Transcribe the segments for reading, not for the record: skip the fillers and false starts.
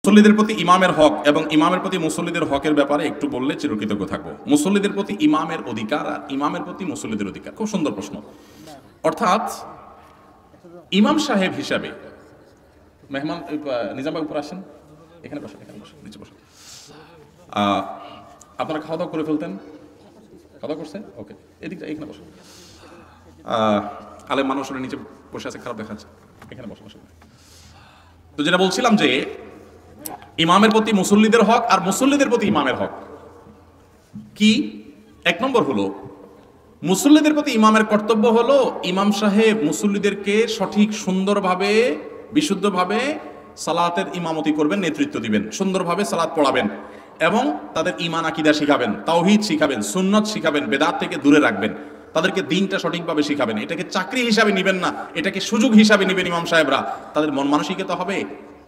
মুসল্লিদের প্রতি ইমামের হক এবং ইমামের প্রতি মুসল্লিদের হকের ব্যাপারে একটু বললে চিরকৃতজ্ঞ থাকবো। মুসল্লিদের প্রতি ইমামের অধিকার আর ইমামের প্রতি মুসল্লিদের অধিকার, খুব সুন্দর প্রশ্ন। অর্থাৎ ইমাম সাহেব হিসাবে মেহমান নিজাম ভাই উপর আসেন, এখানে বসেন, এখানে বসেন, নিচে বসেন। আপনারা খাওয়া দাওয়া করে ফেলতেন? খাওয়া দাওয়া করছেন? ওকে, এদিকে এখানে বসেন। আলেম মানুষের নিচে বসে আছে, খারাপ দেখাচ্ছে, এখানে বসে বসে। তো যেটা বলছিলাম যে ইমামের প্রতি মুসল্লিদের হক আর মুসল্লিদের প্রতি ইমামের হক কি? এক নম্বর হলো মুসল্লিদের প্রতি ইমামের কর্তব্য হলো ইমাম সাহেব মুসল্লিদেরকে সঠিক সুন্দরভাবে বিশুদ্ধভাবে সালাতের ইমামতি করবেন, নেতৃত্ব দিবেন, সুন্দরভাবে সালাত পড়াবেন এবং তাদের ঈমান আকীদা শিখাবেন, তাওহীদ শিখাবেন, সুন্নাত শিখাবেন, বেদাত থেকে দূরে রাখবেন, তাদেরকে দিনটা সঠিকভাবে শিখাবেন। এটাকে চাকরি হিসাবে নেবেন না, এটাকে সুযোগ হিসাবে নেবেন। ইমাম সাহেবরা তাদের মন মানসিকতা হবে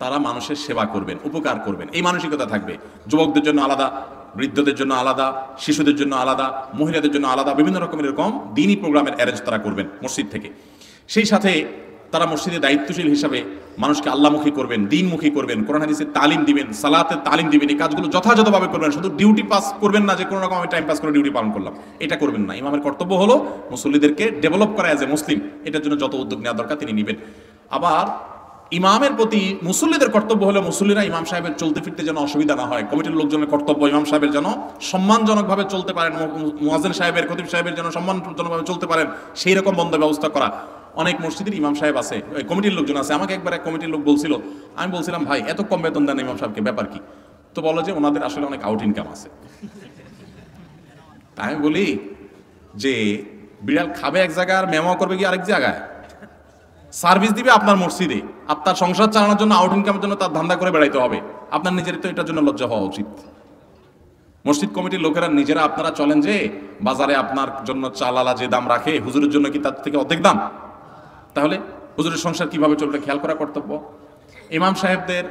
তারা মানুষের সেবা করবেন, উপকার করবেন, এই মানসিকতা থাকবে। যুবকদের জন্য আলাদা, বৃদ্ধদের জন্য আলাদা, শিশুদের জন্য আলাদা, মহিলাদের জন্য আলাদা, বিভিন্ন রকমের এরকম দিনই প্রোগ্রামের অ্যারেঞ্জ তারা করবেন মসজিদ থেকে। সেই সাথে তারা মসজিদে দায়িত্বশীল হিসাবে মানুষকে আল্লাহমুখী করবেন, দিনমুখী করবেন, কোরআন হাদিসের তালিম দিবেন, সালাতের তালিম দিবেন। এই কাজগুলো যথাযথভাবে করবেন। শুধু ডিউটি পাস করবেন না যে কোনো রকম আমি টাইম পাস করে ডিউটি পালন করলাম, এটা করবেন না। ইমামের কর্তব্য হলো মুসল্লিদেরকে ডেভেলপ করা অ্যাজ এ মুসলিম, এটার জন্য যত উদ্যোগ নেওয়া দরকার তিনি নেবেন। আবার ইমামের প্রতি মুসল্লিদের কর্তব্য হলো মুসল্লিরা ইমাম সাহেবের চলতে ফিরতে যেন অসুবিধা না হয়। কমিটির লোকজনের কর্তব্য ইমাম সাহেবের যেন সম্মানজনকভাবে চলতে পারেন, মুয়াজ্জিন সাহেবের, খতিব সাহেবের যেন সম্মানজনকভাবে চলতে পারেন, সেই রকম বন্ধ ব্যবস্থা করা। অনেক মসজিদের ইমাম সাহেব আছে, কমিটির লোকজন আছে। আমাকে একবার এক কমিটির লোক বলছিল, আমি বলছিলাম ভাই এত কম বেতন দেন ইমাম সাহেবকে, ব্যাপার কি? তো বলো যে ওনাদের আসলে অনেক আউট ইনকাম আছে। আমি বলি যে বিড়াল খাবে এক জায়গায় আর মেমো করবে কি আরেক জায়গায়? সার্ভিস দিবে আপনার মসজিদে, আপনার সংসার চালানোর জন্য, আউট ইনকামের জন্য তার ধান্দা করে বেড়াইতে হবে। আপনার নিজের তো এটার জন্য লজ্জা হওয়া উচিত। মসজিদ কমিটির লোকেরা নিজেরা আপনারা চলেন যে বাজারে আপনার জন্য চালালা যে দাম রাখে, হুজুরের জন্য কি তার থেকে অর্ধেক দাম? তাহলে হুজুরের সংসার কিভাবে চলবে খেয়াল করা কর্তব্য। ইমাম সাহেবদের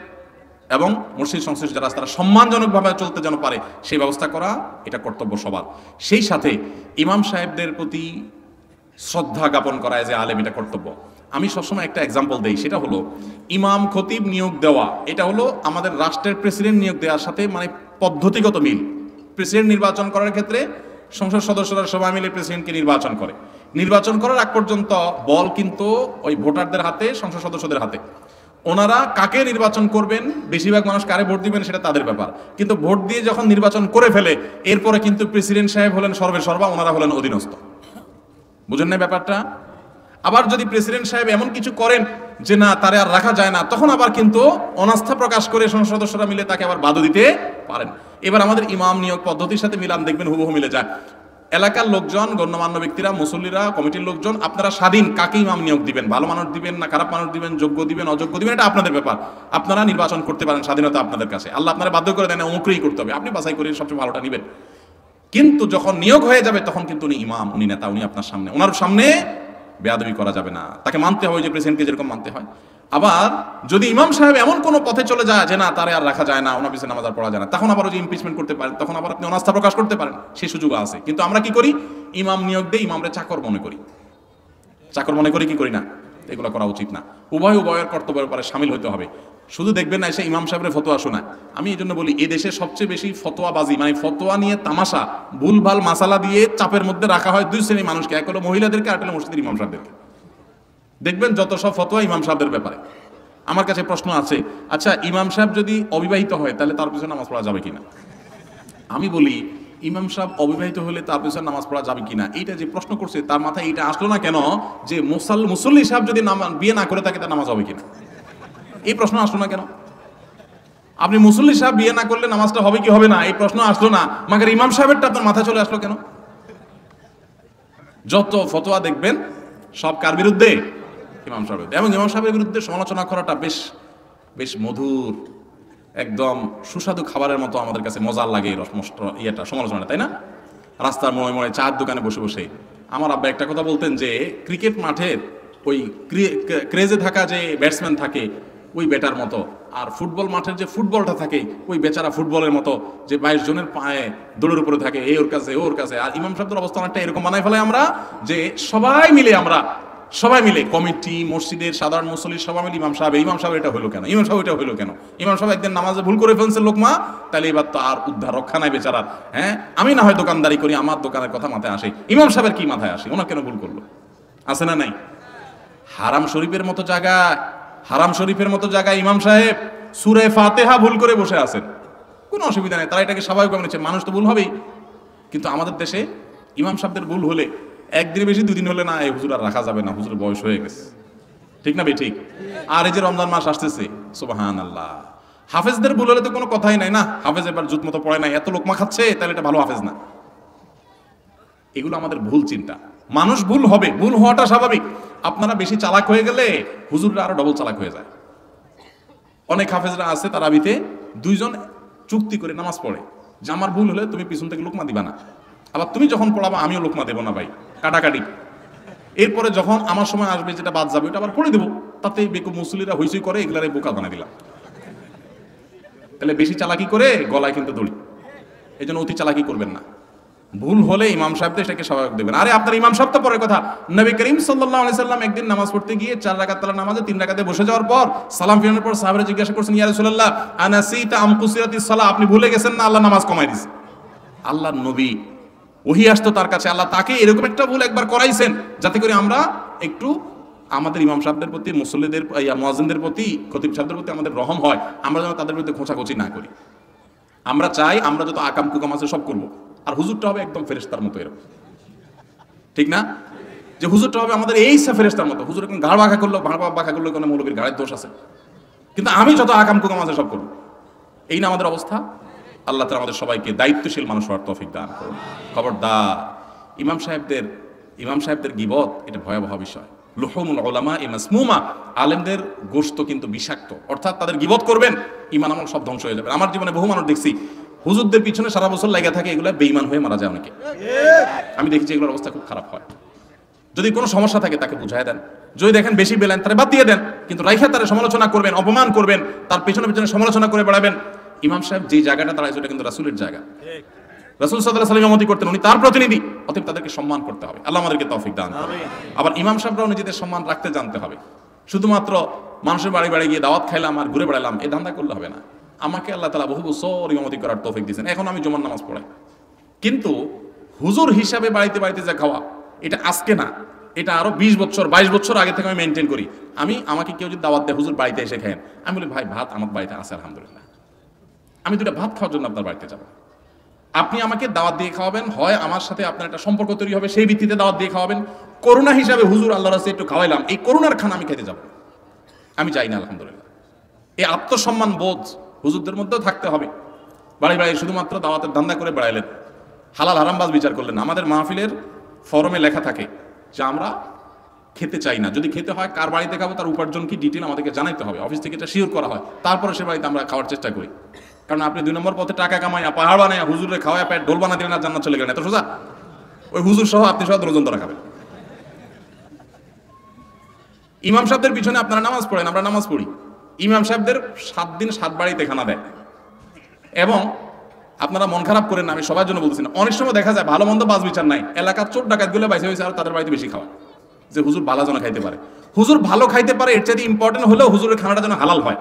এবং মসজিদ সংশ্লিষ্ট যারা তারা সম্মানজনকভাবে চলতে যেন পারে সেই ব্যবস্থা করা, এটা কর্তব্য সবার। সেই সাথে ইমাম সাহেবদের প্রতি শ্রদ্ধা জ্ঞাপন করা যে আলেম, এটা কর্তব্য। আমি সবসময় একটা এক্সাম্পল দেই, সেটা হলো ইমাম খতিব নিয়োগ দেওয়া। এটা হলো আমাদের রাষ্ট্রের প্রেসিডেন্ট নিয়োগ দেওয়ার সাথে মানে পদ্ধতিগত মিল। প্রেসিডেন্ট নির্বাচন করার ক্ষেত্রে সংসদ সদস্যরা সবাই মিলে প্রেসিডেন্টকে নির্বাচন করে। নির্বাচন করার আগ পর্যন্ত বল কিন্তু ওই ভোটারদের হাতে, সংসদ সদস্যদের হাতে। ওনারা কাকে নির্বাচন করবেন, বেশিরভাগ মানুষ কারে ভোট দিবেন সেটা তাদের ব্যাপার। কিন্তু ভোট দিয়ে যখন নির্বাচন করে ফেলে, এরপরে কিন্তু প্রেসিডেন্ট সাহেব হলেন সর্বে সর্বা, ওনারা হলেন অধীনস্থ। বুঝেন না ব্যাপারটা? আবার যদি প্রেসিডেন্ট সাহেব এমন কিছু করেন যে না তারে আর রাখা যায় না, তখন আবার কিন্তু অনাস্থা প্রকাশ করে সংসদ সদস্যরা মিলে তাকে আবার বাধা দিতে পারেন। এবার আমাদের ইমাম নিয়োগ পদ্ধতির সাথে মিলান, দেখবেন হুবহু মিলে যায়। এলাকার লোকজন, গণ্যমান্য ব্যক্তিরা, মুসল্লিরা, কমিটির লোকজন, আপনারা স্বাধীন কাকে ইমাম নিয়োগ দিবেন। ভালো মানুষ দিবেন না খারাপ মানুষ দিবেন, যোগ্য দিবেন অযোগ্য দিবেন, এটা আপনাদের ব্যাপার। আপনারা নির্বাচন করতে পারেন, স্বাধীনতা আপনাদের কাছে। আল্লাহ আপনারা বাধ্য করে দেন অমুকই করতে হবে, আপনি বাছাই করে সবচেয়ে ভালোটা নেবেন। কিন্তু যখন নিয়োগ হয়ে যাবে তখন কিন্তু উনি ইমাম, উনি নেতা, উনি আপনার সামনে, ওনার সামনে বেয়াদবি করা যাবে না, তাকে মানতে হবে যে প্রেসিডেন্টকে যেরকম মানতে হয়। আবার যদি ইমাম সাহেব এমন কোনো পথে চলে যায় যে না তারে আর রাখা যায় না, ওনার পিছনে নামাজ আর পড়া যায় না, তখন আবার ওই যে ইমপিচমেন্ট করতে পারেন, তখন আবার আপনি অনাস্থা প্রকাশ করতে পারেন, সেই সুযোগ আছে। কিন্তু আমরা কি করি? ইমাম নিয়োগ দিয়ে ইমামরে চাকর মনে করি। চাকর মনে করি কি করি না? এগুলো করা উচিত না। উভয়ের কর্তব্যের উপরে সামিল হতে হবে। শুধু দেখবেন না এসে ইমাম সাহেবের ফতোয়া শোনায়। আমি এই জন্য বলি, এই দেশে সবচেয়ে বেশি ফতোয়াবাজি, মানে ফতোয়া নিয়ে তামাশা, ভুলভাল মাসালা দিয়ে চাপের মধ্যে রাখা হয় দুই শ্রেণীর মানুষকে, এক হলো মহিলাদেরকে, আর হলো মসজিদের ইমাম সাহেবদেরকে। দেখবেন যত সব ফতোয়া ইমাম সাহেবদের ব্যাপারে। আমার কাছে প্রশ্ন আছে, আচ্ছা ইমাম সাহেব যদি অবিবাহিত হয় তাহলে তার পিছনে নামাজ পড়া যাবে কিনা? আমি বলি ইমাম সাহেব অবিবাহিত হলে তার পিছনে নামাজ পড়া যাবে কিনা, এইটা যে প্রশ্ন করছে তার মাথায় এইটা আসলো না কেন যে মুসল্লি সাহেব যদি বিয়ে না করে থাকে তার নামাজ হবে কিনা? এই প্রশ্ন আসলো না কেন? আপনি মুসল্লি সাহেব বিয়ে না করলে নামাজটা হবে কি হবে না, এই প্রশ্ন আসলো না, মাগের ইমাম সাহেবেরটা আপনার মাথায় চলে আসলো কেন? যত ফতোয়া দেখবেন সব কার বিরুদ্ধে? ইমাম সাহেবের। এবং ইমাম সাহেবের বিরুদ্ধে সমালোচনা করাটা বেশ বেশ মধুর, একদম সুস্বাদু খাবারের মতো আমাদের কাছে মজার লাগে ইয়েটা, সমালোচনাটা, তাই না? রাস্তার মোড়ে মোড়ে চায়ের দোকানে বসে বসে আমার আব্বা একটা কথা বলতেন যে ক্রিকেট মাঠের ওই ক্রেজে থাকা যে ব্যাটসম্যান থাকে ওই ব্যাটার মতো, আর ফুটবল মাঠের যে ফুটবলটা থাকে ওই বেচারা ফুটবলের মতো, যে 22 জনের পায়ে দৌড়ের উপরে থাকে, এই ওর কাছে ওর কাছে। আর ইমাম সাহেবদের অবস্থা অনেকটা এরকম বানাই ফেলে আমরা, যে সবাই মিলে আমরা সবাই মিলে কমিটি, মসজিদের সাধারণ মুসল্লি সবাই মিলে ইমাম সাহেব এটা হলো কেন, ইমাম সাহেব এটা হলো কেন, ইমাম সাহেব একদিন নামাজে ভুল করে ফেলছে লোকমা, তাহলে এবার তো আর উদ্ধার রক্ষা নাই বেচারার। হ্যাঁ, আমি না হয় দোকানদারি করি, আমার দোকানের কথা মাথায় আসে, ইমাম সাহেবের কি মাথায় আসে, ওনার কেন ভুল করলো? আছে না নাই? হারাম শরীফের মতো জায়গায় ইমাম সাহেব সূরা ফাতিহা ভুল করে বসে আছেন, কোনো অসুবিধা নেই, তারা এটাকে স্বাভাবিক মেনেছে, মানুষ তো ভুল হবেই। কিন্তু আমাদের দেশে ইমাম সাহেবদের ভুল হলে একদিন বেশি দুদিন হলে না, এই হুজুর আর রাখা যাবে না, হুজুরের বয়স হয়ে গেছে, ঠিক না ঠিক? আর এই যে রমজান মাস আসতেছে, সুবহানাল্লাহ, হাফেজদের ভুল হলে তো কোনো কথাই নাই, না হাফেজ এবার জুত মতো পড়ে নাই, এত লোকমা খাচ্ছে, তাহলে এটা ভালো হাফেজ না। এগুলো আমাদের ভুল চিন্তা। মানুষ ভুল হবে, ভুল হওয়াটা স্বাভাবিক। আপনারা বেশি চালাক হয়ে গেলে হুজুররা আরো ডবল চালাক হয়ে যায়। অনেক হাফেজরা আছে তারাবিতে দুইজন চুক্তি করে নামাজ পড়ে যে আমার ভুল হলে তুমি পিছন থেকে লোকমা দিবা না, আবার তুমি যখন পড়াবা আমিও লোকমা দেবো না, ভাই কাটাকাটি। এরপরে যখন আমার সময় আসবে যেটা বাদ যাবে ওটা আবার পড়ে দেবো, তাতে বেকুব মুসল্লিরা হইচই করে, এগুলারে বোকা বানা দিলাম। তাহলে বেশি চালাকি করে গলায় কিন্তু দড়ি, এই জন্য অতি চালাকি করবেন না। ভুল হলে ইমাম সাহেবদের সেটাকে স্বাভাবিক দেবেন। আরে আপনার ইমাম সাহেব তো পরের কথা, নবী করিম সাল্লাল্লাহু আলাইহি সাল্লাম একদিন নামাজ পড়তে গিয়ে 4 রাকাত তালা নামাজে 3 রাকাতে বসে যাওয়ার পর সালাম ফিরানোর পর সাহাবারা জিজ্ঞাসা করছেন, ইয়া রাসূলুল্লাহ আনাসিতা আম কুসিরাতিস সালাহ, আপনি ভুলে গেছেন না আল্লাহ নামাজ কমায় দিয়েছে? আল্লাহর নবী ওহী আসতো তার কাছে, আল্লাহ তাকে এরকম একটা ভুল একবার করাইছেন যাতে করে আমরা একটু আমাদের ইমাম সাহেবদের প্রতি, মুসল্লিদের, মুয়াজ্জিনদের প্রতি, খতিব সাহেবদের প্রতি আমাদের রহম হয়, আমরা যেন তাদের বিরুদ্ধে খোঁচাখুচি না করি। আমরা চাই আমরা যত আকাম কুকাম আছে সব করবো, আর হুজুরটা হবে একদম ফেরেশতার মতো, এরকম ঠিক না? যে হুজুরটা হবে আমাদের এই ফেরেশতার মতো, হুজুর এখন ঘাড় বাঁকা করলো কোনো মৌলবীর ঘাড়ের দোষ আছে, কিন্তু আমি যত আকাম কুকাম আছে সব করবো, এই না আমাদের অবস্থা। আল্লাহ তাআলা আমাদের সবাইকে দায়িত্বশীল মানুষ হওয়ার তৌফিক দান করুন। খবরদার, ইমাম সাহেবদের গীবত এটা ভয়াবহ বিষয়। লুহুমুল উলামা মাসমুমা, আলেমদের গোশত কিন্তু বিষাক্ত, অর্থাৎ তাদের গীবত করবেন, ঈমান আমল সব ধ্বংস হয়ে যাবে। আমার জীবনে বহু মানুষ দেখছি হুজুরদের পিছনে সারা বছর লেগে থাকে, এগুলো বেঈমান হয়ে মারা যায় অনেকে। আমি দেখেছি এগুলোর অবস্থা খুব খারাপ হয়। যদি কোনো সমস্যা থাকে তাকে বুঝায় দেন, যদি দেখেন বেশি বেলেন তারে বাদ দিয়ে দেন, কিন্তু রাইখা তারা সমালোচনা করবেন, অপমান করবেন, তার পেছনে সমালোচনা করে বেড়াবেন। ইমাম সাহেব যে জায়গাটা দাঁড়ায় সেটা কিন্তু রাসূলের জায়গা, রাসূল সাল্লাল্লাহু আলাইহি ওয়াসাল্লাম ইমামতি করতেন, উনি তার প্রতিনিধি, অতএব তাদেরকে সম্মান করতে হবে। আল্লাহ আমাদেরকে তৌফিক দান করুন। আবার ইমাম সাহেবরাও নিজেদের সম্মান রাখতে জানতে হবে। শুধুমাত্র মানুষের বাড়ি বাড়ি গিয়ে দাওয়াত খাইলাম আর ঘুরে বেড়ালাম, এই ধান্দা করলে হবে না। আমাকে আল্লাহ তাআলা বহু বছর ইমামতি করার তৌফিক দিয়েছেন, এখন আমি জুমার নামাজ পড়াই, কিন্তু হুজুর হিসাবে বাড়িতে বাড়িতে যা খাওয়া, এটা আজকে না, এটা আরো 20 বছর 22 বছর আগে থেকে আমি মেনটেন করি। আমাকে কেউ যদি দাওয়াত দেয় হুজুর বাড়িতে এসে খায়েন, আমি বলি ভাই ভাত আমার বাড়িতে আছে আলহামদুলিল্লাহ, আমি দুটা ভাত খাওয়ার জন্য আপনার বাড়িতে যাব। আপনি আমাকে দাওয়াত দিয়ে খাওয়াবেন, হয় আমার সাথে আপনার একটা সম্পর্ক তৈরি হবে, সেই ভিত্তিতে দাওয়াত দিয়ে খাওয়াবেন। করুণা হিসাবে হুজুর আল্লাহর রাস্তায় একটু খাওয়াইলাম, এই করুণার খানা আমি খেতে যাব, আমি যাই না আলহামদুলিল্লাহ। এই আত্মসম্মান বোধ হুজুরদের মধ্যেও থাকতে হবে। বাড়ি বাড়ি শুধুমাত্র দাওয়াতের ধান্দা করে বেড়াইলেন, হালাল হারামবাজ বিচার করলেন। আমাদের মাহফিলের ফরমে লেখা থাকে যে আমরা খেতে চাই না, যদি খেতে হয় কার বাড়িতে খাবো তার উপার্জন কি ডিটেল আমাদেরকে জানাইতে হবে, অফিস থেকে এটা শিওর করা হয়, তারপরে সে বাড়িতে আমরা খাওয়ার চেষ্টা করি। কারণ আপনি 2 নম্বর পথে টাকা কামাই পাহাড় বানায় হুজুরে খাওয়ায় পেট ঢোল বানা দিলেন আর জান্নাত চলে গেলেন, এত সোজা? ওই হুজুর সহ আপনি সহ দর্জন ধরা খাবেন। ইমাম সাহেবদের পিছনে আপনারা নামাজ পড়েন, আমরা নামাজ পড়ি। ইমাম সাহেবদের 7 দিন 7 বাড়িতে খানা দেয়, এবং আপনারা মন খারাপ করেন না, আমি সবার জন্য বলছি না, অনেক সময় দেখা যায় ভালো মন্দ বাজ বিচার নাই, এলাকার চোর ডাকাত গুলো বাইসে হয়েছে আর তাদের বাড়িতে বেশি খাওয়া, যে হুজুর ভালো যেন খাইতে পারে। হুজুর ভালো খাইতে পারে এর চাইতে ইম্পর্টেন্ট হলেও হুজুরের খানাটা যেন হালাল হয়,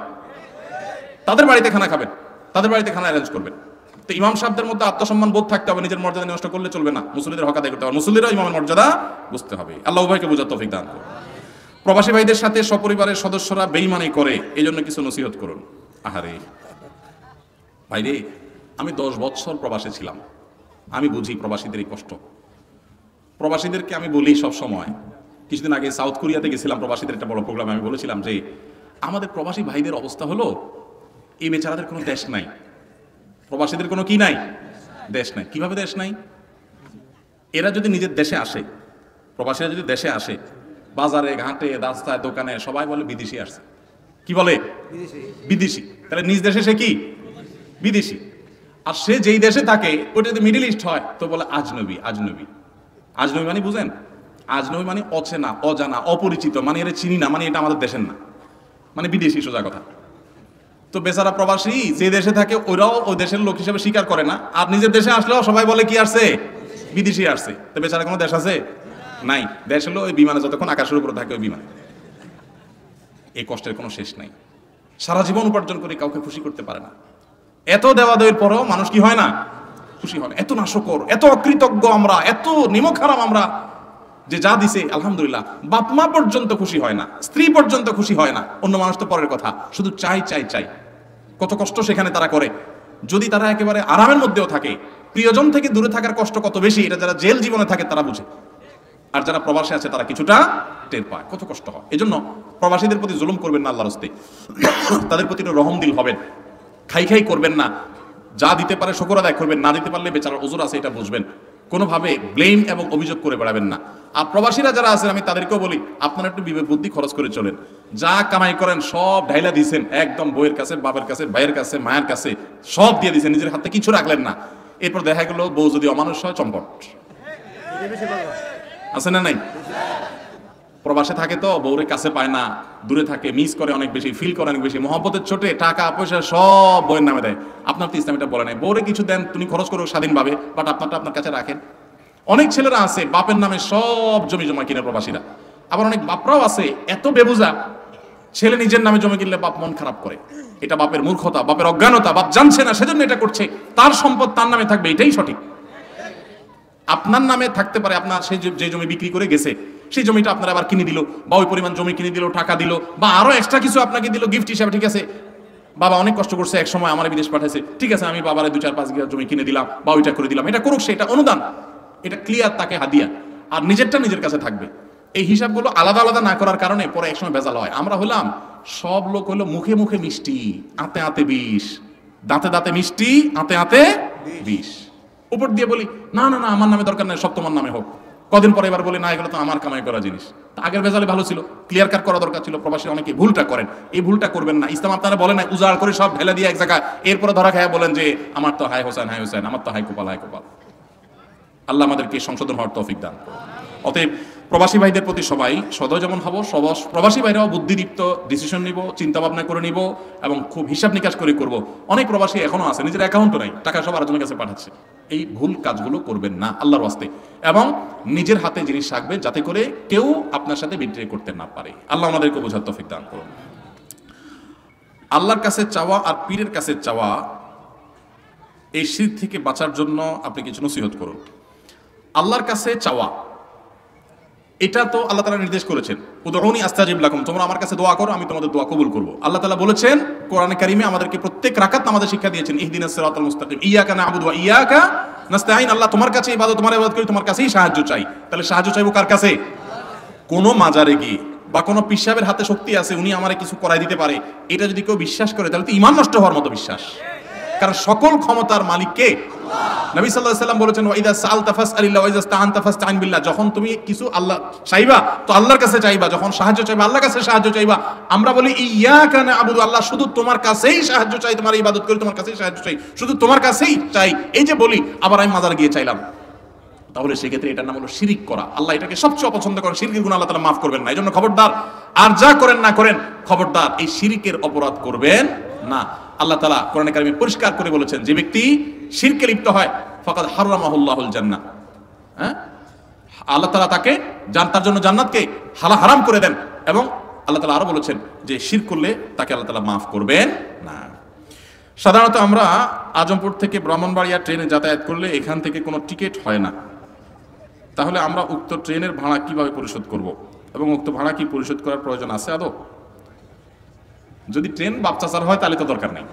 তাদের বাড়িতে খানা খাবেন, তাদের বাড়িতে খানা অ্যারেঞ্জ করবেন। তো ইমাম সাহেবদের মধ্যে আত্মসম্মান বোধ থাকতে হবে, নিজের মর্যাদা নষ্ট করলে চলবে না, মুসল্লিদের হক আদায় করতে হবে, মুসল্লিরাও ইমামের মর্যাদা বুঝতে হবে। আল্লাহ উভয়কে বোঝার তৌফিক দান করুন। প্রবাসী ভাইদের সাথে সপরিবারের সদস্যরা বেঈমানি করে, এই জন্য কিছু নসিহত করুন। আহারে ভাইরে, আমি 10 বছর প্রবাসে ছিলাম, আমি বুঝি প্রবাসীদের এই কষ্ট। প্রবাসীদেরকে আমি বলি সব সময়, কিছুদিন আগে সাউথ কোরিয়াতে গেছিলাম, প্রবাসীদের একটা বড় প্রোগ্রামে আমি বলেছিলাম যে আমাদের প্রবাসী ভাইদের অবস্থা হলো, এই বেচারাদের কোনো দেশ নাই, প্রবাসীদের কোনো কি নাই, দেশ নাই। কিভাবে দেশ নাই? এরা যদি নিজের দেশে আসে, প্রবাসীরা যদি দেশে আসে, বাজারে ঘাটে রাস্তায় দোকানে সবাই বলে বিদেশি আসছে। কি বলে? বিদেশি। তাহলে নিজ দেশে সে কি? বিদেশি। আর সে যেই দেশে থাকে ওটা যদি মিডল ইস্ট হয় তো বলে আজনবী। আজনবী আজনবী মানে বুঝেন? আজনবী মানে অচেনা, অজানা, অপরিচিত, মানে এটা চিনি না, মানে এটা আমাদের দেশের না, মানে বিদেশি, সোজা কথা। তো বেচারা প্রবাসী যে দেশে থাকে ওরাও ওই দেশের লোক হিসেবে স্বীকার করে না, আর নিজের দেশে আসলেও সবাই বলে কি আসছে? বিদেশি আসছে। তো বেচারা কোনো দেশ আছে? নাই। দেশ হলো ওই বিমানে যতক্ষণ আকাশের উপরে থাকে ওই বিমান। এই কষ্টের কোনো শেষ নাই। সারা জীবন উপার্জন করে কাউকে খুশি করতে পারে না। এত দেওয়া দেওয়ার পরও মানুষ কি হয় না? খুশি হয় না। এত নাশকর, এত অকৃতজ্ঞ আমরা, এত নিমক হারাম আমরা, যে যা দিছে আলহামদুলিল্লাহ, বাপ মা পর্যন্ত খুশি হয় না, স্ত্রী পর্যন্ত খুশি হয় না, অন্য মানুষ তো পরের কথা, শুধু চাই চাই চাই। কত কষ্ট সেখানে তারা করে। যদি তারা একেবারে আরামের মধ্যেও থাকে, প্রিয়জন থেকে দূরে থাকার কষ্ট কত বেশি, এটা যারা জেল জীবনে থাকে তারা বুঝে। আর যারা প্রবাসে আছে তারা কিছুটা টের পায় কত কষ্ট হয়। এজন্য প্রবাসীদের প্রতি জুলুম করবেন না আল্লাহর রাস্তে, তাদের প্রতি রহম দিল হবেন, খাই খাই করবেন না। যা দিতে পারে শুকর আদায় করবেন, না দিতে পারলে বেচারার ওজর আছে এটা বুঝবেন। কোনোভাবে ব্লেম এবং অভিযোগ করে বেড়াবেন না। আর প্রবাসীরা যারা আছেন আমি তাদেরকেও বলি, আপনারা একটু বিবেক বুদ্ধি খরচ করে চলেন। যা কামাই করেন সব ঢাইলা দিয়েছেন, একদম বইয়ের কাছে, বাবার কাছে, ভাইয়ের কাছে, মায়ের কাছে সব দিয়ে দিয়েছেন, নিজের হাতে কিছু রাখলেন না। এরপর দেখা গেল বউ যদি অমানুষ হয় চম্পট আছে না নাই? প্রবাসে থাকে তো বউরে কাছে পায় না, দূরে থাকে, মিস করে অনেক বেশি, ফিল করে অনেক বেশি, মহব্বতের ছোটে টাকা পয়সা সব বউয়ের নামে দেয়। আপনার তো ইসলাম এটা বলে নাই, বউরে কিছু দেন, তুমি খরচ করো স্বাধীনভাবে, বাট আপনারটা আপনার কাছে রাখেন। অনেক ছেলেরা আছে বাপের নামে সব জমি জমা কিনে প্রবাসীরা। আবার অনেক বাপরাও আছে এত বেবুজা, ছেলে নিজের নামে জমি কিনলে বাপ মন খারাপ করে। এটা বাপের মূর্খতা, বাপের অজ্ঞানতা, বাপ জানছে না সেজন্য এটা করছে। তার সম্পদ তার নামে থাকবে, এটাই সঠিক। আপনার নামে থাকতে পারে, আপনার সেই যে জমি বিক্রি করে গেছে সেই জমিটা আপনার আবার কিনে দিল, বা ওই পরিমাণ জমি কিনে দিল, টাকা দিল, বা আরো এক্সট্রা কিছু আপনাকে দিল গিফট হিসাবে। ঠিক আছে, বাবা অনেক কষ্ট করছে, এক সময় আমার বিদেশ পাঠাইছে, ঠিক আছে আমি বাবারে 2-4-5 বিঘা জমি কিনে দিলাম বা ওইটা করে দিলাম, এটা করুক, সেটা অনুদান, এটা ক্লিয়ার, তাকে হাদিয়া, আর নিজেরটা নিজের কাছে থাকবে। এই হিসাবগুলো আলাদা আলাদা না করার কারণে পরে একসময় ভেজাল হয়। আমরা হলাম সব লোক হলো মুখে মুখে মিষ্টি, আতে আতে বিষ, দাঁতে দাঁতে মিষ্টি, আতে আতে বিষ। উপর দিয়ে বলি না না না আমার নামে দরকার নাই, সব তোমার নামে হোক। কদিন পরে এবার বলি না এগুলো তো আমার কামাই করা জিনিস। আগের ভেজালে ভালো ছিল, ক্লিয়ার কাট করা দরকার ছিল। প্রবাসী অনেকে ভুলটা করেন, এই ভুলটা করবেন না। ইসলাম আপনারা বলেন না উজাড় করে সব ঢেলে দিয়ে এক জায়গায়, এরপরে ধরা খায় বলেন যে আমার তো হাই হোসেন, হাই হোসেন, আমার তো হাই কোপাল, হাই কোপাল। আল্লাহ আমাদেরকে সংশোধন হওয়ার তৌফিক দান। অতএব প্রবাসী ভাইদের প্রতি সবাই সদয় যেমন হব, প্রবাসী ভাইরাও বুদ্ধিদীপ্ত ডিসিশন নিব, চিন্তা ভাবনা করে নিব এবং খুব হিসাব নিকাশ করে করব। অনেক প্রবাসী এখনো আছে নিজের অ্যাকাউন্টও নাই, টাকা সব আরেকজনের কাছে পাঠাচ্ছে। এই ভুল কাজগুলো করবেন না আল্লাহর ওয়াস্তে, এবং নিজের হাতে জিনিস রাখবে যাতে করে কেউ আপনার সাথে বিট্রে করতে না পারে। আল্লাহ আমাদেরকে বোঝার তৌফিক দান করুন। আল্লাহর কাছে চাওয়া আর পীরের কাছে চাওয়া, এই শিরক থেকে বাঁচার জন্য আপনি কিছু নসিহত করুন। আল্লাহর কাছে চাওয়া এটা তো আল্লাহ তাআলা নির্দেশ করেছেন, উদউনি আস্তাজিব লাকুম, তোমরা আমার কাছে দোয়া করো আমি তোমাদের দোয়া কবুল করব। আল্লাহ তাআলা বলেছেন কোরআনে কারিমে, আমাদেরকে প্রত্যেক রাকাত নামাজে শিক্ষা দিয়েছেন, ইহদিনাস সিরাতাল মুস্তাকিম, ইয়াকা না'বুদু ওয়া ইয়াকা নাস্তাঈন। আল্লাহ তোমার কাছে ইবাদত, তোমার ইবাদত করি, তোমার কাছেই সাহায্য চাই। তাহলে সাহায্য চাইবো কার কাছে? কোনো মাজারে গিয়ে বা কোনো পীর সাহেবের হাতে শক্তি আছে, উনি আমারে কিছু করাই দিতে পারে, এটা যদি কেউ বিশ্বাস করে তাহলে তো ঈমান নষ্ট হওয়ার মতো বিশ্বাস। কারণ সকল ক্ষমতার মালিক কে? নবী সাল্লাল্লাহু আলাইহি ওয়াসাল্লাম বলেছেন ওয়া ইযা সাআলতা ফাসআলিল্লাহ ওয়া ইযা ইসতাআনতা ফাসতাঈন বিল্লাহ। যখন তুমি কিছু আল্লাহ চাইবা তো আল্লাহর কাছে চাইবা, যখন সাহায্য চাইবা আল্লাহর কাছে সাহায্য চাইবা। আমরা বলি ইয়্যাকা না'বুদু, আল্লাহ শুধু তোমার কাছেই সাহায্য চাই, তোমার ইবাদত করি, তোমার কাছেই সাহায্য চাই, শুধু তোমার কাছেই চাই। এই যে বলি আবার আমি মাজারে গিয়ে চাইলাম, তাহলে সেক্ষেত্রে এটার নাম হলো শিরিক করা। আল্লাহ এটাকে সবচেয়ে অপছন্দ করেন, শিরকের গুনাহ আল্লাহ তাআলা মাফ করবেন না। এজন্য খবরদার, আর যা করেন না করেন খবরদার এই শিরিকের অপরাধ করবেন না। আল্লাহ তাআলা কোরআনে কারিমে পরিষ্কার করে বলেছেন, যে ব্যক্তি শিরকে লিপ্ত হয় ফাকাদ হারামাহুল্লাহুল জান্নাহ, হ্যাঁ, আল্লাহ তাআলা তাকে তার জন্য জান্নাতকে হারাম করে দেন। এবং আল্লাহ তাআলা আরো বলেছেন যে শিরক করলে তাকে আল্লাহ তাআলা মাফ করবেন না। সাধারণত আমরা আজমপুর থেকে ব্রাহ্মণবাড়িয়া ট্রেনে যাতায়াত করলে এখান থেকে কোনো টিকিট হয় না, তাহলে আমরা উক্ত ট্রেনের ভাড়া কিভাবে পরিশোধ করব এবং উক্ত ভাড়া কি পরিশোধ করার প্রয়োজন আছে আদৌ? যদি ট্রেন বাপচাচার হয় তাহলে তো দরকার নেই।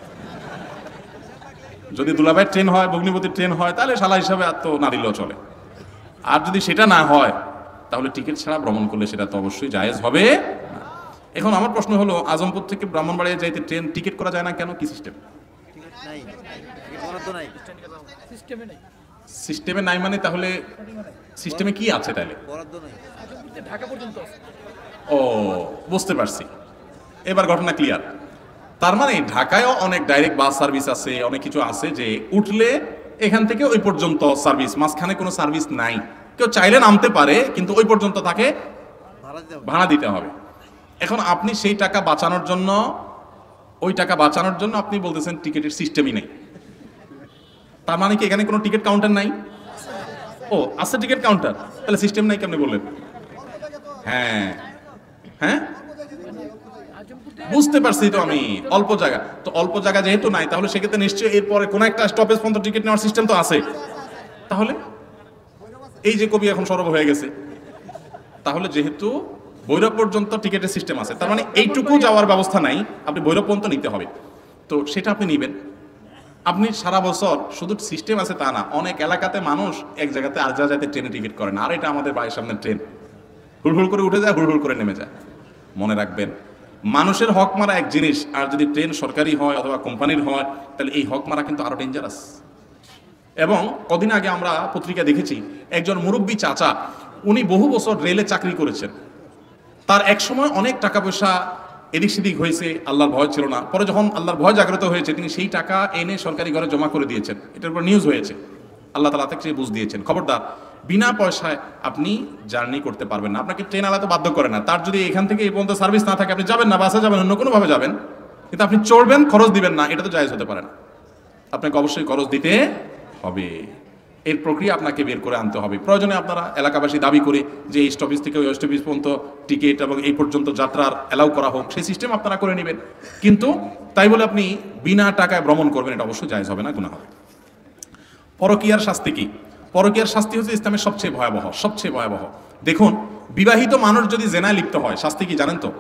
যদি দুলাভাইয়ের ট্রেন হয়, ভগ্নিপতির ট্রেন হয়, তাহলে শালা হিসাবে আর তো না দিলেও চলে। আর যদি সেটা না হয় তাহলে টিকিট ছাড়া ভ্রমণ করলে সেটা তো অবশ্যই জায়েজ হবে। এখন আমার প্রশ্ন হলো, আজমপুর থেকে ব্রাহ্মণবাড়িয়া যাইতে ট্রেন টিকিট করা যায় না কেন? কি সিস্টেম? সিস্টেমে নাই মানে তাহলে সিস্টেমে কি আছে তাহলে? ও বুঝতে পারছি, এবার ঘটনা ক্লিয়ার। তার মানে ঢাকায়ও অনেক ডাইরেক্ট বাস সার্ভিস আছে, অনেক কিছু আছে যে উঠলে এখান থেকে ওই পর্যন্ত সার্ভিস, মাঝখানে কোনো সার্ভিস নাই। কেউ চাইলে নামতে পারে কিন্তু ওই পর্যন্ত তাকে ভাড়া দিতে হবে। এখন আপনি সেই টাকা বাঁচানোর জন্য, ওই টাকা বাঁচানোর জন্য আপনি বলতেছেন টিকিটের সিস্টেমই নেই। তার মানে কি এখানে কোনো টিকিট কাউন্টার নাই? ও আছে টিকিট কাউন্টার, তাহলে সিস্টেম নাই কেমনে বললেন? হ্যাঁ হ্যাঁ বুঝতে পারছি তো আমি, অল্প জায়গা তো, অল্প জায়গা যেহেতু নাই তাহলে সেক্ষেত্রে নিশ্চয়ই এরপরে কোনো একটা স্টপেজ পর্যন্ত টিকিট নেওয়ার সিস্টেম তো আছে। তাহলে এই যে কবি এখন সরব হয়ে গেছে, তাহলে যেহেতু ভৈরব পর্যন্ত টিকিটের সিস্টেম আছে, তার মানে এইটুকু যাওয়ার ব্যবস্থা নাই, আপনি ভৈরব পর্যন্ত নিতে হবে, তো সেটা আপনি নিবেন। আপনি সারা বছর শুধু সিস্টেম আছে তা না, অনেক এলাকাতে মানুষ এক জায়গাতে আর জায়গাতে ট্রেনে টিকিট করে না, আর এটা আমাদের বাড়ির সামনে ট্রেন, হুড়হুড় করে উঠে যায়, হুড়হুড় করে নেমে যায়। মনে রাখবেন, মানুষের হক মারা এক জিনিস, আর যদি ট্রেন সরকারি হয় অথবা কোম্পানির হয় তাহলে এই হক মারা কিন্তু আরো ডেঞ্জারাস। এবং কদিন আগে আমরা পত্রিকা দেখেছি, একজন মুরব্বী চাচা, উনি বহু বছর রেলে চাকরি করেছেন, তার এক সময় অনেক টাকা পয়সা এদিক সেদিক হয়েছে, আল্লাহর ভয় ছিল না, পরে যখন আল্লাহর ভয় জাগ্রত হয়েছে তিনি সেই টাকা এনে সরকারি ঘরে জমা করে দিয়েছেন, এটার উপর নিউজ হয়েছে, আল্লাহ তাআলা তাকে বুঝ দিয়েছেন খবরদার বিনা পয়সায় আপনি জার্নি করতে পারবেন না, আপনাকে ট্রেন আলাদা বাধ্য করে না, তার যদি এখান থেকে এই পর্যন্ত সার্ভিস না থাকে আপনি যাবেন না, বাসে যাবেন, অন্য কোনোভাবে যাবেন, কিন্তু আপনি চড়বেন, খরচ দিবেন না, এটা তো জায়েজ হতে পারে না, আপনাকে অবশ্যই খরচ দিতে হবে। এর প্রক্রিয়া আপনাকে বের করে আনতে হবে। প্রয়োজনে আপনারা এলাকাবাসী দাবি করে যে এই স্টপেজ থেকে ওই স্টপেজ পর্যন্ত টিকিট এবং এই পর্যন্ত যাত্রার অ্যালাউ করা হোক, সেই সিস্টেম আপনারা করে নেবেন, কিন্তু তাই বলে আপনি বিনা টাকায় ভ্রমণ করবেন, এটা অবশ্যই জায়েজ হবে না, গুনাহ হবে। পরকীয়ার শাস্তি কি? পরকীয়ার শাস্তি হচ্ছে ইসলামের সবচেয়ে ভয়াবহ, সবচেয়ে ভয়াবহ। দেখুন, বিবাহিত মানুষ যদি জেনায় লিপ্ত হয় শাস্তি কি জানেন তো?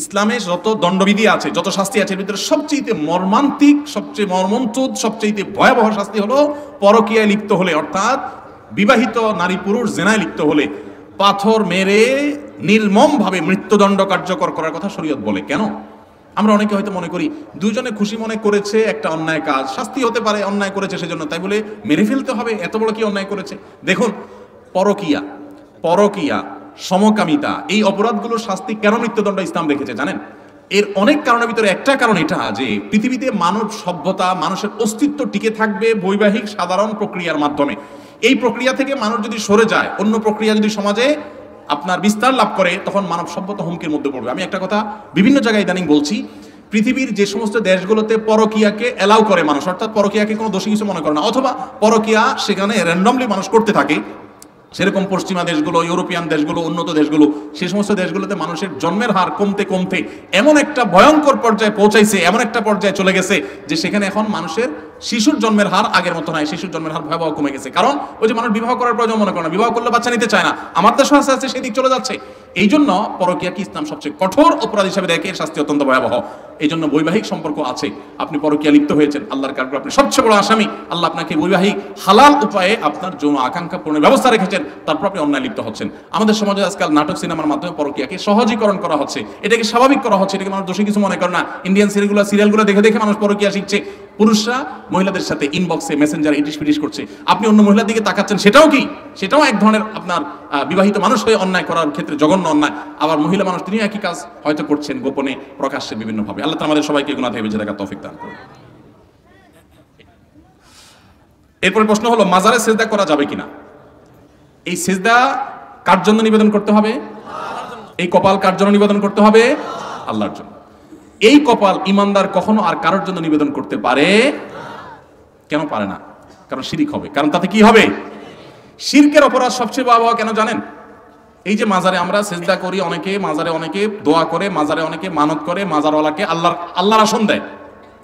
ইসলামে যত দণ্ডবিধি আছে, যত শাস্তি আছে, এর ভিতরে সবচেয়ে মর্মান্তিক, সবচেয়ে মর্মন্তুদ, সবচেয়ে ভয়াবহ শাস্তি হলো পরকীয়ায় লিপ্ত হলে, অর্থাৎ বিবাহিত নারী পুরুষ জেনায় লিপ্ত হলে পাথর মেরে নির্মমভাবে মৃত্যুদণ্ড কার্যকর করার কথা শরীয়ত বলে। কেন? আমরা অনেকে হয়তো মনে করি দুজনে খুশি মনে করেছে একটা অন্যায় কাজ, শাস্তি হতে পারে, অন্যায় করেছে সেজন্য, তাই বলে মেরে ফেলতে হবে, এত বড় কি অন্যায় করেছে? দেখুন, পরকীয়া, সমকামিতা, এই অপরাধগুলোর শাস্তি কেন মৃত্যুদণ্ড ইসলাম রেখেছে জানেন? এর অনেক কারণের ভিতরে একটা কারণ এটা যে পৃথিবীতে মানব সভ্যতা, মানুষের অস্তিত্ব টিকে থাকবে বৈবাহিক সাধারণ প্রক্রিয়ার মাধ্যমে। এই প্রক্রিয়া থেকে মানুষ যদি সরে যায়, অন্য প্রক্রিয়া যদি সমাজে আপনার বিস্তার লাভ করে, তখন মানব সভ্যতা হুমকির মধ্যে পড়বে। আমি একটা কথা বিভিন্ন জায়গায় ইদানিং বলছি, পৃথিবীর যে সমস্ত দেশগুলোতে পরকীয়াকে অ্যালাউ করে মানুষ, অর্থাৎ পরকীয়াকে কোনো দোষী কিছু মনে করে না, অথবা পরকীয়া সেখানে র্যান্ডমলি মানুষ করতে থাকে, সেরকম পশ্চিমা দেশগুলো, ইউরোপিয়ান দেশগুলো, উন্নত দেশগুলো, সেই সমস্ত দেশগুলোতে মানুষের জন্মের হার কমতে কমতে এমন একটা ভয়ঙ্কর পর্যায়ে পৌঁছাইছে, এমন একটা পর্যায়ে চলে গেছে যে সেখানে এখন মানুষের শিশুর জন্মের হার আগের মতো নয়, শিশুর জন্মের হার ভয়াবহ কমে গেছে। কারণ ওই যে মানুষ বিবাহ করার প্রয়োজন মনে করে না, বিবাহ করলে বাচ্চা নিতে চায় না, আমার দেশও আস্তে আস্তে সেদিক চলে যাচ্ছে। এই জন্য পরকীয়াকে ইসলাম সবচেয়ে কঠোর অপরাধ হিসেবে দেখে, এর শাস্তি অত্যন্ত ভয়াবহ। এই জন্য বৈবাহিক সম্পর্ক আছে, আপনি পরকীয়া লিপ্ত হয়েছেন, আল্লাহর কারণে আপনি সবচেয়ে বড় আসামি। আল্লাহ আপনাকে বৈবাহিক হালাল উপায়ে আপনার যৌন আকাঙ্ক্ষা পূরণের ব্যবস্থা রেখেছেন, তারপর আপনি অন্যায় লিপ্ত হচ্ছেন। আমাদের সমাজে আজকাল নাটক সিনেমার মাধ্যমে পরকীয়াকে সহজীকরণ করা হচ্ছে, এটাকে স্বাভাবিক করা হচ্ছে, এটাকে মানুষ দোষী কিছু মনে করে না। ইন্ডিয়ান সিরিয়ালগুলো দেখে দেখে মানুষ পরকীয়া শিখছে, পুরুষরা মহিলাদের সাথে ইনবক্সে মেসেঞ্জারে ইটিশ পিটিশ করছে, আপনি অন্য মহিলার দিকে তাকাচ্ছেন, সেটাও কি? সেটাও এক ধরনের আপনার বিবাহিত মানুষ হয়ে অন্যায় করার ক্ষেত্রে জঘন্য অন্যায়। আবার মহিলা মানুষ তিনি একই কাজ হয়তো করছেন গোপনে, প্রকাশ্যে, বিভিন্নভাবে। আল্লাহ তাআলা আমাদের সবাইকে গুনাহ থেকে বেঁচে থাকার তৌফিক দান করুন। এরপরে প্রশ্ন হলো, মাজারে সিজদা করা যাবে কিনা? এই সিজদা কার জন্য নিবেদন করতে হবে? এই কপাল কার জন্য নিবেদন করতে হবে? আল্লাহর জন্য। এই কপাল ইমানদার কখনো আর কারোর জন্য নিবেদন করতে পারে? কেন পারে না? কারণ শিরক হবে। কারণ তাতে কি হবে? শিরকের অপরাধ সবচেয়ে ভয়াবহ। কেন জানেন? এই যে মাজারে আমরা সিজদা করি, অনেকে মাজারে অনেকে দোয়া করে, মাজারে অনেকে মানত করে, মাজারওয়ালাকে আল্লাহর আসন দেয়,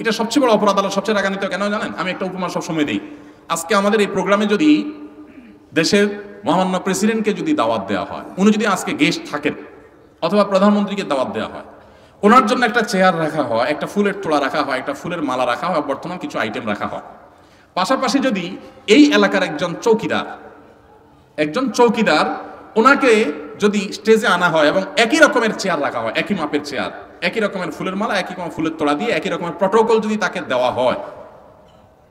এটা সবচেয়ে বড় অপরাধ। আল্লাহ সবচেয়ে রাগান্বিত কেন জানেন? আমি একটা উপমা সবসময় দিই। আজকে আমাদের এই প্রোগ্রামে যদি দেশের মহামান্য প্রেসিডেন্টকে যদি দাওয়াত দেওয়া হয়, উনি যদি আজকে গেস্ট থাকেন, অথবা প্রধানমন্ত্রীকে দাওয়াত দেওয়া হয়, ওনার জন্য একটা চেয়ার রাখা হয়, একটা ফুলের তোড়া রাখা হয়, একটা ফুলের মালা রাখা হয়, বর্তমান কিছু আইটেম রাখা হয়। পাশাপাশি যদি এই এলাকার একজন চৌকিদার ওনাকে যদি স্টেজে আনা হয় এবং একই রকমের চেয়ার রাখা হয়, একই মাপের চেয়ার, একই রকমের ফুলের মালা, একই রকমের ফুলের তোড়া দিয়ে একই রকমের প্রটোকল যদি তাকে দেওয়া হয়,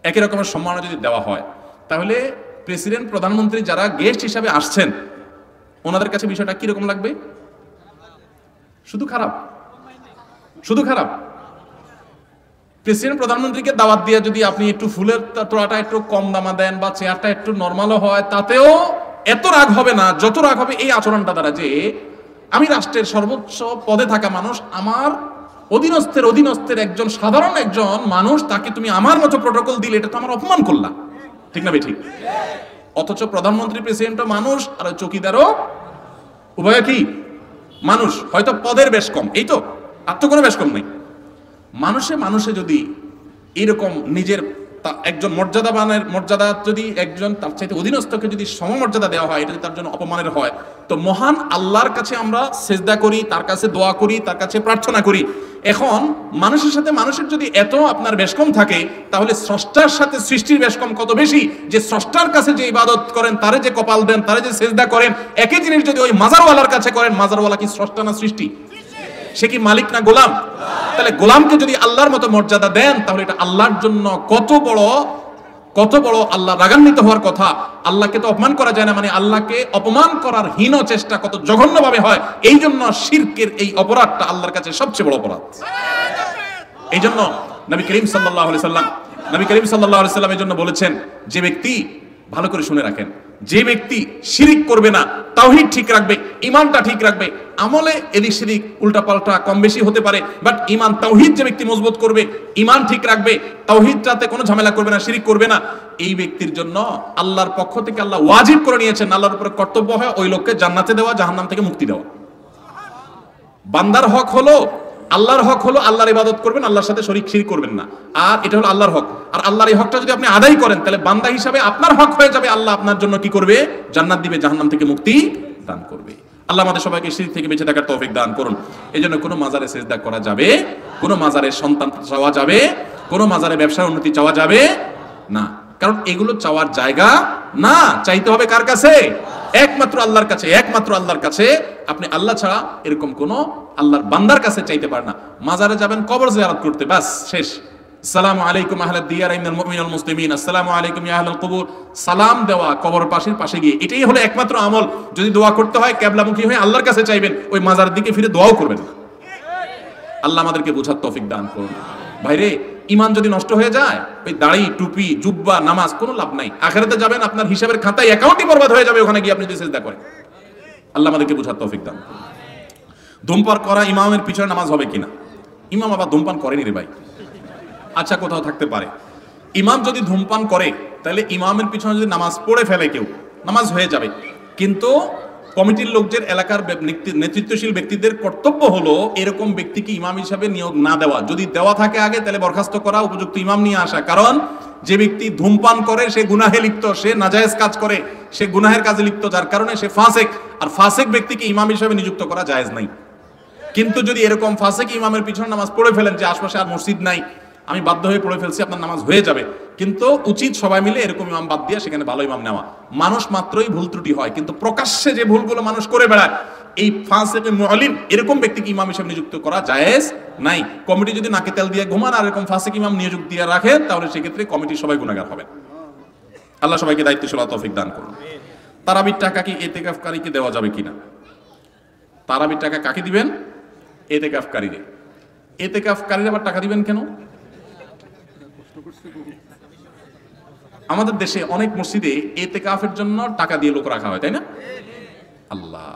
একই রকমের সম্মাননা যদি দেওয়া হয়, তাহলে প্রেসিডেন্ট, প্রধানমন্ত্রী যারা গেস্ট হিসাবে আসছেন, ওনাদের কাছে বিষয়টা কিরকম লাগবে? শুধু খারাপ। প্রেসিডেন্ট প্রধানমন্ত্রীকে দাওয়াত দিয়ে যদি আপনি একটু ফুলের তোড়াটা একটু কম দামা দেন বা চেয়ারটা একটু নর্মালও হয়, তাতেও এত রাগ হবে না যত রাগ হবে এই আচরণটা দ্বারা, যে আমি রাষ্ট্রের সর্বোচ্চ পদে থাকা মানুষ, আমার অধীনস্থের একজন সাধারণ একজন মানুষ, তাকে তুমি আমার মতো প্রটোকল দিলে, এটা তো আমার অপমান করলাম। ঠিক না? ঠিক। অথচ প্রধানমন্ত্রী প্রেসিডেন্টও মানুষ আর চৌকিদারও উভয় কি মানুষ, হয়তো পদের বেশ কম, এই তো, আর তো কোনো বেশ কম নেই। মানুষে যদি এরকম নিজের একজন মর্যাদাবানের মর্যাদা যদি একজন তার চাইতে অধীনস্থকে যদি সমমর্যাদা দেওয়া হয়, এটা যদি তার জন্য অপমানের হয়, তো মহান আল্লাহর কাছে আমরা সেজদা করি, তার কাছে দোয়া করি, তার কাছে প্রার্থনা করি। এখন মানুষের সাথে মানুষের যদি এত আপনার বেশকম থাকে, তাহলে স্রষ্টার সাথে সৃষ্টির বেশকম কত বেশি, যে স্রষ্টার কাছে যে ইবাদত করেন, তারে যে কপাল দেন, তারে যে সেজদা করেন, একই জিনিস যদি ওই মাজারওয়ালার কাছে করেন, মাজারওয়ালা কি স্রষ্টা না সৃষ্টি? সে কি মালিক না গোলাম? তাহলে গোলামকে যদি আল্লাহর মতো মর্যাদা দেন, তাহলে এটা আল্লাহর জন্য কত বড় আল্লাহ রাগান্বিত হওয়ার কথা। আল্লাহকে তো অপমান করা যায় না, মানে আল্লাহকে অপমান করার হীন চেষ্টা কত জঘন্যভাবে হয়। এই জন্য শিরকের এই অপরাধটা আল্লাহর কাছে সবচেয়ে বড় অপরাধ। এই জন্য নবী করিম সাল্লাল্লাহু আলাইহি সাল্লাম এই জন্য বলেছেন, যে ব্যক্তি, ভালো করে শুনে রাখেন, যে ব্যক্তি শিরিক করবে না, তাওহীদ ঠিক রাখবে, ঈমানটা ঠিক রাখবে, আমলে এদিক সেদিক উল্টাপাল্টা কম বেশি হতে পারে, বাট ঈমান তাওহীদ যে ব্যক্তি মজবুত করবে, ঈমান ঠিক রাখবে, তাওহীদটাতে কোনো ঝামেলা করবে না, শিরিক করবে না, এই ব্যক্তির জন্য আল্লাহর পক্ষ থেকে আল্লাহ ওয়াজিব করে নিয়েছেন, আল্লাহর উপরে কর্তব্য হয় ওই লোককে জান্নাতে দেওয়া, জাহান্নাম থেকে মুক্তি দেওয়া। বান্দার হক হলো, আল্লাহর হক হলো আল্লাহর ইবাদত করবেন, আল্লাহর সাথে শিরিক করবেন না, আর এটা হলো আল্লাহর হক। আর আল্লাহর এই হকটা যদি আপনি আদায় করেন, তাহলে বান্দা হিসাবে আপনার হক হয়ে যাবে, আল্লাহ আপনার জন্য কি করবে? জান্নাত দিবে, জাহান্নাম থেকে মুক্তি দান করবে। আল্লাহ আমাদের সবাইকে শিরক থেকে বেঁচে থাকার তৌফিক দান করুন। এই জন্য কোনো মাজারে সেজদা করা যাবে, কোনো মাজারে সন্তান চাওয়া যাবে, কোনো মাজারে ব্যবসার উন্নতি চাওয়া যাবে না, কারণ এগুলো চাওয়ার জায়গা না। চাইতে হবে কার কাছে? একমাত্র আল্লাহর কাছে, একমাত্র আল্লাহর কাছে। আপনি আল্লাহ ছাড়া এরকম কোন আল্লাহর বান্দার কাছে চাইতে পারেন না। মাজারে যাবেন কবর জিয়ারত করতে, বাস শেষ। আসসালামু আলাইকুম আহলাদ দিয়ার মিনাল মুমিনিন ওয়াল মুসলিমিন, আসসালামু আলাইকুম ইয়া আহলাল কুবুর, সালাম দেওয়া কবর পাশে গিয়ে, এটাই হলো একমাত্র আমল। যদি দোয়া করতে হয় কিবলামুখী হয়ে আল্লাহর কাছে চাইবেন, ওই মাজারের দিকে ফিরে দোয়াও করবেন না। আল্লাহ আমাদেরকে বোঝার তৌফিক দান করুন। ভাইরে, ঈমান যদি নষ্ট হয়ে যায়, ওই দাড়ি, টুপি, জুব্বা, নামাজ কোনো লাভ নাই। আখিরাতে যাবেন, আপনার হিসাবের খাতায় অ্যাকাউন্টই বরবাদ হয়ে যাবে ওখানে গিয়ে আপনি যদি সিজদা করেন। আল্লাহ আমাদেরকে বোঝার তৌফিক দান করুন। ধূমপান করা ইমামের পিছনে নামাজ হবে কিনা? ইমাম আবার ধূমপান করেনি রে ভাই। আচ্ছা, কোথাও থাকতে পারে। ইমাম যদি ধূমপান করে, তাহলে ইমামের পিছনে যদি নামাজ পড়ে ফেলে কেউ, নামাজ হয়ে যাবে, কিন্তু কমিটির লোকদের, এলাকার নেতৃত্বশীল ব্যক্তিদের কর্তব্য হলো এরকম ব্যক্তিকে ইমাম হিসাবে নিয়োগ না দেওয়া। যদি দেওয়া থাকে আগে, তাহলে বরখাস্ত করা, উপযুক্ত ইমাম নিয়ে আসা। কারণ যে ব্যক্তি ধূমপান করে সে গুনাহে লিপ্ত, সে নাজায়েজ কাজ করে, সে গুনাহের কাজে লিপ্ত, যার কারণে সে ফাসেক। আর ফাসেক ব্যক্তিকে ইমাম হিসাবে নিযুক্ত করা জায়েজ নাই। কিন্তু যদি এরকম ফাসেক ইমামের পিছনে নামাজ পড়ে ফেলেন, যে আশপাশে আর মসজিদ নাই, আমি বাধ্য হয়ে পড়ে ফেলছি, আপনার নামাজ হয়ে যাবে, কিন্তু উচিত সবাই মিলে এরকম ইমাম বাদ দিয়ে সেখানে ভালো ইমাম নেওয়া। মানুষ মাত্রই ভুল ত্রুটি হয়, কিন্তু প্রকাশ্যে যে ভুলগুলো মানুষ করে বেড়ায়, এই ফাসেক মুআল্লিম এরকম ব্যক্তিকে ইমাম হিসেবে নিযুক্ত করা জায়েজ নাই। কমিটি যদি নাকে তেল দিয়ে ঘুমান আর এরকম ফাসেক ইমাম নিয়োগ দিয়ে রাখে, তাহলে সেক্ষেত্রে কমিটির সবাই গুনাহগার হবে। আল্লাহ সবাইকে দায়িত্বশীল তৌফিক দান করুন। তারাবির টাকা কি ইতিকাফকারীকে দেওয়া যাবে কিনা? তারাবির টাকা কাকে দিবেন? ইতিকাফকারীরে। ইতিকাফকারীরা আবার টাকা দিবেন কেন? আমাদের দেশে অনেক মসজিদে ইতিকাফের জন্য টাকা দিয়ে লোক রাখা হয়, তাই না? আল্লাহ,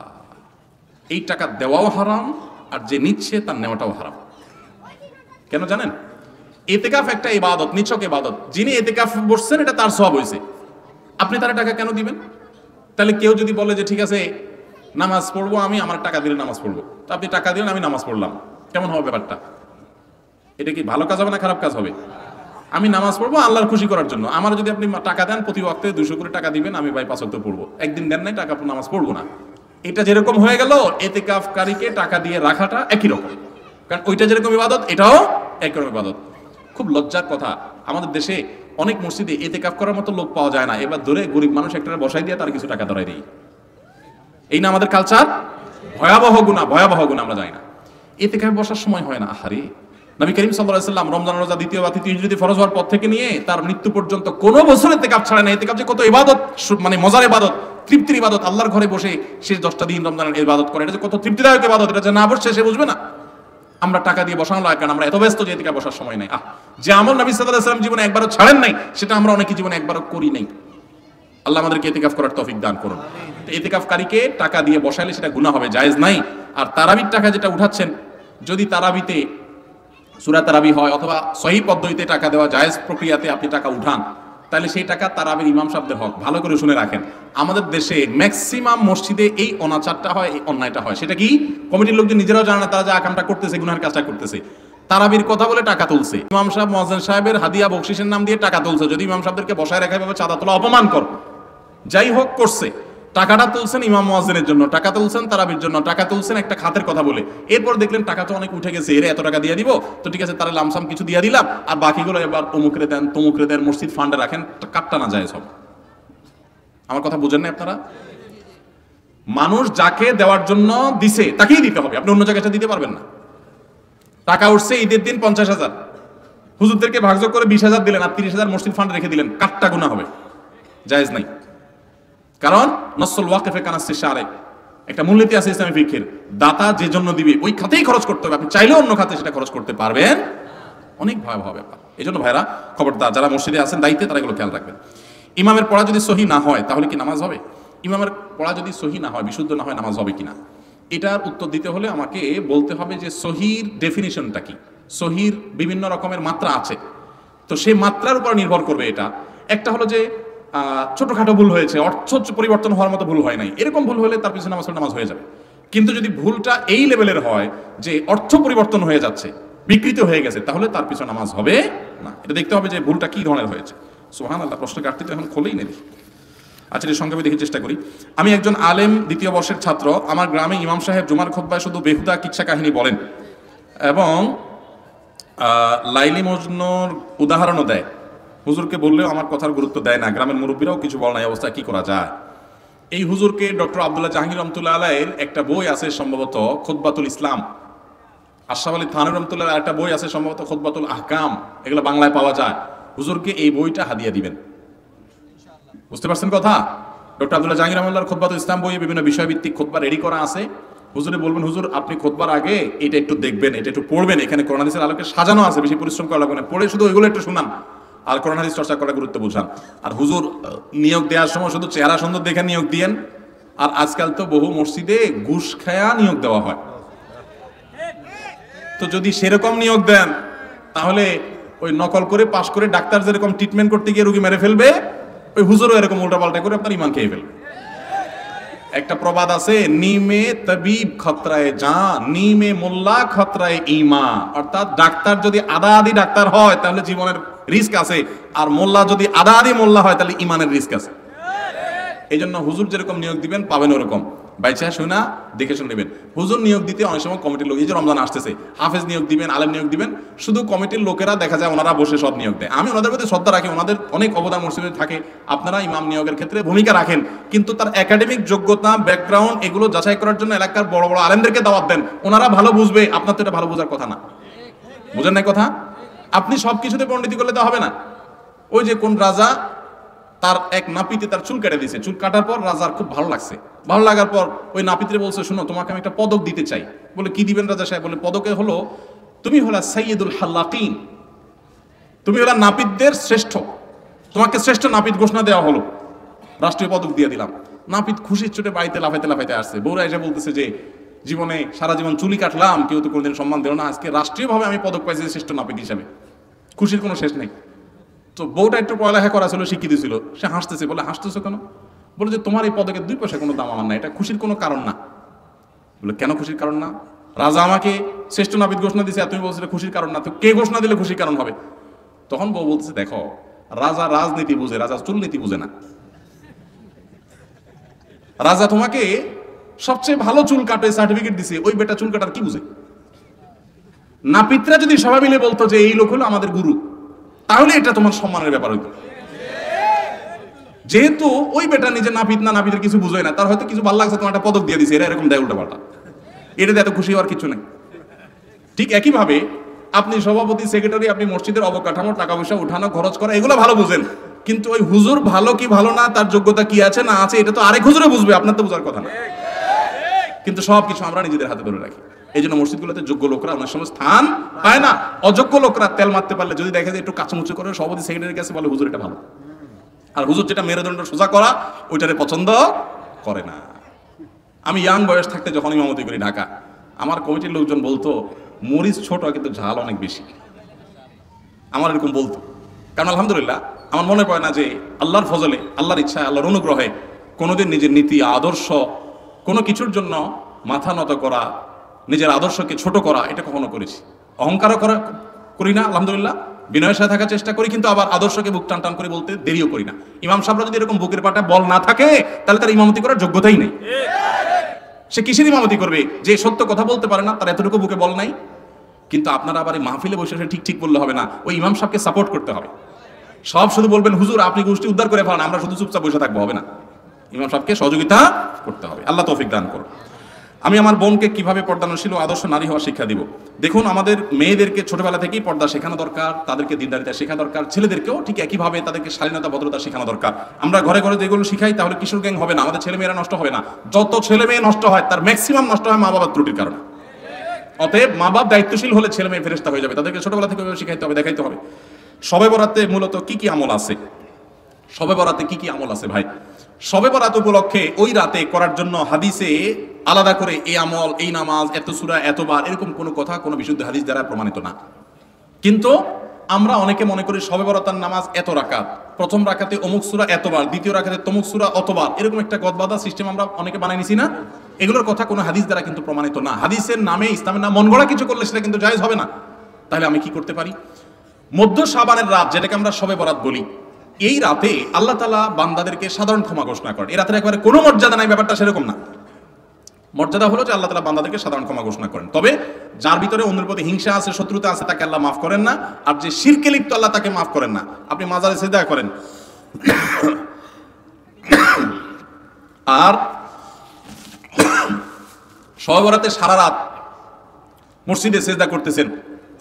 এই টাকা দেওয়াও হারাম, আর যে নিচ্ছে তার নেওয়াটাও হারাম। কেন জানেন? ইতিকাফ একটা ইবাদত, নিছক ইবাদত। যিনি ইতিকাফ বসছেন, এটা তার সওয়াব হইছে, আপনি তার টাকা কেন দিবেন? তাহলে কেউ যদি বলে যে ঠিক আছে নামাজ পড়বো আমি, আমার টাকা দিলে নামাজ পড়বো, তো আপনি টাকা দিলেন, আমি নামাজ পড়লাম, কেমন হবে ব্যাপারটা? এটা কি ভালো কাজ হবে না খারাপ কাজ হবে? আমি নামাজ পড়বো আল্লাহর খুশি করার জন্য, আমার যদি আপনি টাকা দেন, প্রতি ওয়াক্তে 200 করে টাকা দিবেন, আমি ভাই 5 ওয়াক্ত পড়বো, একদিন দেন নাই টাকা, নামাজ পড়বো না, এটা যেরকম হয়ে গেল, ইতিকাফকারীকে টাকা দিয়ে রাখাটা একই রকম। কারণ ওইটা যেরকম ইবাদত, এটাও একই রকম ইবাদত। খুব লজ্জার কথা, আমাদের দেশে অনেক মসজিদে ইতিকাফ করার মতো লোক পাওয়া যায় না। এবার ধরে গরিব মানুষ একটা বসাই দিয়ে তার কিছু টাকা ধরাই দেই, এই না আমাদের কালচার? ভয়াবহ গুনাহ, ভয়াবহ গুনাহ, আমরা জানি না। ইতিকাফে বসার সময় হয় না। আহারে, নবী করিম সাল্লাল্লাহু আলাইহি ওয়াসাল্লাম রমজান রোজা দ্বিতীয় বা তৃতীয় হিজরীতে ফরজ হওয়ার পর থেকে নিয়ে তার মৃত্যু পর্যন্ত কোনো বছর ইতিকাফ ছাড়া না। ইতিকাফ যে কত ইবাদত, মানে মজার ইবাদত, তৃপ্তির ইবাদত। আল্লাহর ঘরে বসে শেষ 10টা দিন রমজানের ইবাদত করে, এটা যে কত তৃপ্তিদায়ক ইবাদত, এটা যে না বসছে সে বুঝবে না। আমরা টাকা দিয়ে বসানো লাগে, কারণ আমরা এত ব্যস্ত যে ইতিকাফ বসার সময় নাই। যে আমল নবী সাল্লাল্লাহু আলাইহি ওয়াসাল্লাম জীবনে একবারও ছাড়েন নাই, সেটা আমরা অনেকে জীবনে একবারও করি নাই। আল্লাহ আমাদেরকে ইতিকাফ করার তৌফিক দান করুন। তো ইতিকাফকারীকে টাকা দিয়ে বসাইলে সেটা গুনাহ হবে, জায়েজ নাই। আর তারাবির টাকা যেটা উঠাচ্ছেন, যদি তারাবিতে সূরা তারাবি হয় অথবা সহিহ পদ্ধতিতে টাকা দেওয়া জায়েজ প্রক্রিয়াতে আপনি টাকা উঠান, তাহলে সেই টাকা তারাবির ইমাম সাহেবদের হক। ভালো করে শুনে রাখেন, আমাদের দেশে ম্যাক্সিমাম মসজিদে এই অনাচারটা হয়, এই অন্যায়টা হয়। সেটা কি? কমিটির লোকজন নিজেরাও জানে না তারা যে আকামটা করতেছে, গুনাহের কাজটা করতেছে। তারাবির কথা বলে টাকা তুলছে, ইমাম সাহেব মুয়াজ্জিন সাহেবের হাদিয়া বকশিসের নাম দিয়ে টাকা তুলছে। যদি ইমাম সাহেবদেরকে বসায় রাখা ভাবে চাঁদা তোলা অপমান কর, যাই হোক করছে, টাকাটা তুলছেন ইমাম মুয়াজ্জিনের জন্য, টাকা তুলছেন তারাবির জন্য, টাকা তুলছেন একটা খাতের কথা বলে। এরপর দেখলেন টাকা তো অনেক উঠে গেছে, এর এত টাকা দিয়ে দিব, তো ঠিক আছে তারা লামসাম কিছু দিয়ে দিলাম, আর বাকিগুলো এবার অমুকরে দেন তমুকরে দেন, মসজিদ ফান্ডে রাখেন, কাটটা না যায় সব। আমার কথা বুঝেন না আপনারা? মানুষ যাকে দেওয়ার জন্য দিছে তাকেই দিতে হবে, আপনি অন্য জায়গায় দিতে পারবেন না। টাকা উঠছে ঈদের দিন 50,000, হুজুরদেরকে ভাগযোগ করে 20,000 দিলেন, আর 30,000 মসজিদ ফান্ডে রেখে দিলেন, কাটটা গুনাহ হবে, জায়েজ নাই। কারণ নসল ওয়াকিফে কানাসি শারে, একটা মূলনীতি আছে ইসলামী ফিকহের, দাতা যে জন্য দিবে ওই খাতেই খরচ করতে হবে, আপনি চাইলেও অন্য খাতে সেটা খরচ করতে পারবেন। অনেক ভয়াবহ ব্যাপার। এই জন্য ভাইরা খবরদার, যারা মসজিদে আছেন দায়িত্বে, তারা এগুলো খেয়াল রাখবেন। ইমামের পড়া যদি সহি না হয় তাহলে কি নামাজ হবে? ইমামের পড়া যদি সহি না হয়, বিশুদ্ধ না হয়, নামাজ হবে কিনা, এটার উত্তর দিতে হলে আমাকে বলতে হবে যে সহির ডেফিনিশনটা কি। সহির বিভিন্ন রকমের মাত্রা আছে, তো সেই মাত্রার উপর নির্ভর করবে এটা। একটা হলো যে ছোটখাটো ভুল হয়েছে, অর্থ পরিবর্তন হওয়ার মতো ভুল হয় নাই, এরকম ভুল হলে তার পিছনে নামাজ হয়ে যাবে। কিন্তু যদি ভুলটা এই লেভেলের হয় যে অর্থ পরিবর্তন হয়ে যাচ্ছে, বিকৃত হয়ে গেছে, তাহলে তার পিছনে নামাজ হবে না। এটা দেখতে হবে যে ভুলটা কি ধরনের হয়েছে। সুবহানাল্লাহ, প্রশ্ন কাটতে তো এখন খোলেই নেই। আচ্ছা, এই সংক্ষেপে দেখে চেষ্টা করি। আমি একজন আলেম, দ্বিতীয় বর্ষের ছাত্র। আমার গ্রামে ইমাম সাহেব জুমার খুতবায় শুধু বেহুদা কিচ্ছা কাহিনী বলেন এবং লাইলি মজনুর উদাহরণও দেয়। হুজুরকে বললেও আমার কথার গুরুত্ব দেয় না, গ্রামের মুরব্বীরাও কিছু বলে না। এই অবস্থা কি করা যায়? এই হুজুরকে ডক্টর আব্দুল্লাহ জাহাঙ্গীর রহমতুল্লাহ আলাইহির একটা বই আছে সম্ভবত, খুতবাতুল ইসলাম। আশরাফ আলী থানভী রহমতুল্লাহ একটা বই আছে সম্ভবত, খুতবাতুল আহকাম, এগুলো বাংলায় পাওয়া যায়। হুজুরকে এই বইটা হাদিয়া দিবেন। বুঝতে পারছেন কথা? ডক্টর আব্দুল্লাহ জাহাঙ্গীর রহমতুল্লাহর খুতবাতুল ইসলাম বইয়ে বিভিন্ন বিষয়ভিত্তিক খুতবা রেডি করা আছে। হুজুরে বলবেন, হুজুর আপনি খুতবার আগে এটা একটু দেখবেন, এটা একটু পড়বেন, এখানে কোরআন হাদিসের আলোকে সাজানো আছে, বেশি পরিশ্রম করা লাগবে না, পড়ে শুধু ওইগুলো একটু শুনান আর কোরআন হাদিস চর্চা করার গুরুত্ব বুঝান। আর হুজুর নিয়োগ দেওয়ার সময় শুধু চেহারা সুন্দর দেখে নিয়োগ দিয়েন। আর আজকাল তো বহু মসজিদে ঘুষ খায়া নিয়োগ দেওয়া হয়, তো যদি সেরকম নিয়োগ দেন তাহলে ওই নকল করে পাশ করে ডাক্তার যেরকম ট্রিটমেন্ট করতে গিয়ে রোগী মেরে ফেলবে, ওই হুজুরও এরকম উল্টাপাল্টা করে আপনার ইমান খেয়ে ফেলবে। একটা প্রবাদ আছে, নিমে তবিব খতরায়ে জান, নিমে মোল্লা খতরায়ে ঈমান। অর্থাৎ ডাক্তার যদি আদা আদি ডাক্তার হয় তাহলে জীবনের রিস্ক আছে, আর মোল্লা যদি আদা আদি মোল্লা হয় তাহলে ইমানের রিস্ক আছে। এই জন্য হুজুর যেরকম নিয়োগ দিবেন পাবেন ওরকম, বাইচা শুনা দেখে শুনে নেবেন। হুজুর নিয়োগ দিতে অনেক সময় কমিটির লোক, এই যে রমজান আসতেছে, হাফেজ নিয়োগ দিবেন, আলেম নিয়োগ দিবেন, শুধু কমিটির লোকেরা দেখা যায় ওনারা বসে সব নিয়োগ দেয়। আমি ওনাদের প্রতি শ্রদ্ধা রাখি, ওনাদের অনেক অবদান মসজিদে থাকে, আপনারা ইমাম নিয়োগের ক্ষেত্রে ভূমিকা রাখেন, কিন্তু তার একাডেমিক যোগ্যতা, ব্যাকগ্রাউন্ড এগুলো যাচাই করার জন্য এলাকার বড় বড় আলেমদেরকে দাওয়াত দেন, ওনারা ভালো বুঝবে। আপনার তো এটা ভালো বোঝার কথা না, বুঝেন না কথা? আপনি সব কিছুতে পণ্ডিতি করলে তো হবে না। ওই যে কোন রাজা তার এক নাপিতে তার চুল কেটে দিয়েছে, চুল কাটার পর রাজার খুব ভালো লাগছে, ভালো লাগার পর ওই নাপিতরে বলছে, শোনো তোমাকে আমি একটা পদক দিতে চাই। বলে কি দিবেন রাজা সাহেব? বলে পদকে হলো তুমি হলা সাইয়্যিদুল হাল্লাকিন, তুমি হলা নাপিতদের শ্রেষ্ঠ, তোমাকে শ্রেষ্ঠ নাপিত ঘোষণা দেওয়া হলো, রাষ্ট্রীয় পদক দিয়ে দিলাম। নাপিত খুশির চোটে বাড়িতে লাফাইতে লাফাইতে আসছে। বউরা এসে বলতেছে যে জীবনে সারা জীবন চুলি কাটলাম, কেউ তো কোনোদিন সম্মান দিল না, আজকে রাষ্ট্রীয়ভাবে আমি পদক পাইছি শ্রেষ্ঠ নাপিত হিসাবে, খুশির কোনো শেষ নেই। তো বউটা একটু পড়ালেখা করা ছিল, শিখিয়ে দিয়েছিল, সে হাসতেছে। বলে হাসতেছো কেন? বলে যে তোমার এই পদকের 2 পয়সা কোনো দাম আমার না, এটা খুশির কোনো কারণ না। বলে কেন খুশির কারণ না? রাজা আমাকে শ্রেষ্ঠ নাপিত ঘোষণা দিয়েছে, আর তুমি বলছো খুশির কারণ না, তো কে ঘোষণা দিলে খুশির কারণ হবে? তখন বউ বলতেছে, দেখো রাজা রাজনীতি বুঝে, রাজা চুলনীতি বুঝে না। রাজা তোমাকে সবচেয়ে ভালো চুল কাটে সার্টিফিকেট দিছে, ওই বেটা চুল কাটার কি বুঝে? নাপিতরা যদি সবাই মিলে বলতো যে এই লোক হলো আমাদের গুরু, তাহলে এটা তোমার সম্মানের ব্যাপার হইতো। যেহেতু ওই বেটা নিজে নাপিত না, নাপিতের কিছু বুঝোয় না, তার হয়তো কিছু ভালো লাগছে, তোমার একটা পদক দিয়ে দিছে, এরা এরকম দেয় উল্টা পাল্টা, এটাতে এত খুশি হওয়ার কিছু নেই। ঠিক একইভাবে আপনি সভাপতি, সেক্রেটারি, আপনি মসজিদের অবকাঠামো, টাকা পয়সা উঠানো, খরচ করা, এগুলো ভালো বুঝেন, কিন্তু ওই হুজুর ভালো কি ভালো না, তার যোগ্যতা কি আছে না আছে, এটা তো আরেক হুজুরে বুঝবে, আপনার তো বোঝার কথা না। কিন্তু সবকিছু আমরা নিজেদের হাতে ধরে রাখি। এই জন্য মসজিদগুলোতে যোগ্য লোকরা অনেক সময় স্থান পায় না। অযোগ্য লোকরা তেল মারতে পারলে যদি দেখে যে একটু কাচুমুচু করে, সভাপতি সেক্রেটারির কাছে বলে হুজুর এটা ভালো, আর হুজুর যেটা মেরুদণ্ড সোজা করা ওইটারে পছন্দ করে না। আমি ইয়াং বয়স থাকতে যখন ইমামতি করি ঢাকা, আমার কমিটির লোকজন বলতো মরিচ ছোট কিন্তু ঝাল অনেক বেশি, আমার এরকম বলতো। কারণ আলহামদুলিল্লাহ আমার মনে পড়ে না যে আল্লাহর ফজলে, আল্লাহর ইচ্ছায়, আল্লাহর অনুগ্রহে কোনোদিন নিজের নীতি আদর্শ কোনো কিছুর জন্য মাথা নত করা, নিজের আদর্শকে ছোট করা, এটা কখনো করেছি। অহংকারও করি না, আলহামদুলিল্লাহ, বিনয়ের সাথে থাকার চেষ্টা করি, কিন্তু আবার আদর্শকে বুক টান টান করে বলতে দেরিও করি না। ইমাম সাহেবরা যদি এরকম বুকের পাটা বল না থাকে, তাহলে তার ইমামতি করার যোগ্যতাই নেই। সে কিসের ইমামতি করবে? যে সত্য কথা বলতে পারে না, তার এতটুকু বুকে বল নাই। কিন্তু আপনারা আবার এই মাহফিলে বসে ঠিক ঠিক বললে হবে না, ওই ইমাম সাহেবকে সাপোর্ট করতে হবে। সব শুধু বলবেন হুজুর আপনি গোষ্ঠী উদ্ধার করে ফেলান, আমরা শুধু চুপচাপ বসে থাকবো, হবে না। ইমাম সাহেবকে সহযোগিতা করতে হবে। আল্লাহ তৌফিক দান করুন। আমি আমার বোনকে কিভাবে পর্দানশীল ও আদর্শ নারী হওয়ার শিক্ষা দিব? দেখুন, আমাদের মেয়েদেরকে ছোটবেলা থেকেই পর্দা শেখানো দরকার, তাদেরকে দিনদারিতা শেখা দরকার। ছেলেদেরকেও ঠিক একইভাবে তাদেরকে শালীনতা ভদ্রতা শেখানো দরকার। আমরা ঘরে ঘরে যেগুলো শিখাই, তাহলে কিশোর গ্যাং হবে না, আমাদের ছেলে মেয়েরা নষ্ট হবে না। যত ছেলে মেয়ে নষ্ট হয় তার ম্যাক্সিমাম নষ্ট হয় মা বাবার ত্রুটির কারণে। অতএব মা বাপ দায়িত্বশীল হলে ছেলে মেয়ে ফেরেশতা হয়ে যাবে। তাদেরকে ছোটবেলা থেকে শিখাইতে হবে, দেখাইতে হবে। শবে বরাতে মূলত কি কি আমল আছে? শবে বরাতে কি কি আমল আছে ভাই? শবে বরাত উপলক্ষে ওই রাতে করার জন্য হাদিসে আলাদা করে এই আমল, এই নামাজ, এত সূরা, এতবার, এরকম কোনো কথা কোনো বিশুদ্ধ হাদিস দ্বারা প্রমাণিত না। কিন্তু আমরা অনেকে মনে করি শবে বরাতের নামাজ এত রাকাত, প্রথম রাকাতে অমুক সূরা এতবার, দ্বিতীয় রাকাতে তমুক সূরা অতবার, এরকম একটা গদবাদা সিস্টেম আমরা অনেকে বানাই নিছি না? এগুলোর কথা কোনো হাদিস দ্বারা কিন্তু প্রমাণিত না। হাদিসের নামে, ইসলামের নাম মন গড়া কিছু করলে সেটা কিন্তু জায়েজ হবে না। তাহলে আমি কি করতে পারি? মধ্য শাবানের রাত, যেটাকে আমরা শবে বরাত বলি, এই রাতে আল্লাহ তাআলা বান্দাদেরকে সাধারণ ক্ষমা ঘোষণা করেন। এই রাতের একেবারে কোনো মর্যাদা নাই, ব্যাপারটা সেরকম না। মর্যাদা হলো যে আল্লাহ তাআলা বান্দাদেরকে সাধারণ ক্ষমা ঘোষণা করেন। তবে যার ভিতরে অন্যের প্রতি হিংসা আছে, শত্রুতা আছে, তাকে আল্লাহ মাফ করেন না। আর যে শিরকে লিপ্ত, আল্লাহ তাকে মাফ করেন না। আপনি মাজারে সিজদা করেন আর শবে বরাতে সারা রাত মসজিদে সিজদা করতেছেন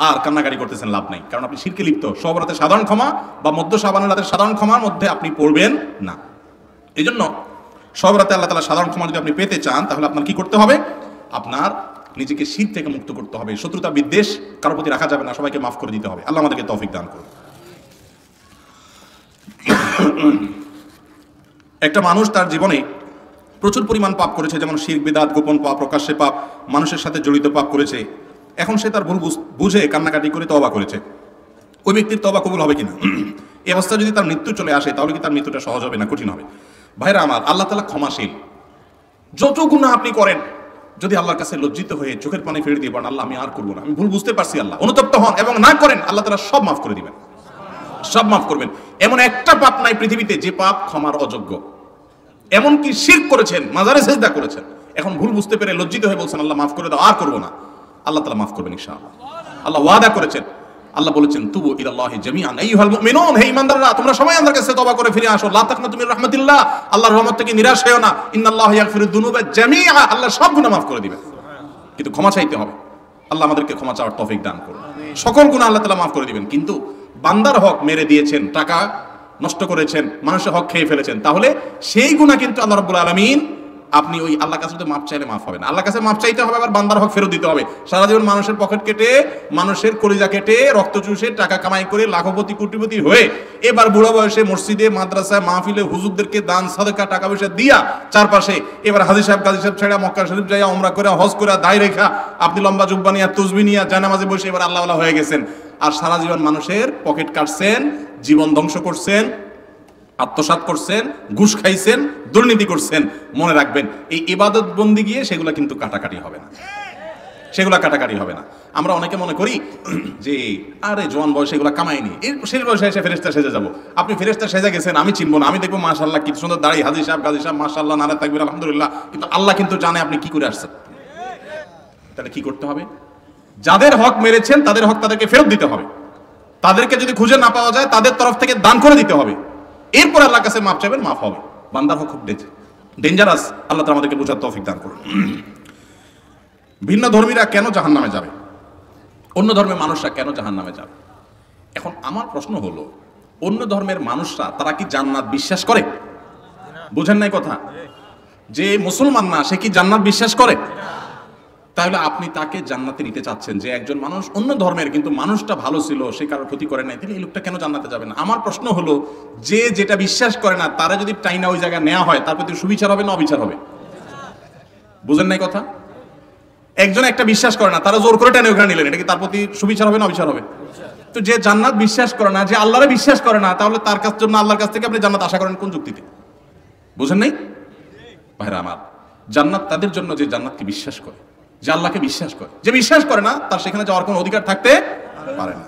আর কান্নাকাটি করতেছেন, লাভ নাই, কারণ আপনি শিরকে লিপ্ত। শবে বরাতের সাধারণ ক্ষমা বা মধ্য শাবানের রাতের সাধারণ ক্ষমার মধ্যে আপনি পড়বেন না। এই জন্য শবে বরাতে আল্লাহ তাআলা সাধারণ ক্ষমা যদি আপনি পেতে চান, তাহলে আপনার কি করতে হবে? আপনার নিজেকে শির থেকে মুক্ত করতে হবে। শত্রুতা বিদ্বেষ কারোর প্রতি রাখা যাবে না, সবাইকে মাফ করে দিতে হবে। আল্লাহ আমাদেরকে তৌফিক দান করুন। একটা মানুষ তার জীবনে প্রচুর পরিমাণ পাপ করেছে, যেমন শিরক, বিদআত, গোপন পাপ, প্রকাশ্যে পাপ, মানুষের সাথে জড়িত পাপ করেছে। এখন সে তার ভুল বুঝে কান্নাকাটি করে তওবা করেছে। ওই ব্যক্তির তওবা কবুল হবে কিনা? এই অবস্থা যদি তার মৃত্যু চলে আসে, তাহলে কি তার মৃত্যুটা সহজ হবে না কঠিন হবে? ভাইরা আমার, আল্লাহ তাআলা ক্ষমাশীল। যত গুনাহ আপনি করেন, যদি আল্লাহর কাছে লজ্জিত হয়ে চোখের পানি ফেলে দিয়ে বলেন, আল্লাহ আমি আর করবো না, আমি ভুল বুঝতে পারছি, আল্লাহ, অনুতপ্ত হন এবং না করেন, আল্লাহ তাআলা সব মাফ করে দিবেন, সব মাফ করবেন। এমন একটা পাপ নাই পৃথিবীতে যে পাপ ক্ষমার অযোগ্য। এমনকি শিরক করেছেন, মাজারে সিজদা করেছেন, এখন ভুল বুঝতে পেরে লজ্জিত হয়ে বলছেন, আল্লাহ মাফ করে দাও, আর করবো না, আল্লাহ তাআলা মাফ করবেন ইনশাআল্লাহ। আল্লাহ ওয়াদা করেছেন। আল্লাহ বলেছেন, তুবু ইলাল্লাহি জামিআন আইয়ুহাল মুমিনুন, হে ঈমানদাররা, তোমরা সবাই আল্লাহর কাছে তওবা করে ফিরে আসো। লা তাকনাতু মির রাহমাতিল্লাহ, আল্লাহর রহমত থেকে নিরাশ হয়ো না। ইন্নাল্লাহা ইয়াগফিরুদ দুনুবা জামিআ, আল্লাহ সব গুনাহ মাফ করে দিবেন, কিন্তু ক্ষমা চাইতে হবে। আল্লাহ আমাদেরকে ক্ষমা চাওয়ার তৌফিক দান করুন। সকল গুনাহ আল্লাহ তাআলা মাফ করে দিবেন, কিন্তু বান্দার হক মেরে দিয়েছেন, টাকা নষ্ট করেছেন, মানুষের হক খেয়ে ফেলেছেন, তাহলে সেই গুনাহ কিন্তু আল্লাহ রাব্বুল আলামিন, আপনি ওই আল্লাহর কাছে তো মাপ চাইলে মাফ হবে না, আল্লাহর কাছে মাপ চাইতে হবে, আবার বান্দার হক ফেরত দিতে হবে। সারা জীবন মানুষের পকেট কেটে, মানুষের কলিজা কেটে, রক্ত চুষে, টাকা কামাই করে লাখপতি কোটিপতি হয়ে এবার বুড়ো বয়সে মসজিদে, মাদ্রাসায়, মাহফিলে হুজুরদেরকে দান সাদকা টাকা পয়সা দিয়া চারপাশে এবার হাজী সাহেব গাজী সাহেব ছেড়ে মক্কা শরীফ যাইয়া উমরা করে, হজ করে, দায় রেখা, আপনি লম্বা জুব্বা নিয়া, তসবিহ নিয়া জানামাজে বসে এবার আল্লাহওয়ালা হয়ে গেছেন। আর সারা জীবন মানুষের পকেট কাটছেন, জীবন ধ্বংস করছেন, আত্মসাৎ করছেন, ঘুষ খাইছেন, দুর্নীতি করছেন। মনে রাখবেন, এই ইবাদত বন্দি গিয়ে সেগুলা কিন্তু কাটাকাটি হবে না, সেগুলা কাটাকাটি হবে না। আমরা অনেকে মনে করি যে আরে জোয়ান বয়সে এগুলা কামাইনি, এই শেষ বয়সে এসে ফেরেশতা সেজে যাব। আপনি ফেরেশতা সেজে গেছেন, আমি চিনবো না, আমি দেখবো মাশাআল্লাহ কি সুন্দর দাড়ি, হাজী সাহেব গাজী সাহেব মাশাআল্লাহ, নারে তাকবীর, আলহামদুলিল্লাহ, কিন্তু আল্লাহ কিন্তু জানে আপনি কি করে আসছেন। তাহলে কি করতে হবে? যাদের হক মেরেছেন তাদের হক তাদেরকে ফেরত দিতে হবে। তাদেরকে যদি খুঁজে না পাওয়া যায়, তাদের তরফ থেকে দান করে দিতে হবে। এরপর আল্লাহর কাছে মাপ চাইবেন, মাফ হবে। বান্দার হক খুব ডেঞ্জারাস, আল্লাহ তাআলা আমাদেরকে বোঝার তৌফিক দান করুন। ভিন্ন ধর্মীরা কেন জাহান্নামে যাবে? অন্য ধর্মের মানুষরা কেন জাহান্নামে যাবে? এখন আমার প্রশ্ন হলো, অন্য ধর্মের মানুষরা তারা কি জান্নাত বিশ্বাস করে? বুঝেন নাই কথা? যে মুসলমান না, সে কি জান্নাত বিশ্বাস করে? তাহলে আপনি তাকে জান্নাতে নিতে চাচ্ছেন, যে একজন মানুষ অন্য ধর্মের কিন্তু মানুষটা ভালো ছিল, সে কারোর ক্ষতি করে নাই, তাহলে এই লোকটা কেন জান্নাতে যাবে না? আমার প্রশ্ন হলো, যে যেটা বিশ্বাস করে না তারা যদি টাইনা ওই জায়গায় নেওয়া হয়, তার প্রতি সুবিচার হবে না অবিচার হবে? বুঝেন নাই কথা? একজন একটা বিশ্বাস করে না, তারা জোর করে টেনে ওখানে নিলেন, এটা কি তার প্রতি সুবিচার হবে না অবিচার হবে? তো যে জান্নাত বিশ্বাস করে না, যে আল্লাহরে বিশ্বাস করে না, তাহলে তার কাছ জন্য আল্লাহর কাছ থেকে আপনি জান্নাত আশা করেন কোন যুক্তিতে? বুঝেন নাই ভাইরা আমার? জান্নাত তাদের জন্য যে জান্নাতকে বিশ্বাস করে, যে আল্লাহকে বিশ্বাস করে। যে বিশ্বাস করে না তার সেখানে যাওয়ার কোনো অধিকার থাকতে পারে না।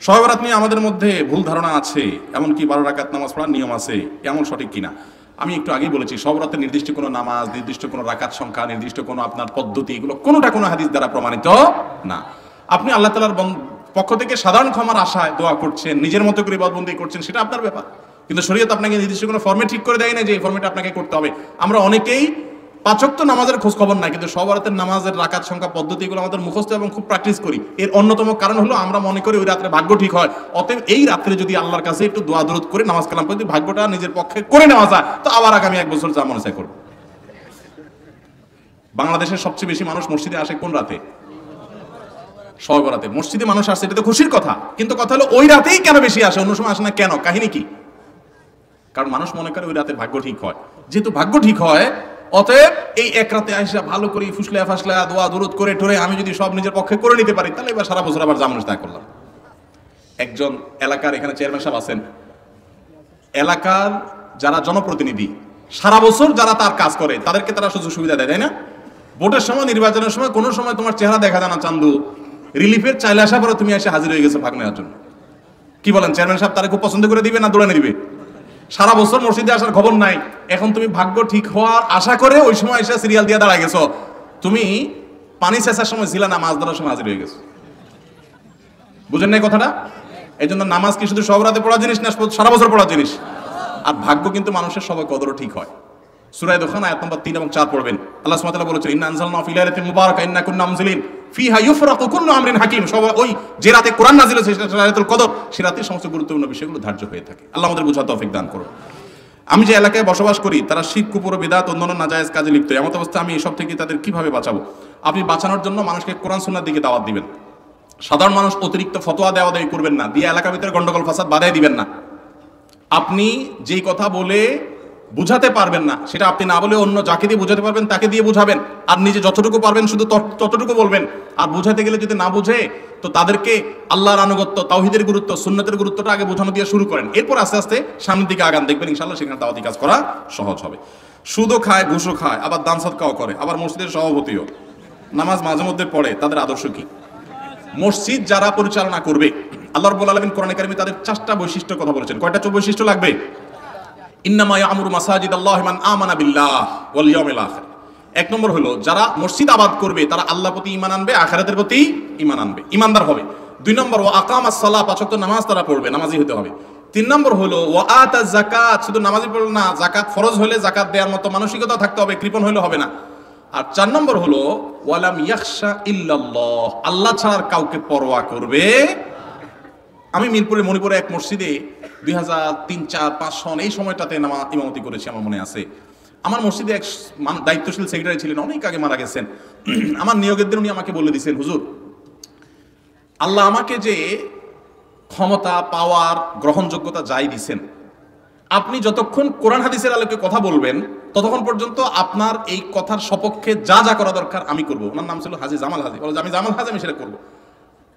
শবে বরাত নিয়ে আমাদের মধ্যে ভুল ধারণা আছে, এমনকি 12 রাকাত নামাজ পড়ার নিয়ম আছে, এমন সঠিক কিনা? আমি একটু আগেই বলেছি, শবে বরাতের নির্দিষ্ট কোনো নামাজ, নির্দিষ্ট কোনো রাকাত সংখ্যা, নির্দিষ্ট কোনো আপনার পদ্ধতি, এগুলো কোনোটা কোনো হাদিস দ্বারা প্রমাণিত না। আপনি আল্লাহ তাআলার পক্ষ থেকে সাধারণ ক্ষমার আশায় দোয়া করছেন, নিজের মতো করে ইবাদতবন্দি করছেন, সেটা আপনার ব্যাপার। কিন্তু শরীয়ত আপনাকে নির্দিষ্ট কোনো ফর্মেট ঠিক করে দেয় না যে এই ফর্মেটে আপনাকে করতে হবে। আমরা অনেকেই 5 ওয়াক্ত নামাজের খোঁজ খবর নাই, কিন্তু শবে বরাতের নামাজের রাকাত সংখ্যা, পদ্ধতিগুলো আমাদের মুখস্থ এবং খুব প্র্যাকটিস করি। এর অন্যতম কারণ হলো আমরা মনে করি ওই রাত্রে ভাগ্য ঠিক হয়। অতএব এই রাত্রে যদি আল্লাহর কাছে একটু দোয়া দরুদ করে নামাজ কালাম পড়ে ভাগ্যটা নিজের পক্ষে করে নেওয়া যায়, তো আবার আগামী 1 বছর যা মনে চায় করব। বাংলাদেশের সবচেয়ে বেশি মানুষ মসজিদে আসে কোন রাতে? শবে বরাতে। মসজিদে মানুষ আসে, এটা তো খুশির কথা, কিন্তু কথা হলো ওই রাতেই কেন বেশি আসে, অন্য সময় আসে না কেন? কাহিনী কি? কারণ মানুষ মনে করে ওই রাতে ভাগ্য ঠিক হয়। যেহেতু ভাগ্য ঠিক হয়, অতএব এই এক রাতে আইসা ভালো করে ফুসলা ফাসলা দোয়া দরুদ করে টোরে আমি যদি সব নিজের পক্ষে করে নিতে পারি, তাহলে এবার সারা বছর আবার জামানুষ ত্যাগ করলাম। একজন এলাকার এখানে চেয়ারম্যান সাহেব আছেন, এলাকার যারা জনপ্রতিনিধি সারা বছর যারা তার কাজ করে তাদেরকে তারা সুযোগ সুবিধা দেয়, তাই না? ভোটের সময়, নির্বাচনের সময় কোনো সময় তোমার চেহারা দেখা যায় না, চান্দু রিলিফের চাইলে আসা পরে তুমি এসে হাজির হয়ে গেছো ভাগ নেওয়ার জন্য। কি বলেন, চেয়ারম্যান সাহেব তারা খুব পছন্দ করে দিবে না দৌড়ানে দিবে? সারা বছর মসজিদে আসার খবর নাই, এখন তুমি ভাগ্য ঠিক হওয়ার আশা করে ওই সময় এসে সিরিয়াল দিয়ে দাঁড়ায় গেছো। তুমি পানি চেঁচার সময় ছিল না, মাছ ধরার সময় হাজির হয়ে গেছো। বুঝেন নাই কথাটা? এই জন্য নামাজ কি শুধু শবে বরাতে পড়া জিনিস না, সারা বছর পড়া জিনিস। আর ভাগ্য কিন্তু মানুষের সবাই কদরও ঠিক হয়। সূরা দোখান আয়াত নম্বর 3 এবং 4 পড়বেন। আল্লাহ সুবহানাহু ওয়া তাআলা বলেছেন, ইন্না আনজালনাহু ফি লাইলাতিন মুবারাকা ইন্না কুন্না মুনজিলিন ফিহা ইউফরাকু কুল্লু আমরিন হাকিম। সবাই ওই যে রাতে কোরআন নাযিল হয়েছে সেটা লাইলাতুল কদর, সে রাতে সমস্ত গুরুত্বপূর্ণ বিষয়গুলো ধার্য হয়ে থাকে। আল্লাহ আমাদের বুঝার তৌফিক দান করুন। আমি যে এলাকায় বসবাস করি তারা শিরক, কুফর, বিদআত, অন্যান্য নাজায়েজ কাজে লিপ্ত। এমন অবস্থা আমি এসব থেকে তাদের কিভাবে বাঁচাবো? আপনি বাঁচানোর জন্য মানুষকে কোরআন সুন্নাহর দিকে দাওয়াত দিবেন। সাধারণ মানুষ অতিরিক্ত ফতোয়া দেওয়া দেওয়ি করবেন না, দিয়ে এলাকার ভিতরে গন্ডগোল ফাসাদ বাধাই দিবেন না। আপনি যেই কথা বলে বুঝাতে পারবেন না সেটা আপনি না বলে অন্য যাকে দিয়ে বুঝাতে পারবেন তাকে দিয়ে বুঝাবেন। আর নিজে যতটুকু পারবেন শুধু ততটুকু বলবেন। আর বুঝাতে গেলে যদি না বুঝে, তো তাদেরকে আল্লাহর আনুগত্য, তাওহীদের গুরুত্ব, সুন্নতের গুরুত্বটা আগে বোঝানো দিয়ে শুরু করেন। এরপর আস্তে আস্তে সামনের দিকে আগান, দেখবেন ইনশাআল্লাহ সেখানে দাওয়াতি কাজ করা সহজ হবে। সুদও খায়, ঘুষও খায়, আবার দান সদকাও করে, আবার মসজিদের সভাপতিও, নামাজ মাঝে মধ্যে পড়ে, তাদের আদর্শ কি? মসজিদ যারা পরিচালনা করবে, আল্লাহ রাব্বুল আলামিন কোরআনে কারিমে তাদের 4টা বৈশিষ্ট্যের কথা বলেছেন। কয়টা বৈশিষ্ট্য লাগবে? ইন্নামা ইয়ামুরু মাসাজিদাল্লাহি মান আমানা বিল্লাহ ওয়াল ইয়াউমিল আখির। 1 নম্বর হলো যারা মসজিদ আবাদ করবে তারা আল্লাহর প্রতি ঈমান আনবে, আখিরাতের প্রতি ঈমান আনবে, ঈমানদার হবে। 2 নম্বর ওয়া আকামাস সালাহ, 5 ওয়াক্ত নামাজ তারা পড়বে, নামাজি হতে হবে। 3 নম্বর হলো ওয়া আতাজ যাকাত, শুধু নামাজি পড়বে না, যাকাত ফরজ হলে যাকাত দেওয়ার মতো মানসিকতা থাকতে হবে, কৃপণ হলে হবে না। আর 4 নম্বর হলো ওয়ালাম ইয়াখশা ইল্লাল্লাহ, আল্লাহ ছাড়া কাউকে পরোয়া করবে। আমি মিরপুরে মণিপুরে এক মসজিদে 2003, 4, 5 সন এই সময়টাতে ইমামতি করেছি, আমার মনে আছে। আমার মসজিদে এক দায়িত্বশীল সেক্রেটারি ছিলেন, অনেক আগে মারা গেছেন। আমার নিয়োগের দিন উনি আমাকে বলে দিয়েছেন, হুজুর আল্লাহ আমাকে যে ক্ষমতা, পাওয়ার, গ্রহণযোগ্যতা যাই দিছেন, আপনি যতক্ষণ কোরআন হাদিসের আলোকে কথা বলবেন ততক্ষণ পর্যন্ত আপনার এই কথার সপক্ষে যা যা করা দরকার আমি করবো। ওনার নাম ছিল হাজী জামাল হাজী, বলে আমি জামাল হাজী, আমি সেটা করবো।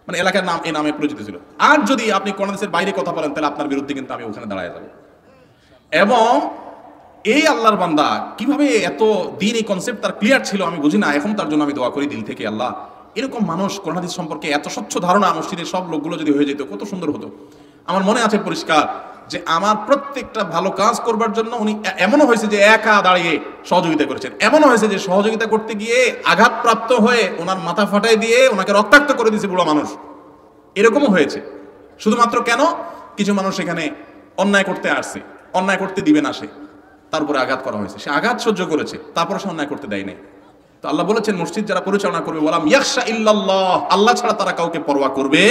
মানে এলাকার নাম এই নামে পরিচিত ছিল। আর যদি আপনি কোরআন হাদিসের বাইরে কথা বলেন তাহলে আপনার বিরুদ্ধে কিন্তু আমি ওখানে দাঁড়ায় যাব। এবং এই আল্লাহর বান্দা কিভাবে এত দিন এই কনসেপ্ট তার ক্লিয়ার ছিল আমি বুঝি না। এখন তার জন্য আমি দোয়া করি দিল থেকে, আল্লাহ এরকম মানুষ কোরআন হাদিস সম্পর্কে এত স্বচ্ছ ধারণা মসজিদের সব লোকগুলো যদি হয়ে যেত কত সুন্দর হতো। আমার মনে আছে পরিষ্কার যে আমার প্রত্যেকটা ভালো কাজ করবার জন্য উনি এমনও হয়েছে যে একা দাঁড়িয়ে সহযোগিতা করেছেন, এমনও হয়েছে যে সহযোগিতা করতে গিয়ে আঘাতপ্রাপ্ত হয়ে ওনার মাথা ফাটাই দিয়ে ওনাকে রক্তাক্ত করে দিয়েছে বুড়ো মানুষ। এরকমও হয়েছে। শুধুমাত্র কেন? কিছু মানুষ এখানে অন্যায় করতে আসছে, অন্যায় করতে দিবে না, সে তারপরে আঘাত করা হয়েছে, সে আঘাত সহ্য করেছে, তারপরে সে অন্যায় করতে দেয় নাই। তো আল্লাহ বলেছেন মসজিদ যারা পরিচালনা করবে ওয়ালাম ইয়াখশা ইল্লাল্লাহ, আল্লাহ ছাড়া তারা কাউকে পরোয়া করবে।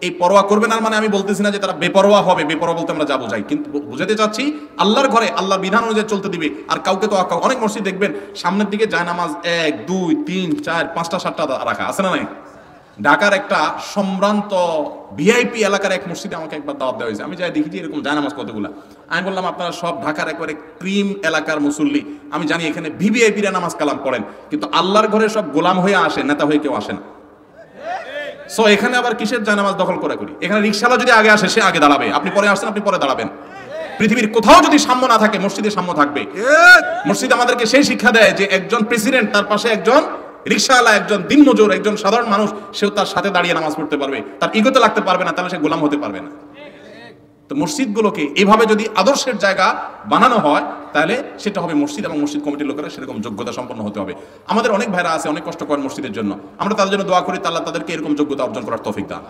এই পরোয়া করবে না মানে আমি বলতেছি না যে তারা বেপরোয়া হবে, বেপরোয়া বলতে আমরা যা বোঝাই, কিন্তু বুঝাতে চাচ্ছি আল্লাহর ঘরে আল্লাহর বিধান অনুযায়ী চলতে দিবে। আর কাউকে তো অনেক মসজিদ দেখবেন সামনের দিকে জায়নামাজ 1, 2, 3, 4, 5টা 7টা রাখা আছে না নাই? ঢাকার একটা সম্ভ্রান্ত ভিআইপি এলাকার এক মসজিদে আমাকে একবার দাওয়াত দেওয়া হয়েছে। আমি যাই দেখি যে এরকম জায়নামাজ কতগুলা। আমি বললাম আপনারা সব ঢাকার একবারে ক্রিম এলাকার মুসল্লি, আমি জানি এখানে ভিভিআইপিরা নামাজ কালাম পড়েন, কিন্তু আল্লাহর ঘরে সব গোলাম হয়ে আসে, নেতা হয়ে কেউ আসে না। সো এখানে আবার কিসের জায়নামাজ দখল করা করি? এখানে রিকশাওয়ালা যদি আগে আসে, সে আগে দাঁড়াবে, আপনি পরে আসছেন, আপনি পরে দাঁড়াবেন। পৃথিবীর কোথাও যদি সাম্য না থাকে, মসজিদে সাম্য থাকবে। মসজিদ আমাদেরকে সেই শিক্ষা দেয় যে একজন প্রেসিডেন্ট, তার পাশে একজন রিকশাওয়ালা, একজন দিনমজুর, একজন সাধারণ মানুষ, সেও তার সাথে দাঁড়িয়ে নামাজ পড়তে পারবে, তার ইগোতে লাগতে পারবে না, তাহলে সে গোলাম হতে পারবে না। তো মসজিদগুলোকে এভাবে যদি আদর্শের জায়গা বানানো হয়, তাহলে সেটা হবে মসজিদ, এবং মসজিদ কমিটির লোকেরা সেরকম যোগ্যতা সম্পন্ন হতে হবে। আমাদের অনেক ভাইরা আছে, অনেক কষ্ট করেন মসজিদের জন্য, আমরা তাদের জন্য দোয়া করি, আল্লাহ তাদেরকে এরকম যোগ্যতা অর্জন করার তৌফিক দান।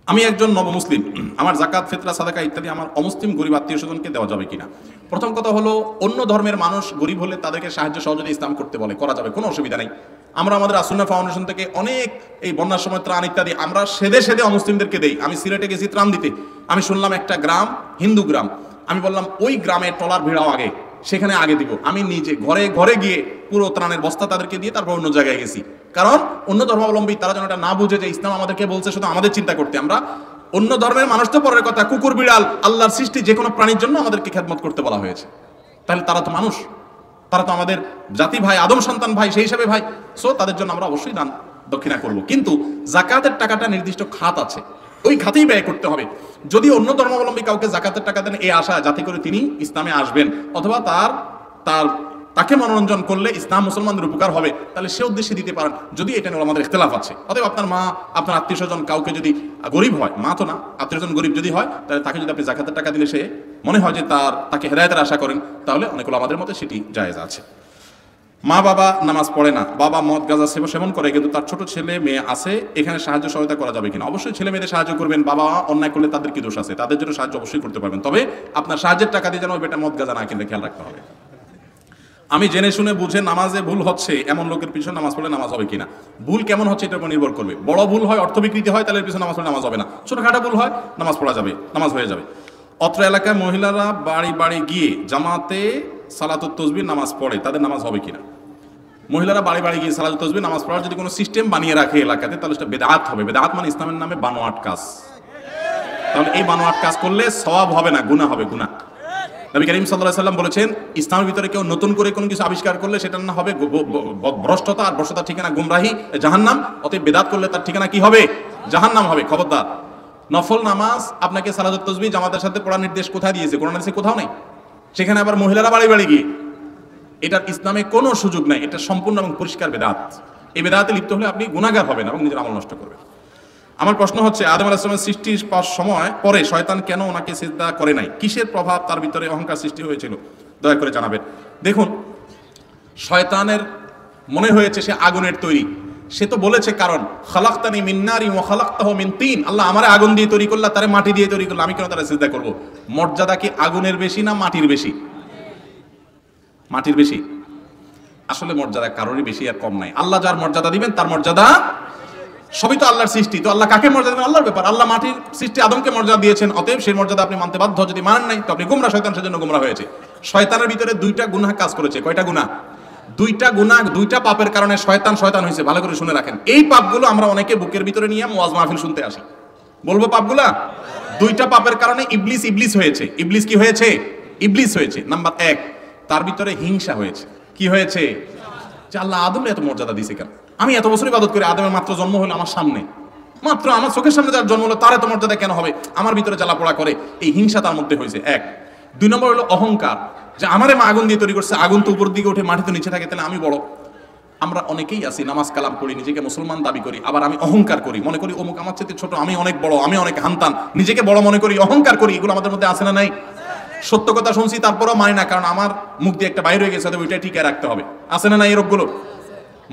আমি একজন নবমুসলিম, আমার যাকাত, ফিতরা, সাদাকা ইত্যাদি আমার অমুসলিম গরিব আত্মীয় স্বজনকে দেওয়া যাবে কিনা? প্রথম কথা হলো, অন্য ধর্মের মানুষ গরিব হলে তাদেরকে সাহায্য সহযোগিতা ইসলাম করতে বলে, করা যাবে, কোনো অসুবিধা নেই। আমরা আমাদের আসুন্নাহ ফাউন্ডেশন থেকে অনেক এই বন্যার সময় ত্রাণ ইত্যাদি আমরা সেদে সেদে অমুসলিমদেরকে দেই। আমি সিলেটে গেছি ত্রাণ দিতে, আমি শুনলাম একটা গ্রাম হিন্দু গ্রাম, আমি বললাম ওই গ্রামে ট্রলার ভিড়াও আগে, সেখানে আগে দিব। আমি নিজে ঘরে ঘরে গিয়ে পুরো ত্রাণের বস্তা তাদেরকে দিয়ে তারপর অন্য জায়গায় গেছি, কারণ অন্য ধর্মাবলম্বী তারা যেন এটা না বুঝে যে ইসলাম আমাদেরকে বলছে শুধু আমাদের চিন্তা করতে। আমরা অন্য ধর্মের মানুষ তো পরের কথা, কুকুর বিড়াল আল্লাহর সৃষ্টি যে কোনো প্রাণীর জন্য আমাদেরকে খেদমত করতে বলা হয়েছে, তাহলে তারা তো মানুষ, তারা তো আমাদের জাতি ভাই, আদম সন্তান ভাই, সেই হিসাবে ভাই। সো তাদের জন্য আমরা অবশ্যই দান দক্ষিণা করব, কিন্তু যাকাতের টাকাটা নির্দিষ্ট খাত আছে, ওই খাতেই ব্যয় করতে হবে। যদি অন্য ধর্মাবলম্বী কাউকে যাকাতের টাকা দেন এই আশা, যাতে করে তিনি ইসলামে আসবেন, অথবা তাকে মনোরঞ্জন করলে ইসলাম মুসলমানদের উপকার হবে, তাহলে সে উদ্দেশ্যে দিতে পারেন, যদি এটা নিয়ে আমাদের ইখতিলাফ আছে। অতএব আপনার মা, আপনার আত্মীয় স্বজন কাউকে যদি গরিব হয়, মা তো না, আত্মীয় স্বজন গরিব যদি হয়, তাহলে তাকে যদি আপনি যাকাতের টাকা দিলে সে মনে হয় যে তাকে হেদায়েতের আশা করেন, তাহলে অনেকগুলো আমাদের মতে সেটি জায়েজ আছে। মা বাবা নামাজ পড়ে না, বাবা মদ গাঁজা সেবন করে, কিন্তু তার ছোট ছেলে মেয়ে আছে, এখানে সাহায্য সহায়তা করা যাবে কিনা? অবশ্যই ছেলে মেয়েদের সাহায্য করবেন। বাবা অন্যায় করলে তাদের কি দোষ আছে? তাদের জন্য সাহায্য অবশ্যই করতে পারবেন, তবে আপনার সাহায্যের টাকা দিয়ে যেন ওই বেটা মদ গাঁজা না কিনলে খেয়াল রাখতে হবে। আমি জেনে শুনে বুঝে নামাজে ভুল হচ্ছে এমন লোকের পিছনে নামাজ পড়লে নামাজ হবে কিনা? ভুল কেমন হচ্ছে এটার উপর নির্ভর করবে। বড় ভুল হয়, অর্থ বিকৃতি হয়, তাহলে পিছনে নামাজ পড়লে নামাজ হবে না। ছোটখাটো ভুল হয়, নামাজ পড়া যাবে, নামাজ হয়ে যাবে। অত্র এলাকায় মহিলারা বাড়ি বাড়ি গিয়ে জামাতে সালাতুত তাসবিহ নামাজ পড়ে, তাদের নামাজ হবে কিনা? মহিলারা বাড়ি বাড়ি গিয়ে সালাতুত তাসবিহ নামাজ পড়ার যদি কোনো সিস্টেম বানিয়ে রাখে এলাকাতে, তাহলে সেটা বেদাত হবে। বেদাত মানে ইসলামের নামে বানোয়াট কাজ। তাহলে এই বানোয়াট কাজ করলে সওয়াব হবে না, গুনাহ হবে, গুনাহ। নবী করিম সাল্লাল্লাহু আলাইহি ওয়াসাল্লাম বলেছেন, ইসলামের ভিতরে কেউ নতুন করে কোনো কিছু আবিষ্কার করলে সেটা না হবে ভ্রষ্টতা, আর ভ্রষ্টতার ঠিকানা গুমরাহি, জাহান্নাম। অতএব বেদাত করলে তার ঠিকানা কি হবে? জাহান্নাম হবে, খবরদার। নফল নামাজ আপনাকে সালাতুত তাসবিহ জামাতের সাথে পড়ার নির্দেশ কোথায় দিয়েছে? কোরআন হাদিসে কোথাও নেই। সেখানে আবার মহিলারা বাড়ি বাড়ি গিয়ে, এটার ইসলামে কোনো সুযোগ নাই। এটা সম্পূর্ণ এবং পরিষ্কার বেদাত। এই বেদাতে লিপ্ত হলে আপনি গুনাহগার হবেন এবং নিজের আমল নষ্ট করবেন। আমার প্রশ্ন হচ্ছে, আদম আলাইহিস সালামের সৃষ্টির সময় পরে শয়তান কেন ওনাকে সিজদা করে নাই? কিসের প্রভাব তার ভিতরে অহংকার সৃষ্টি হয়েছিল? দয়া করে জানাবেন। দেখুন, শয়তানের মনে হয়েছে সে আগুনের তৈরি। সে তো বলেছে, কারণ খালাকতানি মিন নারি ওয়া খালাকতাহু মিন তিন, আল্লাহ আমারে আগুন দিয়ে তৈরি করলা, তারে মাটি দিয়ে তৈরি করলা, আমি কেন তারে সিজদা করব? মর্যাদা কি আগুনের বেশি না মাটির বেশি? মাটির বেশি। আসলে মর্যাদা কারোরই বেশি আর কম নাই। আল্লাহ যার মর্যাদা দিবেন তার মর্যাদা, সবই তো আল্লাহর সৃষ্টি, তো আল্লাহ কাকে মর্যাদা দেবেন আল্লাহর ব্যাপার। আল্লাহ মাটির সৃষ্টি আদমকে মর্যাদা দিয়েছেন, অতএব সেই মর্যাদা আপনি মানতে বাধ্য। যদি মানেন নাই তো আপনি গুমরা, শয়তান সেজন্য গুমরা হয়েছে। শয়তানের ভিতরে দুইটা গুনাহ কাজ করেছে। কয়টা গুনাহ? দুইটা গুনাহ, দুইটা পাপের কারণে শয়তান হয়েছে। ভালো করে শুনে রাখেন, এই পাপগুলো আমরা অনেকে বুকের ভিতরে নিয়ে ওয়াজ মাহফিল শুনতে আসি। বলবো পাপগুলা? দুইটা পাপের কারণে ইবলিস হয়েছে। ইবলিস কি হয়েছে? ইবলিস হয়েছে। নাম্বার 1, তার ভিতরে হিংসা হয়েছে। কি হয়েছে? যে আল্লাহ আদমে এত মর্যাদা দিয়েছে কেন? আমি এত বছর ইবাদত করি, আদমের মাত্র জন্ম হলো আমার সামনে, মাত্র আমার চোখের সামনে যার জন্ম হলো তার এত মর্যাদা কেন হবে? আমার ভিতরে জ্বালাপোড়া করে, এই হিংসা তার মধ্যে হয়েছে 1। 2 নম্বর হলো অহংকার, যে আমারে মা আগুন দিয়ে তৈরি করছে, আগুন তো উপর দিকে উঠে মাটি তো নিচে থাকে, তাহলে আমি বড়। আমরা অনেকেই আছি, নামাজ কালাম করি, নিজেকে মুসলমান দাবি করি, আবার আমি অহংকার করি, মনে করি অমুক আমার চেয়ে ছোট, আমি অনেক বড়, আমি অনেক হান্তান, নিজেকে বড় মনে করি, অহংকার করি। এগুলো আমাদের মধ্যে আছে না নাই? সত্য কথা শুনছি তারপরেও মানি না, কারণ আমার মুখ দিয়ে একটা বাইরে হয়ে গেছে, ওইটা টিকে রাখতে হবে। আছে না নাই এই রোগগুলো?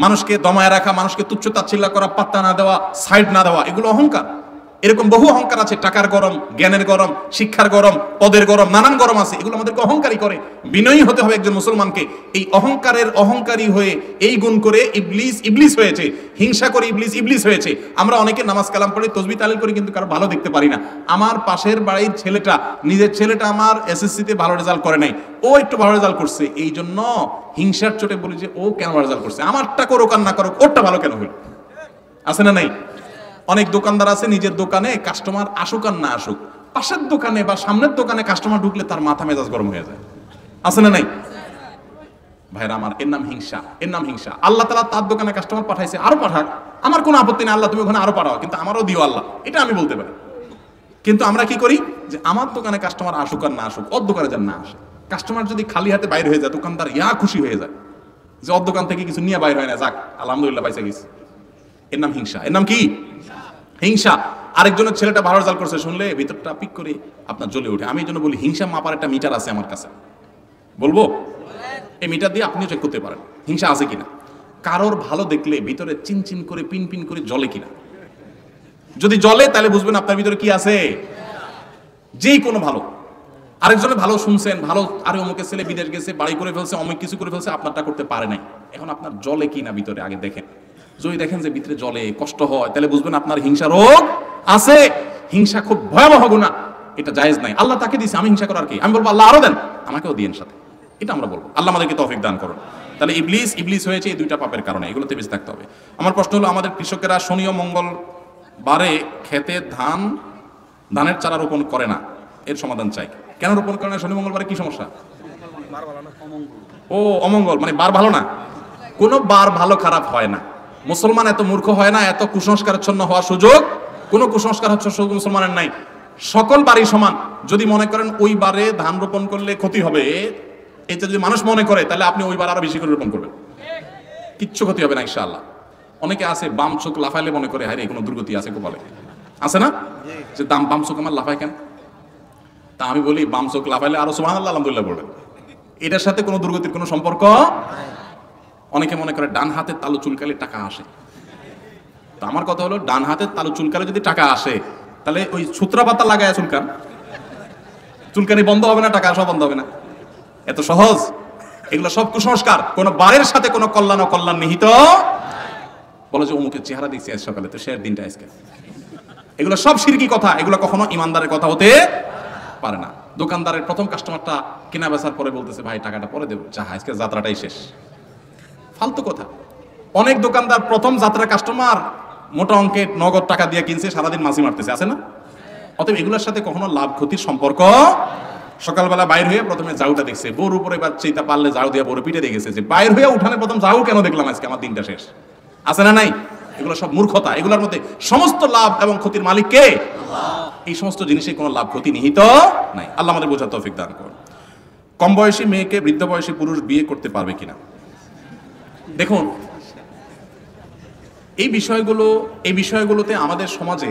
মানুষকে দমায় রাখা, মানুষকে তুচ্ছ তাচ্ছিল্য করা, পাত্তা না দেওয়া, সাইড না দেওয়া, এগুলো অহংকার। এরকম বহু অহংকার আছে, টাকার গরম, জ্ঞানের গরম, শিক্ষার গরম, পদের গরম, নানান গরম আছে। এগুলো আমাদেরকে অহংকারী করে। বিনয়ী হতে হবে একজন মুসলমানকে। এই অহংকারী হয়ে এই গুণ করে ইবলিস হয়েছে, হিংসা করে ইবলিস হয়েছে। আমরা অনেকে নামাজ কালাম পড়ি, তাসবিহ তাহলিল করি, কিন্তু কারো ভালো দেখতে পারি না। আমার পাশের বাড়ির ছেলেটা, নিজের ছেলেটা আমার এসএসসিতে ভালো রেজাল্ট করে নাই, ও একটু ভালো রেজাল্ট করছে, এই জন্য হিংসার চোটে বলি যে ও কেন ভালো রেজাল্ট করছে, আমারটা করুক আর না করুক, ওরটা ভালো কেন হইল? আছে না নাই? অনেক দোকানদার আছে, নিজের দোকানে কাস্টমার আসুক আর না আসুক, পাশের দোকানে বা সামনের দোকানে কাস্টমার ঢুকলে তার মাথা মেজাজ গরম হয়ে যায়। আছে না নাই? ভাইরা আমার, এর নাম হিংসা, এর নাম হিংসা। আল্লাহ তাআলা তার দোকানে কাস্টমার পাঠাইছে, আরো পাঠাক, আমার কোনো আপত্তি নেই, আল্লাহ তুমি ওখানে আরো পাঠাও, কিন্তু আমারও দিও আল্লাহ, এটা আমি বলতে পারি। কিন্তু আমরা কি করি যে আমার দোকানে কাস্টমার আসুক আর না আসুক, ওর দোকানে যেন না আসে। কাস্টমার যদি খালি হাতে বাইরে হয়ে যায়, দোকানদার খুশি হয়ে যায় যে ওর দোকান থেকে কিছু নিয়ে বাইর হয় না, যাক আলহামদুলিল্লাহ পাইছে গেছে। এর নাম হিংসা, এর নাম কি হিংসা। আরেকজনের ছেলেটা ভালো রেজাল্ট করছে শুনলে ভিতরটা পিক করে আপনার জ্বলে ওঠে। আমি এই জন্য বলি, হিংসা মাপার একটা মিটার আছে আমার কাছে, বলবো এই মিটার দিয়ে আপনিও চেক করতে পারেন হিংসা আছে কিনা। কারোর ভালো দেখলে ভিতরে চিনচিন করে পিন পিন করে জ্বলে কিনা। যদি জ্বলে তাহলে বুঝবেন আপনার ভিতরে কি আছে, যেই কোনো ভালো। আরেকজনের ভালো শুনছেন, ভালো আরে অমুকের ছেলে বিদেশ গেছে, বাড়ি করে ফেলছে, অমুক কিছু করে ফেলছে, আপনারটা করতে পারে নাই। এখন আপনার জ্বলে কিনা ভিতরে আগে দেখেন। যদি দেখেন যে ভিতরে জ্বলে, কষ্ট হয়, তাহলে বুঝবেন আপনার হিংসা রোগ আছে। হিংসা খুব ভয়াবহ গুনাহ, এটা জায়েজ নাই। আল্লাহ তাকে দিয়েছে, আমি হিংসা করার কি? আমি বলবো আল্লাহ আরো দেন, আমাকেও দিয়েন সাথে, এটা আমরা বলবো। আল্লাহ আমাদেরকে তৌফিক দান করুন। তাহলে ইবলিস হয়েছে এই দুইটা পাপের কারণে, এগুলোতে বেঁচে থাকতে হবে। আমার প্রশ্ন হলো, আমাদের কৃষকেরা শনি ও মঙ্গলবারে খেতে ধানের চারা রোপণ করে না, এর সমাধান চাই। কেন রোপণ করে না শনি মঙ্গলবারে, কি সমস্যা? ও অমঙ্গল, মানে বার ভালো না। কোনো বার ভালো খারাপ হয় না। মুসলমান এত মূর্খ হয় না, এত কুসংস্কারাচ্ছন্ন হওয়ার সুযোগ কোনো কুসংস্কার হচ্ছে মুসলমানের নাই। সকল বারই সমান। যদি মনে করেন ওই বারে ধান রোপণ করলে ক্ষতি হবে, এটা যদি মানুষ মনে করে, তাহলে আপনি ওই বার আরো বেশি করে রোপণ করবেন, কিচ্ছু ক্ষতি হবে না ইনশাআল্লাহ। অনেকে আছে বাম চোখ লাফাইলে মনে করে হায় কোনো দুর্গতি আছে, কপালে আছে না, যে বাম চোখ আমার লাফায় কেন? তা আমি বলি, বাম চোখ লাফাইলে আরো সুবহানাল্লাহ আলহামদুলিল্লাহ বলবেন, এটার সাথে কোনো দুর্গতির কোনো সম্পর্ক। অনেকে মনে করে ডান হাতের তালু চুলকালে টাকা আসে। তো আমার কথা হলো, ডান হাতের তালু চুলকালে যদি টাকা আসে, তাহলে ওই সূত্রা পাতা লাগায় চুলকানি বন্ধ হবে না, টাকা আসা বন্ধ হবে না? এত সহজ? এগুলো সব কুসংস্কার, কোন বারের সাথে কোনো কল্যাণ অকল্যাণ নিহিত। বলো যে অমুকের চেহারা দেখছি আজ সকালে, তো শেষ দিনটা আজকে। এগুলো সব শিরকি কথা, এগুলো কখনো ইমানদারের কথা হতে পারে না। দোকানদারের প্রথম কাস্টমারটা কেনা বেচার পরে বলতেছে, ভাই টাকাটা পরে দেবো, যা আজকে যাত্রাটাই শেষ। ফালতু কথা। অনেক দোকানদার প্রথম যাত্রা কাস্টমার মোটা অঙ্কের নগদ টাকা দিয়ে কিনছে, সারাদিন মাছি মারতেছে, আছে না? অতএব এগুলোর সাথে কখনো লাভ ক্ষতির সম্পর্ক। সকালবেলা বাইর হয়ে প্রথমে ঝাউটা দেখছে, বউর উপরে এবার চিন্তা পারলে ঝাউ দিয়ে বড় পিঠে দেখেছে যে বাইর হয়ে উঠানে প্রথম ঝাউ কেন দেখলাম আজকে, আমার দিনটা শেষ, আছে না নাই? এগুলো সব মূর্খতা। এগুলোর মধ্যে সমস্ত লাভ এবং ক্ষতির মালিক কে? এই সমস্ত জিনিসে কোনো লাভ ক্ষতি নিহিত নাই। আল্লাহ আমাদের বোঝার তৌফিক দান করুন। কম বয়সী মেয়েকে বৃদ্ধ বয়সী পুরুষ বিয়ে করতে পারবে কিনা? দেখুন, এই বিষয়গুলোতে আমাদের সমাজে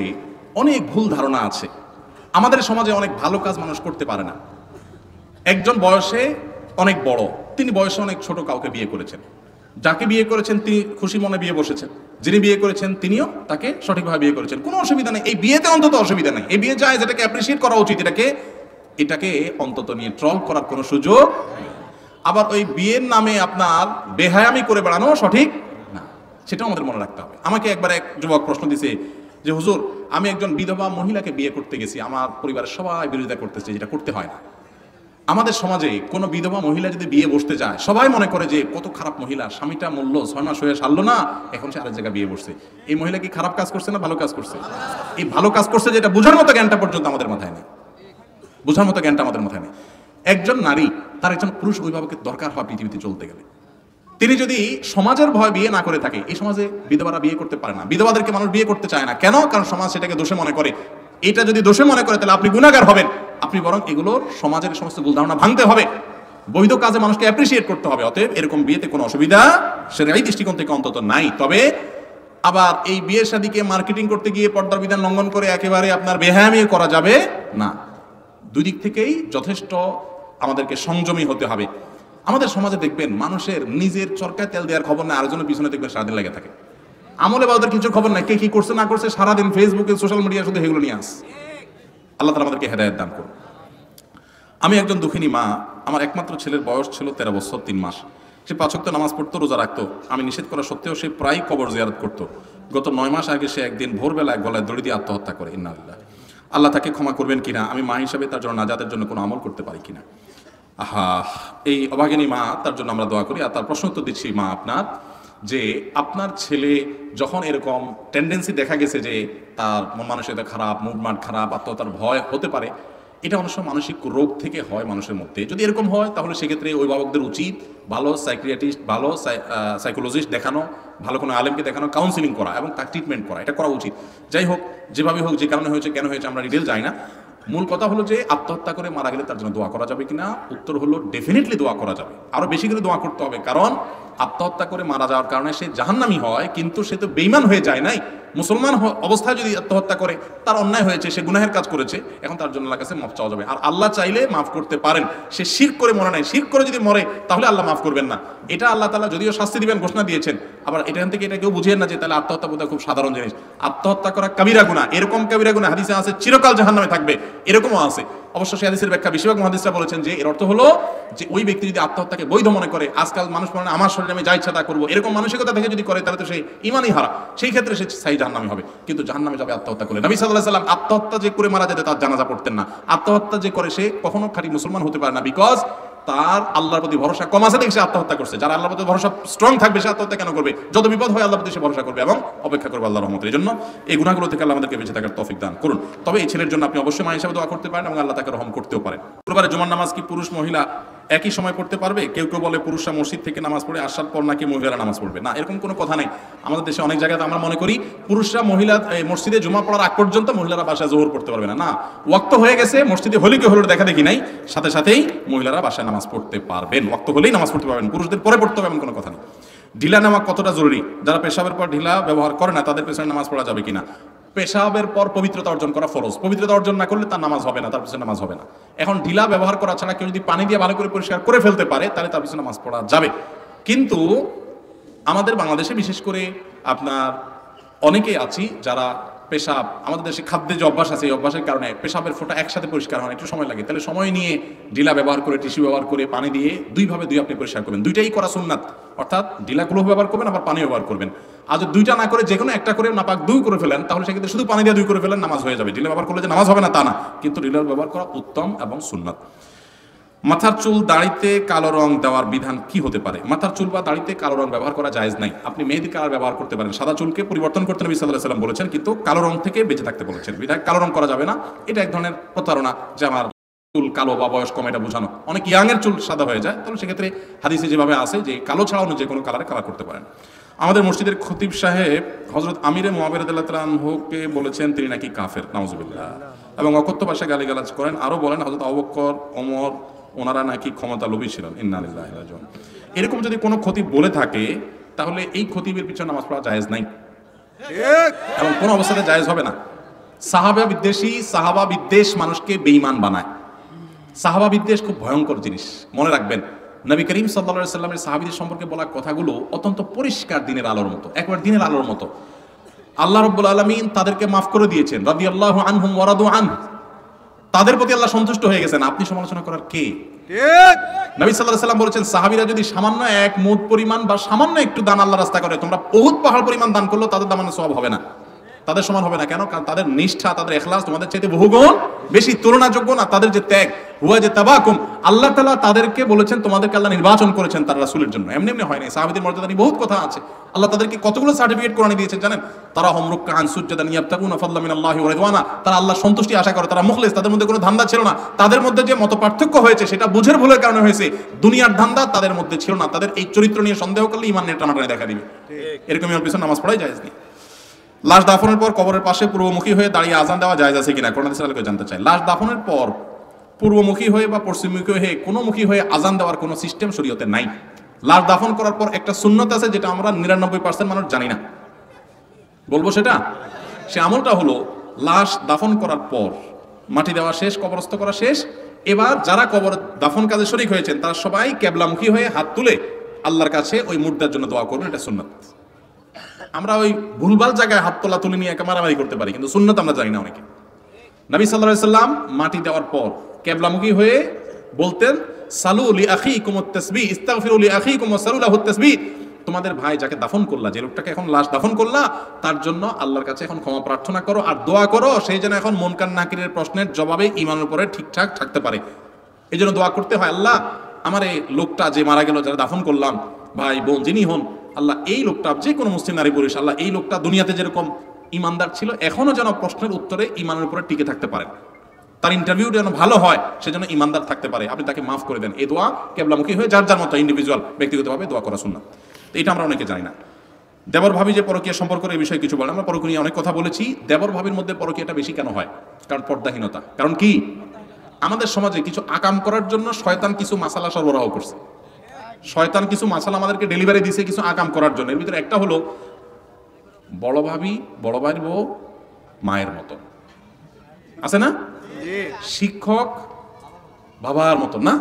অনেক ভুল ধারণা আছে। আমাদের সমাজে অনেক ভালো কাজ মানুষ করতে পারে না। একজন বয়সে অনেক বড়, তিনি বয়সে অনেক ছোট কাউকে বিয়ে করেছেন। যাকে বিয়ে করেছেন তিনি খুশি মনে বিয়ে বসেছেন, যিনি বিয়ে করেছেন তিনিও তাকে সঠিকভাবে বিয়ে করেছেন, কোনো অসুবিধা নেই। এই বিয়েতে অন্তত অসুবিধা নেই, এই বিয়ে যায়, যেটাকে অ্যাপ্রিসিয়েট করা উচিত। এটাকে অন্তত নিয়ে ট্রল করার কোনো সুযোগ। আবার ওই বিয়ের নামে আপনার বেহায়ামি করে বেড়ানো সঠিক না, সেটাও আমাদের মনে রাখতে হবে। আমাকে একবার এক যুবক প্রশ্ন দিছে যে, হুজুর আমি একজন বিধবা মহিলাকে বিয়ে করতে গেছি, আমার পরিবারের সবাই বিরোধিতা করতেছে, যেটা করতে হয় না। আমাদের সমাজে কোনো বিধবা মহিলা যদি বিয়ে বসতে যায়, সবাই মনে করে যে কত খারাপ মহিলা, স্বামীটা মরল, 6 মাস হয়ে সারলো না, এখন সে আরেক জায়গায় বিয়ে বসছে। এই মহিলা কি খারাপ কাজ করছে না ভালো কাজ করছে? এই ভালো কাজ করছে, যেটা বোঝার মতো জ্ঞানটা পর্যন্ত আমাদের মাথায় নেই, বোঝার মতো জ্ঞানটা আমাদের মাথায় নেই। একজন নারী তার একজন পুরুষ অভিভাবকের দরকার হয় পৃথিবীতে চলতে গেলে। তিনি যদি সমাজের ভয় বিয়ে না করে থাকে, এই সমাজে বিধবারা বিয়ে করতে পারে না। বিধবাদেরকে মানুষ বিয়ে করতে চায় না কেন? কারণ সমাজ সেটাকে দোষে মনে করে। এটা যদি দোষে মনে করে, তাহলে আপনি গুনাহগার হবেন। আপনি বরং এগুলোর সমাজের সমস্ত ভুল ধারণা ভাঙতে হবে, বৈধ কাজে মানুষকে অ্যাপ্রিসিয়েট করতে হবে। অতএব এরকম বিয়েতে কোনো অসুবিধা শরীয়ী দৃষ্টিকোণ থেকে অন্তত নাই। তবে আবার এই বিয়ের শাদীকে মার্কেটিং করতে গিয়ে পর্দার বিধান লঙ্ঘন করে একেবারে আপনার বেহায়ামি করা যাবে না। দুই দিক থেকেই যথেষ্ট আমাদেরকে সংযমী হতে হবে। আমাদের সমাজে দেখবেন মানুষের নিজের চরকায় তেল দেওয়ার খবর না, আরেকজনের পিছনে দেখবেন সারাদিন লেগে থাকে। আমলে বা ওদের কিছু খবর নাই, কে কি করছে না করছে, সারাদিন ফেসবুকে সোশ্যাল মিডিয়া শুধু এগুলো নিয়ে আস। আল্লাহ তাআলা আমাদেরকে হেদায়েত দান করুন। আমি একজন দুঃখিনী মা, আমার একমাত্র ছেলের বয়স ছিল 13 বছর 3 মাস। সে 5 ওয়াক্ত নামাজ পড়তো, রোজা রাখতো। আমি নিষেধ করা সত্ত্বেও সে প্রায় কবর জিয়ারত করতো। গত 9 মাস আগে সে একদিন ভোরবেলায় গলায় দড়ি দিয়ে আত্মহত্যা করে। ইন্নালিল্লাহ। আল্লাহ তাকে ক্ষমা করবেন কিনা, আমি মা হিসাবে তার জন্য নাজাতের জন্য কোনো আমল করতে পারি কিনা। এই অভাগিনী মা, তার জন্য আমরা দোয়া করি। আর তার প্রশ্ন উত্তর দিচ্ছি মা আপনার, যে আপনার ছেলে যখন এরকম টেন্ডেন্সি দেখা গেছে যে তার মন মানসিকতা খারাপ, মুভমেন্ট খারাপ, আত্মহত্যার ভয় হতে পারে, এটা অনেক সময় মানসিক রোগ থেকে হয় মানুষের মধ্যে। যদি এরকম হয় তাহলে সেক্ষেত্রে অভিভাবকদের উচিত ভালো সাইকিয়াট্রিস্ট, ভালো সাইকোলজিস্ট দেখানো, ভালো কোনো আলেমকে দেখানো, কাউন্সিলিং করা এবং তার ট্রিটমেন্ট করা, এটা করা উচিত। যাই হোক, যেভাবে হোক, যে কারণে হয়েছে, কেন হয়েছে, আমরা ডিটেল যাই না। মূল কথা হলো যে আত্মহত্যা করে মারা গেলে তার জন্য দোয়া করা যাবে কিনা? উত্তর হলো ডেফিনেটলি দোয়া করা যাবে, আরো বেশি করে দোয়া করতে হবে। কারণ আত্মহত্যা করে মারা যাওয়ার কারণে সে জাহান্নামী হয়, কিন্তু সে তো বেঈমান হয়ে যায় নাই। মুসলমান অবস্থায় যদি আত্মহত্যা করে, তার অন্যায় হয়েছে, সে গুনাহের কাজ করেছে, এখন তার জন্য আল্লাহর কাছে মাফ চাওয়া যাবে। আর আল্লাহ চাইলে মাফ করতে পারেন। সে শিরক করে মরে নাই, শিরক করে যদি মরে তাহলে আল্লাহ মাফ করবেন না। এটা আল্লাহ তাআলা যদিও শাস্তি দিবেন ঘোষণা দিয়েছেন। আবার এখান থেকে এটা কেউ বুঝিয়েন না যে তাহলে আত্মহত্যা বোধহয় খুব সাধারণ জিনিস। আত্মহত্যা করা কাবিরা গুনাহ, এরকম কাবিরা গুনাহ হাদিসে আছে চিরকাল জাহান্নামে থাকবে, এরকমও আছে। অবশ্য সেই হাদিসের ব্যাখ্যা বেশিরভাগ মুহাদ্দিসরা বলেছেন যে এর অর্থ হলো যে ওই ব্যক্তি যদি আত্মহত্যাকে বৈধ মনে করে, আজকাল মানুষ বলে আমার শরীরে আমি যা ইচ্ছা তা করবো, এরকম মানসিকতা থেকে যদি করে তাহলে তো সেই ঈমানই হারা, সেই ক্ষেত্রে সে স্থায়ী জাহান্নামী হবে। কিন্তু জাহান্নামে যাবে আত্মহত্যা করে। নবী সাল্লাল্লাহু আলাইহি ওয়াসাল্লাম আত্মহত্যা যে করে মারা যেত তার জানাজা পড়তেন না। আত্মহত্যা যে করে সে কখনো খাঁটি মুসলমান হতে পারে না, বিকজ তার আল্লাহর প্রতি ভরসা কম আছে দেখে সে আত্মহত্যা করছে। যারা আল্লাহর প্রতি ভরসা স্ট্রং থাকবে সে আত্মহত্যা কেন করবে? যত বিপদ হয় আল্লাহর প্রতি সে ভরসা করবে এবং অপেক্ষা করবে আল্লাহর রহমতের জন্য। এই গুনাহগুলো থেকে আল্লাহ আমাদেরকে বেঁচে থাকার তৌফিক দান করুন। তবে এই ছেলের জন্য আপনি অবশ্যই মা হিসাবে দোয়া করতে পারেন এবং আল্লাহ তাকে রহম করতেও পারেন। শুক্রবারে জুমার নামাজ কি পুরুষ মহিলা একই সময় পড়তে পারবে? কেউ কেউ বলে পুরুষরা মসজিদ থেকে নামাজ পড়ে আসার পর নাকি মহিলারা নামাজ পড়বে। না, এরকম কোনো কথা নেই। আমাদের দেশে অনেক জায়গাতে আমরা মনে করি পুরুষরা মসজিদে জুমা পড়ার আগ পর্যন্ত মহিলারা বাসায় জোহর পড়তে পারবে না। না, ওয়াক্ত হয়ে গেছে, মসজিদে হলিকে হলো দেখা দেখি নাই, সাথে সাথেই মহিলারা বাসায় নামাজ পড়তে পারবেন, ওয়াক্ত হলেই নামাজ পড়তে পারবেন, পুরুষদের পরে পড়তে হবে এমন কোনো কথা নেই। ঢিলা নামা কতটা জরুরি? যারা পেশাবের পর ঢিলা ব্যবহার করে না তাদের পেছনে নামাজ পড়া যাবে কিনা? পেশাবের পর পবিত্রতা অর্জন করা ফরজ। পবিত্রতা অর্জন না করলে তার নামাজ হবে না, তার পিছনে নামাজ হবে না। এখন ঢিলা ব্যবহার করা ছাড়া কেউ যদি পানি দিয়ে ভালো করে পরিষ্কার করে ফেলতে পারে তাহলে তার পিছনে নামাজ পড়া যাবে। কিন্তু আমাদের বাংলাদেশে বিশেষ করে আপনার অনেকেই আছি যারা পেশাব, আমাদের দেশে খাদ্যে যে অভ্যাস আছে এই অভ্যাসের কারণে পেশাবের ফোঁটা একসাথে পরিষ্কার হয়, একটু সময় লাগে। তাহলে সময় নিয়ে ঢিলা ব্যবহার করে, টিস্যু ব্যবহার করে, পানি দিয়ে দুইভাবে আপনি পরিষ্কার করবেন। দুইটাই করা সুন্নাত, অর্থাৎ ঢিলাগুলো ব্যবহার করবেন আবার পানি ব্যবহার করবেন। আর যদি দুইটা না করে যে কোনো একটা করে নাপাক দুই করে ফেলেন তাহলে সেক্ষেত্রে শুধু পানি দিয়ে দুই করে ফেলেন, নামাজ হয়ে যাবে। ঢিলা ব্যবহার করলে যে নামাজ হবে না তা না, কিন্তু ঢিলার ব্যবহার করা উত্তম এবং সুন্নাত। মাথার চুল দাড়িতে কালো রং দেওয়ার বিধান কি হতে পারে? মাথার চুল বা দাড়িতে কালো রং ব্যবহার করা জায়েজ নাই। আপনি মেহেদি কালার ব্যবহার করতে পারেন, সাদা চুলকে পরিবর্তন করতে নবী সাল্লাল্লাহু আলাইহি ওয়াসাল্লাম বলেছেন, কিন্তু কালো রং থেকে বেঁচে থাকতে বলেছেন। বিধায় কালো রং করা যাবে না। এটা এক ধরনের প্রতারণা যে আমার চুল কালো বা বয়স কম, এটা বোঝানো। অনেক ইয়াং এর চুল সাদা হয়ে যায়, তাহলে সেক্ষেত্রে হাদিসে যেভাবে আছে যে কালো ছাড়াও যে কোনো কালারে কালার করতে পারেন। আমাদের মসজিদের খতিব সাহেব হযরত আমিরে মুআবিয়া রাদিয়াল্লাহু তাআলা আনহুকে বলেছেন তিনি নাকি কাফের, নাউজুবিল্লাহ, এবং অকথ্য ভাষায় গালিগালাজ করেন। আরো বলেন হযরত আবু বকর, ওমর ওনারা নাকি ক্ষমতা লোভী ছিলেন। ইন্না লিল্লাহি ওয়া ইন্না ইলাইহি রাজিউন। এরকম যদি কোনো খতিব বলে থাকে তাহলে এই খতিবের পিছনে নামাজ পড়া জায়েজ নাই এবং কোনো অবস্থাতে জায়েজ হবে না। সাহাবা বিদ্বেষ মানুষকে বেঈমান বানায়। সাহাবা বিদ্বেষ খুব ভয়ঙ্কর জিনিস, মনে রাখবেন। নবী করিম সাল্লাল্লাহু আলাইহি সাল্লামের সাহাবীদের সম্পর্কে বলা কথাগুলো অত্যন্ত পরিষ্কার দিনের আলোর মতো, একবার দিনের আলোর মতো। আল্লাহ রাব্বুল আলামিন তাদেরকে মাফ করে দিয়েছেন, রাদিয়াল্লাহু আনহুম ওয়া রাদু আন। তাদের প্রতি আল্লাহ সন্তুষ্ট হয়ে গেছেন, আপনি সমালোচনা করার কে? ঠিক। নবী সাল্লাল্লাহু আলাইহি সাল্লাম বলেছেন সাহাবীরা যদি সামান্য এক মুঠ পরিমাণ বা সামান্য একটু দান আল্লাহর রাস্তায় করে, তোমরা বহুত পাহাড় পরিমাণ দান করলেও তাদের দামানে সওয়াব হবে না, তাদের সমান হবে না। কেন? কারণ তাদের নিষ্ঠা, তাদের ইখলাস তোমাদের চাইতে বহুগুণ বেশি, তুলনাযোগ্য না। তাদের যে ত্যাগ, হুয়া যে তাবাকুম, আল্লাহ তাআলা তাদেরকে বলেছেন তোমাদেরকে আল্লাহ নির্বাচন করেছেন তার রাসূলের জন্য, এমনি এমনি হয় না। সাহাবীদের মর্যাদা নিয়ে বহুত কথা আছে। আল্লাহ তাদেরকে কতগুলো সার্টিফিকেট কোরআনে দিয়েছেন জানেন? তারা হুম রুকআন সুজদান ইয়াবতাগুনা ফাদলা মিনাল্লাহি ওয়া রিদওয়ানা, তারা আল্লাহর সন্তুষ্টি আশা করে, তারা মুখলিস, তাদের মধ্যে কোনো ধান্দা ছিল না। তাদের মধ্যে যে মত পার্থক্য হয়েছে সেটা বুঝের ভুলের কারণে হয়েছে, দুনিয়ার ধান্দা তাদের মধ্যে ছিল না। তাদের এই চরিত্র নিয়ে সন্দেহ করলে ঈমান নিয়ে টানাটানি দেখা দিবে। এরকমই ওর পিছনে নামাজ পড়াই জায়েজ নেই। লাশ দাফনের পর কবরের পাশে পূর্বমুখী হয়ে দাঁড়িয়ে আজান দেওয়া জায়েজ আছে কিনা কোরআন হাদিসের আলোকে জানতে চাই। লাশ দাফনের পর পূর্বমুখী হয়ে বা পশ্চিমমুখী হয়ে কোনো মুখী হয়ে আজান দেওয়ার কোনো সিস্টেম শরীয়তে নাই। লাশ দাফন করার পর একটা সুন্নত আছে যেটা আমরা 99% মানুষ জানি না, বলবো সেটা। সে আমলটা হলো লাশ দাফন করার পর মাটি দেওয়া শেষ, কবরস্থ করা শেষ, এবার যারা কবর দাফন কাজে শরীক হয়েছেন তারা সবাই কিবলামুখী হয়ে হাত তুলে আল্লাহর কাছে ওই মুর্দার জন্য দোয়া করবেন, এটা সুন্নাত। আমরা ওই ভুলভাল জায়গায় হাত তোলা তুলে নিয়ে একা মারামারি করতে পারি, কিন্তু সুন্নাত আমরা জানি না অনেকে। নবী সাল্লাল্লাহু আলাইহি সাল্লাম মাটি দেওয়ার পর কিবলামুখী হয়ে বলতেন সালু লি আখিকুমুত তাসবিহ ইস্তাগফিরু লি আখিকুম ওয়া সালু লাহুত তাসবিহ, তোমাদের ভাই যাকে দাফন করলা, যে লোকটাকে এখন লাশ দাফন করলা, তার জন্য আল্লাহর কাছে এখন ক্ষমা প্রার্থনা করো আর দোয়া করো সেই যেন এখন মুনকার নাকিরের প্রশ্নের জবাবে ঈমানের উপরে ঠিকঠাক থাকতে পারে। এই জন্য দোয়া করতে হয়, আল্লাহ আমার এই লোকটা যে মারা গেল, যারা দাফন করলাম, ভাই বোন যিনি হন, আল্লাহ এই লোকটা, যে কোনো মুসলিম নারী পুরুষ, আল্লাহ এই লোকটা দুনিয়াতে যেরকম ইমানদার ছিল এখনো যেন প্রশ্নের উত্তরে ঈমানের উপরে টিকে থাকতে পারেন। তার ইন্টারভিউ যেন ভালো হয়, সেজন্য ইমানদার থাকতে পারে, আপনি তাকে মাফ করে দেন। এই দোয়া কেবলামুখী হয়ে যার যার মতো ইন্ডিভিজুয়াল ব্যক্তিগতভাবে দোয়া করা সুন্নাত। তো এটা আমরা অনেকে জানি না। দেবর ভাবি যে পরকীয়া সম্পর্কের এই বিষয়ে কিছু বলেন, আমরা পরকীয়া নিয়ে অনেক কথা বলেছি। দেবর ভাবির মধ্যে পরকীয়াটা বেশি কেন হয়? কারণ পর্দাহীনতা। কারণ কি, আমাদের সমাজে কিছু আকাম করার জন্য শয়তান কিছু মাসালা সরবরাহ করছে। শয়তান কিছু মাসালা আমাদেরকে ডেলিভারি দিছে কিছু আকাম করার জন্য। এর ভিতরে একটা হলো বড় ভাবি বড় ভাইয়ের বউ মায়ের মতো, আছে না? শিক্ষক বাবার মতো না?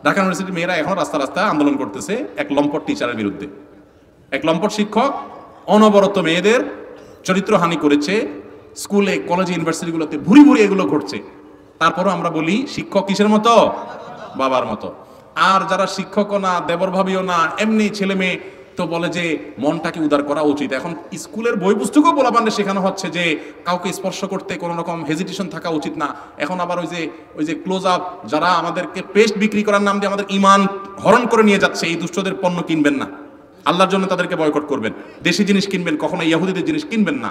ঢাকা ইউনিভার্সিটির মেয়েরা এখন রাস্তা রাস্তায় আন্দোলন করতেছে এক লম্পট টিচারের বিরুদ্ধে। এক লম্পট শিক্ষক অনবরত মেয়েদের চরিত্রহানি করেছে, স্কুলে কলেজে ইউনিভার্সিটিগুলোতে ভুরি ভুরি এগুলো ঘটছে। তারপরও আমরা বলি শিক্ষক কিসের মতো? বাবার মতো। আর যারা শিক্ষকও না, দেবর ভাবিও না, এমনি ছেলে মেয়ে, তো বলে যে মনটাকে উদার করা উচিত। এখন স্কুলের বই পুস্তকও পোলাপানরে শেখানো হচ্ছে যে কাউকে স্পর্শ করতে কোনো রকম হেজিটেশন থাকা উচিত না। এখন আবার ওই যে ক্লোজ আপ, যারা আমাদেরকে পেস্ট বিক্রি করার নাম দিয়ে আমাদের ইমান হরণ করে নিয়ে যাচ্ছে, এই দুষ্টদের পণ্য কিনবেন না, আল্লাহর জন্য তাদেরকে বয়কট করবেন। দেশি জিনিস কিনবেন, কখনো ইহুদিদের জিনিস কিনবেন না।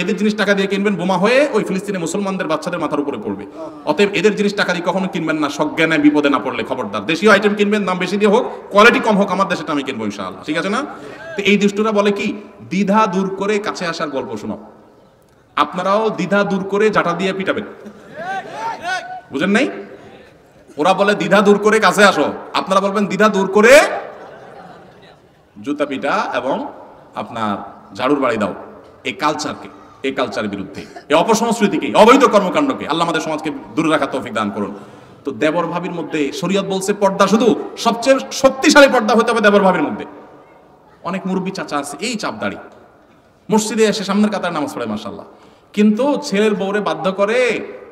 এদের জিনিস টাকা দিয়ে কিনবেন, বোমা হয়ে ওই ফিলিস্তিনি মুসলমানদের বাচ্চাদের মাথার উপরে পড়বে। অতএব এদের জিনিস টাকা দিয়ে কখনো কিনবেন না, সজ্ঞানে বিপদে না পড়লে খবরদার। দেশীয় আইটেম কিনবেন, দাম বেশি দিয়ে হোক, কোয়ালিটি কম হোক, আমার দেশেটা আমি কিনবো ইনশাআল্লাহ, ঠিক আছে না? তো এই দুষ্টরা বলে কি, দ্বিধা দূর করে কাছে আসার গল্প শোনাও। আপনারাও দ্বিধা দূর করে জাটা দিয়ে পিটাবেন, বুঝেন নাই? ওরা বলে দ্বিধা দূর করে কাছে আসো, আপনারা বলবেন দ্বিধা দূর করে জুতা পিটা এবং আপনার ঝাড়ুর বাড়ি দাও। এই কালচারকে, এই কালচারের বিরুদ্ধে, এই অপসংস্কৃতিকে, অবৈধ কর্মকাণ্ডকে আল্লাহ আমাদের সমাজকে দূরে রাখার তৌফিক দান করুন। তো দেবর ভাবির মধ্যে শরীয়ত বলছে পর্দা শুধু সবচেয়ে শক্তিশালী পর্দা হতে হবে দেবর ভাবির মধ্যে। অনেক মুরব্বী চাচা আছে এই চাপ দাড়ি, মসজিদে এসে সামনের কাতারে নামাজ পড়ে মাশাআল্লাহ, কিন্তু ছেলের বউরে বাধ্য করে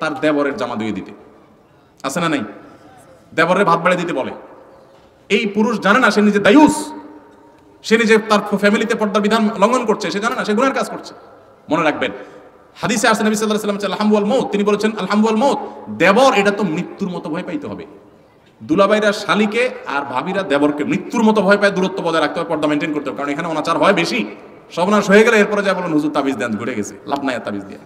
তার দেবরের জামা ধুয়ে দিতে, আছে না নাই? দেবরের ভাত বাড়ি দিতে বলে। এই পুরুষ জানে না সে নিজে দায়ুস, সে নিজে তার ফ্যামিলিতে পর্দার বিধান লঙ্ঘন করছে, সে জানে না সে গুনার কাজ করছে। মনে রাখবেন হাদিসে আছে নবী সাল্লাল্লাহু আলাইহি ওয়াসাল্লাম আল-হামু ওয়াল মাউত, তিনি বলেছেন আল-হামু ওয়াল মাউত, দেবর এটা তো মৃত্যুর মতো ভয় পাইতে হবে। দুলাভাইরা শালীকে আর ভাবিরা দেবরকে মৃত্যুর মতো ভয় পায়, দূরত্ব বজায় রাখতে হবে, পর্দা মেনটেন করতে হবে, কারণ এখানে অনাচার হয় বেশি। সর্বনাশ হয়ে গেলে এরপরে যা বলেন হুজুর তাবিজ দেন, ঘুরে গেছে, লাভ নাই তাবিজ দিয়ে।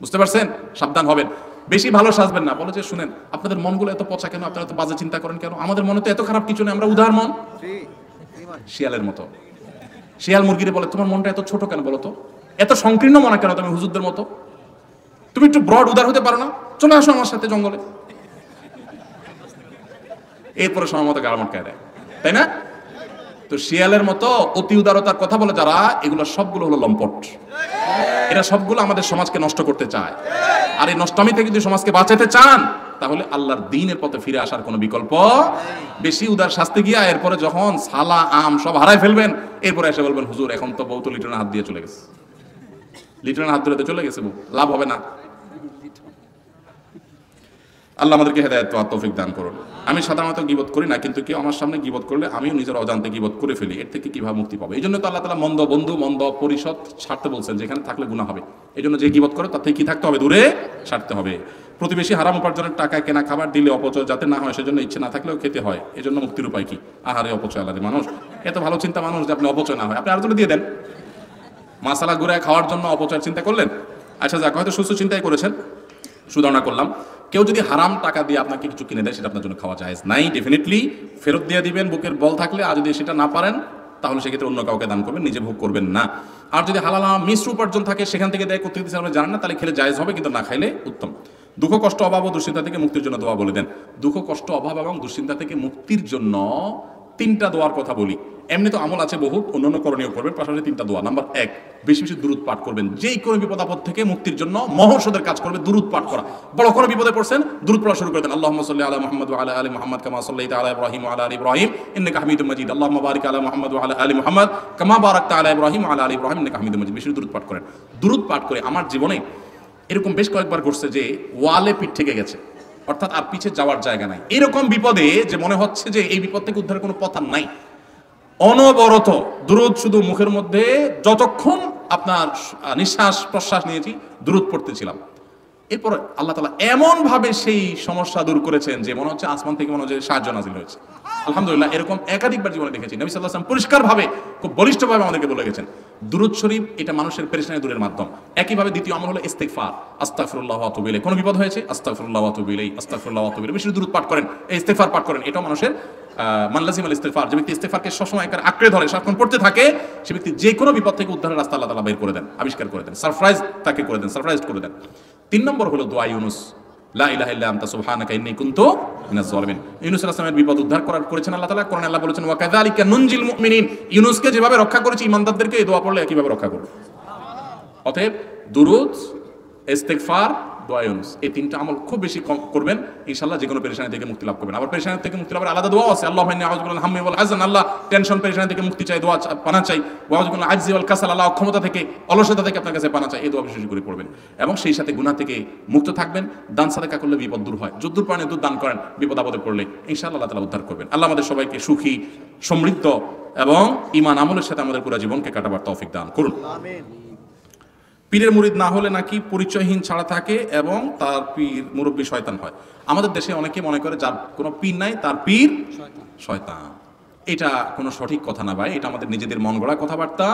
বুঝতে পারছেন? সাবধান হবেন, বেশি ভালো সাজবেন না। বলে যে শুনেন, আপনাদের মনগুলো এত পচা কেন, আপনারা এত বাজে চিন্তা করেন কেন? আমাদের মনে তো এত খারাপ কিছু নেই, আমরা উদার মন, শিয়ালের মতো। শিয়াল মুরগিরে বলে তোমার মনটা এত ছোট কেন বলো তো, এত সংকীর্ণ মনে কেন তুমি হুজুরদের মতো, তুমি একটু ব্রড উদার হতে পারো না? চলে আসো আমার সাথে জঙ্গলে। এরপরে সময় মতো গাড় মটকায় দেয়, তাই না? তো শিয়ালের মতো অতি উদারতার কথা বলে যারা, এগুলো সবগুলো হলো লম্পট। এরা সবগুলো আমাদের সমাজকে নষ্ট করতে চায়। আর এই নষ্টমী থেকে যদি সমাজকে বাঁচাতে চান, তাহলে আল্লাহর দ্বীনের পথে ফিরে আসার কোনো বিকল্প। বেশি উদার শাস্তি গিয়া এরপরে যখন সালা আম সব হারাই ফেলবেন, এরপরে এসে বলবেন হুজুর এখন তো বউ তো লিটনের হাত দিয়ে চলে গেছে, লিটনের হাত ধরে তো চলে গেছে, বউ লাভ হবে না। আল্লাহ আমাদেরকে হেদায়েত পাওয়ার তৌফিক দান করুন। আমি সাধারণত গীবত করি না, কিন্তু কেউ আমার সামনে গীবত করলে আমিও নিজের অজান্তে গীবত করে ফেলি। এর থেকে কিভাবে মুক্তি পাবো? এই জন্য তো আল্লাহ তাআলা মন্দ বন্ধু মন্দ পরিষদ ছাড়তে বলছেন, যেখানে থাকলে গুনাহ হবে। এই জন্য যে গীবত করে তার থেকে কি থাকতে হবে? দূরে ছাড়তে হবে। প্রতিবেশী হারাম উপার্জনের টাকায় কেনা খাবার দিলে অপচয় যাতে না হয় সেজন্য ইচ্ছে না থাকলেও খেতে হয়। এই জন্য মুক্তির উপায় কি? আহারে অপচয় আল্লাহর মানুষ, এত ভালো চিন্তা মানুষ যে আপনি অপচয় না হয় আপনি আরেকজনে দিয়ে দেন। মাসালা ঘুরায় খাওয়ার জন্য অপচয়ের চিন্তা করলেন? আচ্ছা যাক, হয়তো সুস্থ চিন্তাই করেছেন, সুধারণা করলাম। কেউ যদি হারাম টাকা দিয়ে আপনাকে কিছু কিনে দেয়, সেটা আপনার জন্য খাওয়া জায়েজ নাই, ডেফিনেটলি ফেরত দিয়ে দিবেন বুকের বল থাকলে। আর যদি সেটা না পারেন তাহলে সেক্ষেত্রে অন্য কাউকে দান করবেন, নিজে ভোগ করবেন না। আর যদি হালাল মিশ্র উপার্জন থাকে, সেখান থেকে দেয় করতে দিতে আপনি জানেন না, তাহলে খেলে জায়েজ হবে, কিন্তু না খাইলে উত্তম। দুঃখ কষ্ট অভাব ও দুশ্চিন্তা থেকে মুক্তির জন্য দোয়া বলে দেন। দুঃখ কষ্ট অভাব এবং দুশ্চিন্তা থেকে মুক্তির জন্য তিনটা দোয়ার কথা বলি। এমনি তো আমল আছে বহুত, অন্যান্য করণীয় করবেন, পাশাপাশি তিনটা দোয়া। নাম্বার 1, বেশি বেশি দুরূদ পাঠ করবেন। যেই কোনো বিপদ আপদ থেকে মুক্তির জন্য মহৌষধের কাজ করবে দুরূদ পাঠ করা। বড় কোনো বিপদে পড়ছেন, দুরূদ পড়া শুরু করে দেন। আল্লাহুম্মা সাল্লি আলা মুহাম্মাদ ওয়া আলা আলি মুহাম্মাদ কামা সাল্লাইতা আলা ইব্রাহিম ওয়া আলা আলি ইব্রাহিম ইন্নাকা হামিদুম মাজিদ। আল্লাহুম্মা বারিক আলা মুহাম্মাদ ওয়া আলা আলি মুহাম্মাদ কামা বারাকতা আলা ইব্রাহিম ওয়া আলা আলি ইব্রাহিম ইন্নাকা হামিদুম মাজিদ। বেশি দুরূদ পাঠ করেন। দুরূদ পাঠ করে আমার জীবনে এরকম বেশ কয়েকবার ঘটছে যে ওয়ালে পিঠ থেকে গেছে, অর্থাৎ আর পিছে যাওয়ার জায়গা নাই। এরকম বিপদে যে মনে হচ্ছে যে এই বিপদ থেকে উদ্ধারের কোনো পথ নাই, অনবরত দুরূদ শুধু মুখের মধ্যে, যতক্ষণ আপনার নিঃশ্বাস প্রশ্বাস নিয়েছি দুরূদ পড়তেছিলাম। এরপর আল্লাহ তাআলা এমন ভাবে সেই সমস্যা দূর করেছেন যে মনে হচ্ছে আসমান থেকে মনে হচ্ছে সাহায্য নাজিল হয়েছে। আলহামদুলিল্লাহ, এরকম একাধিকবার জীবনে দেখেছি। নবী সাল্লাল্লাহু আলাইহি ওয়াসাল্লাম পরিষ্কারভাবে, খুব বলিষ্ঠভাবে আমাদেরকে বলে গেছেন দুরূদ শরীফ এটা মানুষের পেরেশানি দূরের মাধ্যম। একইভাবে দ্বিতীয় আমল হলো ইস্তিগফার, আস্তাগফিরুল্লাহ ওয়া আতুবু ইলাইহি। কোনো বিপদ হয়েছে আস্তাগফিরুল্লাহ ওয়া আতুবু ইলাইহি, আস্তাগফিরুল্লাহ ওয়া আতুবু ইলাইহি, বেশি দুরূদ পাঠ করেন, এই ইস্তিগফার পাঠ করেন। এটাও মানুষের মান লাজিমাল ইস্তিগফার, যে ব্যক্তি ইস্তিগফারকে সবসময় আঁকড়ে ধরে সারাক্ষণ পড়তে থাকে, সে ব্যক্তি যে কোনো বিপদ থেকে উদ্ধারের রাস্তা আল্লাহ তাআলা বের করে দেন, আবিষ্কার করে দেন, সারপ্রাইজ তাকে করে দেন, সারপ্রাইজ করে দেন। 3 নম্বর হলো দোয়া ইউনুস, লা ইলাহা ইল্লা আনতা সুবহানাকা ইন্নী কুনতু মিনাজ জালিমিন। ইউনুস আলাইহিস সালামের বিপদ উদ্ধার করেছেন আল্লাহ তাআলা। কোরআনে আল্লাহ বলেছেন ওয়া কাযালিকা নুনজিল মুমিনিন, ইউনুসকে যেভাবে রক্ষা করেছি ঈমানদারদেরকে এই দোয়া পড়লে একইভাবে রক্ষা করব। অতএব দুরূদ, ইস্তিগফার, দোয়া ইউনুস, এই 3টা আমল খুব বেশি করবেন, ইনশাআল্লাহ যে কোনো পেরেশানি থেকে মুক্তি লাভ করবেন। আবার পেরেশানি থেকে মুক্তি লাভের আলাদা দোয়া আছে, আল্লাহুম্মা ইন্নী আউযু বিকা মিনাল হাম্মি ওয়াল হাযান, আল্লাহ টেনশন পেরেশানি থেকে মুক্তি চাই, দোয়া পানা চাই। ওয়া আউযু বিকা মিনাল আজজি ওয়াল কাসাল, আল্লাহ অক্ষমতা থেকে, অলসতা থেকে আপনার কাছে পানা চাই, এই দোয়া বিশেষ করে পড়বেন। এবং সেই সাথে গুনাহ থেকে মুক্ত থাকবেন। দান সাদাকা করলে বিপদ দূর হয়, যদ্দূর পারেন দুধ দান করেন, বিপদ আপদে পড়লে ইনশাআল্লাহ আল্লাহ তাআলা উদ্ধার করবেন। আল্লাহ আমাদের সবাইকে সুখী, সমৃদ্ধ এবং ঈমান আমলের সাথে আমাদের পুরো জীবনকে কাটাবার তৌফিক দান করুন। আমিন। পীরের মুরিদ না হলে নাকি পরিচয়হীন ছাড়া থাকে এবং তার পীর মুরব্বী শয়তান হয়। আমাদের দেশে অনেকে মনে করে যার কোনো পীর নাই তার পীর শয়তান। এটা কোনো সঠিক কথা না ভাই, এটা আমাদের নিজেদের মন গড়া কথাবার্তা।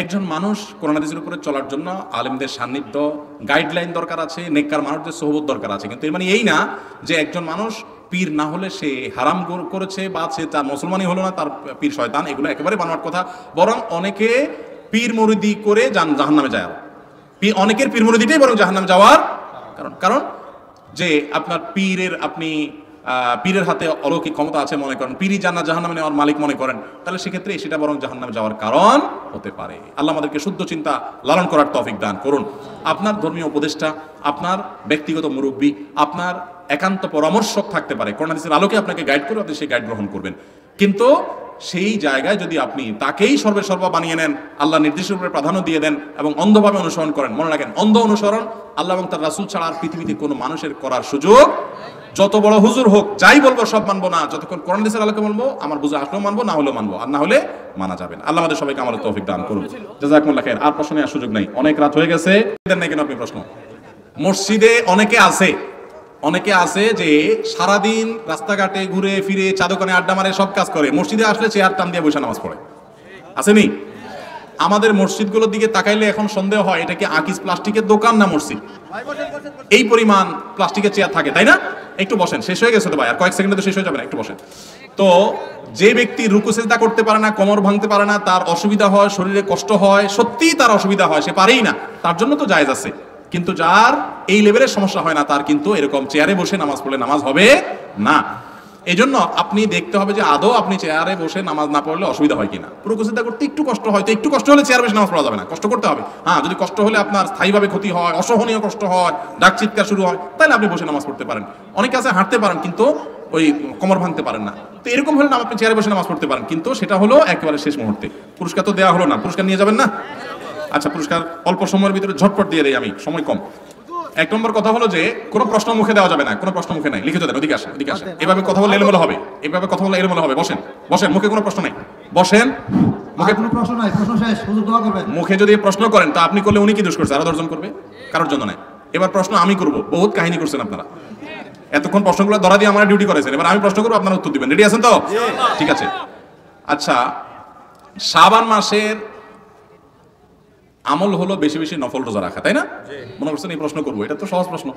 একজন মানুষ কোরআন হাদিসের উপরে চলার জন্য আলেমদের সান্নিধ্য, গাইডলাইন দরকার আছে, নেককার মানুষদের সোহবত দরকার আছে। কিন্তু এর মানে এই না যে একজন মানুষ পীর না হলে সে হারাম করেছে বা সে তার মুসলমানই হলো না, তার পীর শয়তান, এগুলো একেবারে বানোয়াট কথা। বরং অনেকে পীর মুরিদি করে জাহান্নামে যায়। অনেকের পীর মুরিদিটাই বরং জাহান্নামে যাওয়ার কারণ যে আপনার পীরের হাতে অলৌকিক ক্ষমতা আছে মনে করেন, পীরই জাহান্নামে নেওয়ার মালিক মনে করেন, তাহলে সেক্ষেত্রে সেটা বরং জাহান্নামে যাওয়ার কারণ হতে পারে। আল্লাহ আমাদেরকে শুদ্ধ চিন্তা লালন করার তৌফিক দান করুন। আপনার ধর্মীয় উপদেষ্টা, আপনার ব্যক্তিগত মুরব্বী, আপনার একান্ত পরামর্শক থাকতে পারে, কোরআন হাদিসের আলোকে আপনাকে গাইড করে, আপনি সেই গাইড গ্রহণ করবেন। কিন্তু সেই জায়গায় যদি আপনি তাকেই সর্বেসর্বা বানিয়ে নেন, আল্লাহ নির্দেশের উপরে প্রাধান্য দিয়ে দেন এবং অন্ধভাবে অনুসরণ করেন, মনে রাখেন অন্ধ অনুসরণ আল্লাহ এবং তার রাসূল ছাড়া আর পৃথিবীতে কোনো মানুষের করার সুযোগ, যত বড় হুজুর হোক, যাই বলবো সব মানবো না, যতক্ষণ কোরআন হাদিসের আলোকে মানবো, আমার বুঝে আসলেও মানবো, না হলেও মানবো, আর না হলে মানা যাবে না। আল্লাহ আমাদের সবাইকে আমলের তৌফিক দান করুন। জাযাকুমুল্লাহ খাইর। আর প্রশ্ন নেওয়ার সুযোগ নাই, অনেক রাত হয়ে গেছে। দেন নাই কেন আপনি প্রশ্ন? মসজিদে অনেকে আছে যে সারাদিন রাস্তাঘাটে ঘুরে ফিরে, চা দোকানে আড্ডা মারে, সব কাজ করে, মসজিদে আসলে চেয়ার টান দিয়ে বসে নামাজ পড়ে। আসেনি? আমাদের মসজিদগুলোর দিকে তাকাইলে এখন সন্দেহ হয় এটা কি আকিস প্লাস্টিকের দোকান না মসজিদ। এই পরিমাণ প্লাস্টিকের চেয়ার থাকে, তাই না? একটু বসেন, শেষ হয়ে গেছে তো ভাই, আর কয়েক সেকেন্ডে তো শেষ হয়ে যাবে না, একটু বসেন। তো যে ব্যক্তি রুকু সিজদা করতে পারে না, কোমর ভাঙতে পারে না, তার অসুবিধা হয়, শরীরে কষ্ট হয়, সত্যিই তার অসুবিধা হয়, সে পারেই না, তার জন্য তো জায়েজ আছে। কিন্তু যার এই লেভেলের সমস্যা হয় না, তার কিন্তু এরকম চেয়ারে বসে নামাজ পড়লে নামাজ হবে না। এই জন্য আপনি দেখতে হবে যে আদৌ আপনি চেয়ারে বসে নামাজ না পড়লে অসুবিধা হয় কিনা। রুকু সিজদা করতে একটু কষ্ট হয়, তো একটু কষ্ট হলে চেয়ারে বসে নামাজ পড়া যাবে না, কষ্ট করতে হবে। হ্যাঁ, যদি কষ্ট হলে আপনার স্থায়ীভাবে ক্ষতি হয়, অসহনীয় কষ্ট হয়, ডাক চিৎকার শুরু হয়, তাহলে আপনি বসে নামাজ পড়তে পারেন। অনেকে আছে হাঁটতে পারেন কিন্তু ওই কোমর ভাঙতে পারেন না, তো এরকম হলে না আপনি চেয়ারে বসে নামাজ পড়তে পারেন, কিন্তু সেটা হলো একেবারে শেষ মুহূর্তে। পুরস্কার তো দেওয়া হলো না, পুরস্কার নিয়ে যাবেন না? আচ্ছা, পুরস্কার অল্প সময়ের ভিতরে ঝটপট দিয়ে দেই আমি, সময় কম। 1 নম্বর কথা হলো যে কোনো প্রশ্ন মুখে দেওয়া যাবে না, কোনো প্রশ্ন মুখে নাই, লিখিত দেন। ওদিকে আসেন, ওদিকে আসেন। এভাবে কথা বললে এলোমেলো হবে, এভাবে কথা বললে এলোমেলো হবে। বসেন, বসেন, মুখে কোনো প্রশ্ন নাই, বসেন। মুখে কোনো প্রশ্ন নাই, প্রশ্ন শেষ, হুজুর দোয়া করবেন। মুখে যদি প্রশ্ন করেন তা আপনি করলে উনি কি দোষ করছে? আরো 10 জন করবে, কারোর জন্য নাই। এবার প্রশ্ন আমি করব, বহুত কাহিনী করছেন আপনারা, এতক্ষণ প্রশ্নগুলো ধরা দিয়ে আমার ডিউটি করেছেন, এবার আমি প্রশ্ন করব, আপনারা উত্তর দিবেন। রেডি আছেন তো? ঠিক আছে। আচ্ছা, শাবান মাসের আমল হলো বেশি বেশি নফল রোজা রাখা, তাই না? মনে করছেন এই প্রশ্ন করবো, এটা তো সহজ প্রশ্ন।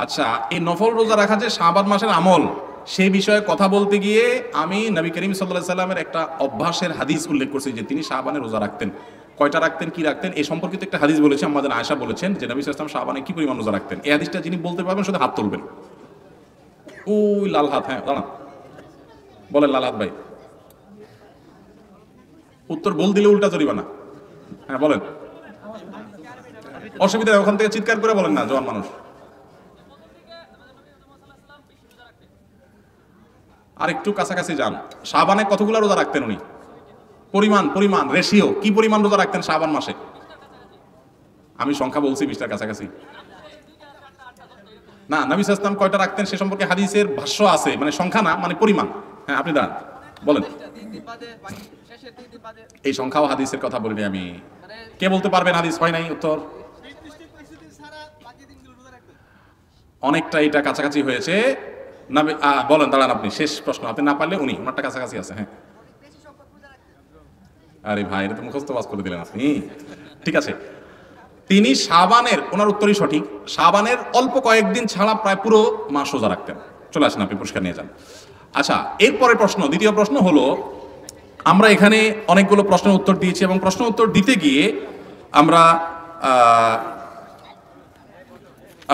আচ্ছা, এই নফল রোজা রাখা যে শাবান মাসের আমল, সেই বিষয়ে কথা বলতে গিয়ে আমি নবী করিম সাল্লাল্লাহু আলাইহি সাল্লামের একটা অভ্যাসের হাদিস উল্লেখ করছি যে তিনি শাবানে রোজা রাখতেন। কয়টা রাখতেন, কি রাখতেন, এই সম্পর্কিত একটা হাদিস বলেছে। আমাদের আয়েশা বলেছেন যে নবী সাল্লাল্লাহু আলাইহি ওয়াসাল্লাম শাবানে কি পরিমাণ রোজা রাখতেন। এই হাদিসটা যিনি বলতে পারবেন শুধু হাত তুলবেন। ওই লাল হাত, হ্যাঁ দাঁড়ান, বলেন লাল হাত ভাই। উত্তর বল দিলে উল্টা জরিমানা। হ্যাঁ বলেন, অসুবিধা ওখান থেকে চিৎকার করে বলেন না, জওয়ান মানুষ। আর একটু কাছাকাছি যান। শাবানে কতগুলো রোজা রাখতেন উনি? পরিমাণ রেশিও কি পরিমাণ রোজা রাখতেন শাবান মাসে? আমি সংখ্যা বলছি 20টার কাছাকাছি না। নবী সাল্লাল্লাহু আলাইহি ওয়াসাল্লাম কয়টা রাখতেন সে সম্পর্কে হাদিসের ভাষ্য আছে, মানে সংখ্যা না, মানে পরিমাণ। হ্যাঁ আপনি দাঁড়ান, বলেন। এই সংখ্যাও হাদিসের কথা বলিনি আমি। কে বলতে পারবেন হাদিস হয় নাই? উত্তর অনেকটা এটা কাছাকাছি হয়েছে না? বলেন, দাঁড়ান, আপনি শেষ প্রশ্ন, আপনি না পারলে উনি, ওনারটা কাছাকাছি আছে। হ্যাঁ, আরে ভাই, এটা তো মুখস্থ বাস করে দিলেন আপনি। ঠিক আছে, তিনি শাবানের, ওনার উত্তরই সঠিক, শাবানের অল্প কয়েকদিন ছাড়া প্রায় পুরো মাস রোজা রাখতেন। চলে আসেন, আপনি পুরস্কার নিয়ে যান। আচ্ছা, এরপরের প্রশ্ন, দ্বিতীয় প্রশ্ন হলো, আমরা এখানে অনেকগুলো প্রশ্নের উত্তর দিয়েছি এবং প্রশ্ন উত্তর দিতে গিয়ে আমরা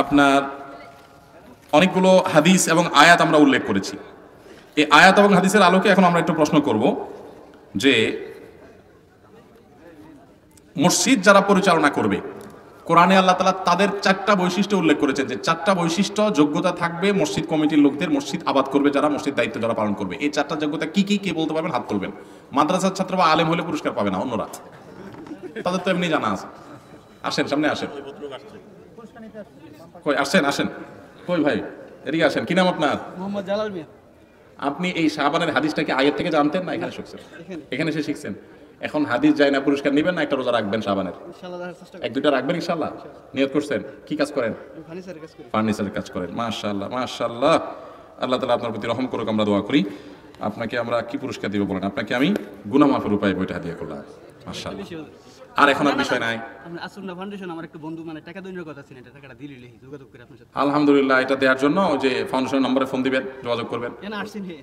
আপনার অনেকগুলো হাদিস এবং আয়াত আমরা উল্লেখ করেছি। এই আয়াত এবং হাদিসের আলোকে এখন আমরা একটু প্রশ্ন করব যে মসজিদ যারা পরিচালনা করবে, কোরআনে আল্লাহ তাআলা তাদের 4টা বৈশিষ্ট্য উল্লেখ করেছেন, যে 4টা বৈশিষ্ট্য যোগ্যতা থাকবে মসজিদ কমিটির লোকদের, মসজিদ আবাদ করবে যারা, মসজিদ দায়িত্ব যারা পালন করবে। এই 4টা যোগ্যতা কি কি কে বলতে পারবেন? হাত তুলবেন। মাদ্রাসার ছাত্র বা আলেম হলে পুরস্কার পাবে না, অন্যরা, তাদের তো এমনি জানা আছে। আসেন, সামনে আসেন। কই আসেন, আসেন, কই ভাই, এদিকে আসেন। কি নাম আপনার? মোহাম্মদ জালাল মিয়া। আপনি এই শাবানের হাদিসটাকে আগের থেকে জানতেন না এখানে শিখছেন? এখানে এসে শিখছেন। এখন হাদিস যায় না, পুরস্কার নেবেন না একটা রোজা রাখবেন শাবানের? ইনশাআল্লাহ দেখার চেষ্টা এক দুইটা রাখবেন ইনশাআল্লাহ। নিয়ত করছেন? কি কাজ করেন? করি। ফার্নিচারের কাজ করি। ফার্নিচারের কাজ করেন। মাশাআল্লাহ, মাশাআল্লাহ। আল্লাহ তাআলা আপনার প্রতি রহম করুক, আমরা দোয়া করি। আপনাকে আমরা কি পুরস্কার দিব বলেন? আপনাকে আমি গুনাহ মাফের উপায় বইটা হাদিয়া করলাম। মাশাআল্লাহ। আর এখন আর বিষয় নাই। আপনি আসুন্না ফাউন্ডেশন, আমার একটা বন্ধু মানে টাকা দৈনিক কথা ছিল, এটা টাকাটা দিলি যোগাযোগ করে আপনার সাথে। আলহামদুলিল্লাহ, এটা দেওয়ার জন্য ওই যে ফাউন্ডেশন নম্বরে ফোন দিবেন, যোগাযোগ করবেন। কেন আসছেন হে?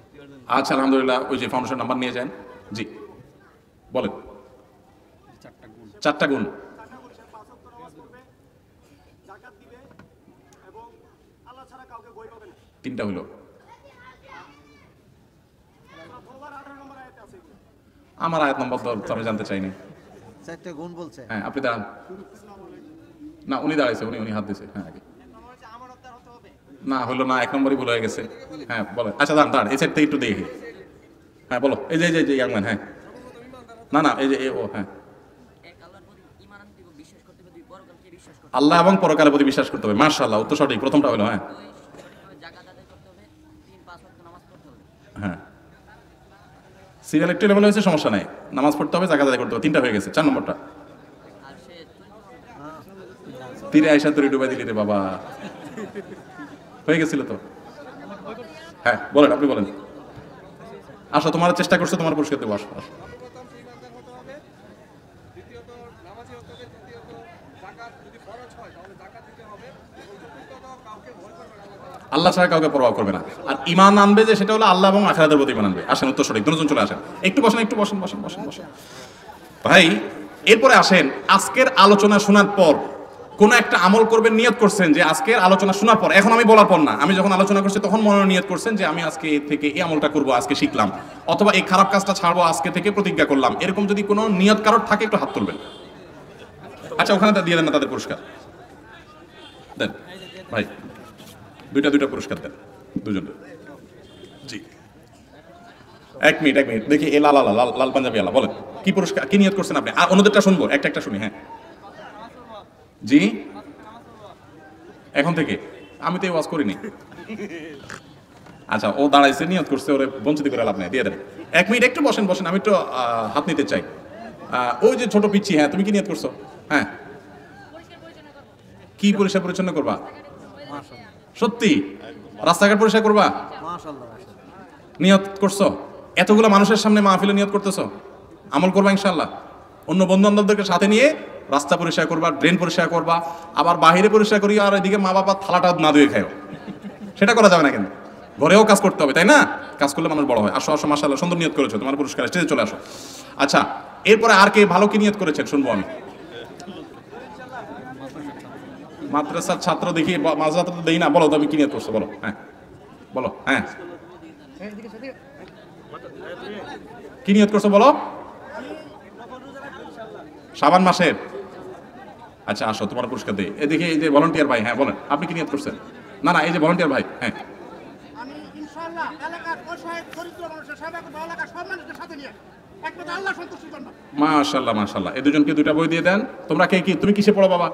আচ্ছা, আলহামদুলিল্লাহ, ওই যে ফাউন্ডেশন নাম্বার নিয়ে যান। জি বলেন। 4টা গুণ। তিনটা হইল। আমার আয়াত নম্বর তো আমি জানতে চাইনি। 4টা গুণ বলছে। হ্যাঁ, আপনি দাঁড়ান না, উনি দাঁড়াইছে, উনি হাত দিয়েছে। হ্যাঁ, আগে না হলো না, 1 নম্বরই ভুল হয়ে গেছে। হ্যাঁ বলো। আচ্ছা দাঁড়ান, দাঁড়ান, এই সাইড থেকে একটু দেখি। হ্যাঁ বলো। এই যে এই যে ইয়াংম্যান। হ্যাঁ, না না, এই যে ও। হ্যাঁ, আল্লাহ এবং পরকালের প্রতি বিশ্বাস করতে হবে। মাশাআল্লাহ, উত্তর সঠিক, প্রথমটা হলো। হ্যাঁ হ্যাঁ, সিরিয়াল একটু লেভেল হয়েছে, সমস্যা নাই। নামাজ পড়তে হবে, জাকাত আদায় করতে হবে, 3টা হয়ে গেছে। 4 নম্বরটা তীরে আয়সা তরি ডুবাই দিলি রে বাবা, হয়ে গেছিল তো। হ্যাঁ বলেন, আপনি বলেন। আসো, তোমার চেষ্টা করছো, তোমার পুরস্কার দেবো। আসো আসো। আল্লাহ ছাড়া কাউকে পরোয়া করবে না। আর ঈমান আনবে যে, সেটা হলো আল্লাহ এবং আখিরাতের প্রতি ঈমান আনবে। আসেন, উত্তর সঠিক। দুজন চলে আসেন, একটু বসেন, একটু বসেন, বসেন বসেন বসেন ভাই। এরপরে আসেন, আজকের আলোচনা শোনার পর কোন একটা আমল করবেন, নিয়ত করছেন যে আজকের আলোচনা শোনার পর, এখন আমি বলার পর না, আমি যখন আলোচনা করছি তখন মনে নিয়ত করছেন যে আমি আজকে থেকে এই আমলটা করব, আজকে শিখলাম, অথবা এই খারাপ কাজটা ছাড়বো, আজকে থেকে প্রতিজ্ঞা করলাম। এরকম যদি কোনো নিয়ত কারোর থাকে, একটু হাত তুলবেন। আচ্ছা, ওখানে দিয়ে দেন না তাদের পুরস্কার দেন ভাই, দুইটা পুরস্কার দেন দুজন। জি, 1 মিনিট দেখি। এ লাল লাল লাল পাঞ্জাবি আলা, বলেন কি পুরস্কার, কি নিয়ত করছেন আপনি? আর অন্যদেরটা শুনবো, একটা শুনি। হ্যাঁ জি, এখন থেকে আমি তো এই ওয়াজ করিনি। আচ্ছা, ও দাঁড়াইছে, নিয়ত করছে, ওরে বঞ্চিত করে লাভ নেই, দিয়ে দেন। 1 মিনিট, একটু বসেন বসেন, আমি একটু হাত নিতে চাই। ওই যে ছোট পিচ্ছি, হ্যাঁ তুমি কি নিয়ত করছো? হ্যাঁ, কি পরিষ্কার পরিচ্ছন্ন করবা? সত্যি রাস্তাঘাট পরিষ্কার করবা? মাশাআল্লাহ। নিয়ত করছো? এতগুলো মানুষের সামনে মাহফিলে নিয়ত করতেছো, আমল করবা ইনশাআল্লাহ। অন্য বন্ধু বান্ধবদেরকে সাথে নিয়ে রাস্তা পরিষ্কার করবা, ড্রেন পরিষ্কার করবা, আবার বাহিরে পরিষ্কার করি, আর এদিকে মা বাবার থালাটা না ধুয়ে খাও, সেটা করা যাবে না। কিন্তু ঘরেও কাজ করতে হবে, তাই না? কাজ করলে মানুষ বড় হয়। আসো আসো, মাশাআল্লাহ, সুন্দর নিয়ত করেছো, তোমার পুরস্কার স্টেজে চলে আসো। আচ্ছা, এরপরে আর কে ভালো কি নিয়ত করেছেন শুনবো আমি। মাদ্রাসার ছাত্র দেখি, মাদ্রাসা তো দেই না, বলো তুমি কি নিয়ত করছো, বলো। হ্যাঁ বলো। হ্যাঁ, কি নিয়ত করছো বলো? শাবান মাসের। আচ্ছা আসো, তোমার পুরস্কার দেই। এদিকে এই যে ভলান্টিয়ার ভাই, হ্যাঁ বলেন, আপনি কি নিয়ত করছেন? না না, এই যে ভলান্টিয়ার ভাই। হ্যাঁ, আমি ইনশাআল্লাহ এলাকার অসহায় দরিদ্র মানুষের সেবা করব, এলাকার সব মানুষদের সাথে নিয়ে একমাত্র আল্লাহ সন্তুষ্টির জন্য। মাশাআল্লাহ মাশাআল্লাহ, এই দুজনকে 2টা বই দিয়ে দেন। তোমরা কে কি, তুমি কিসে পড়ো বাবা?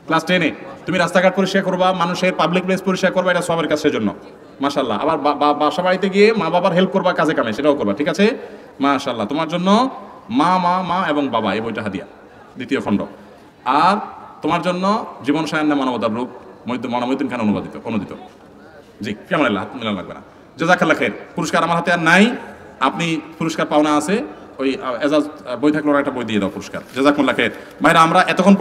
ক্লাস 10-এ। তুমি রাস্তাঘাট পরিষ্কার করবা, মানুষের পাবলিক প্লেস পরিষ্কার করবা, এটা সবার কাছের জন্য। মাশাআল্লাহ। আবার বাসা বাড়িতে গিয়ে মা বাবার হেল্প করবা, কাজে কামে, সেটাও করবা, ঠিক আছে? মাশাআল্লাহ, তোমার জন্য মা মা মা এবং বাবা, এই বইটা হাদিয়া, 2য় খণ্ড। আর তোমার জন্য জীবন সায়ান্না মানবতার রূপ, মনোমুদ্দিন খান অনুদিত। জি, কেমন হাত মিলানো লাগবে না। জাযাকাল্লাহ খাইর। পুরস্কার আমার হাতে আর নাই, আপনি পুরস্কার পাওনা আছে, ওই এজাজ বই থাকলে ওরা একটা বই দিয়ে দাও পুরস্কার। জাযাকুমুল্লাহ খাইর। ভাইরা আমরা এতক্ষণ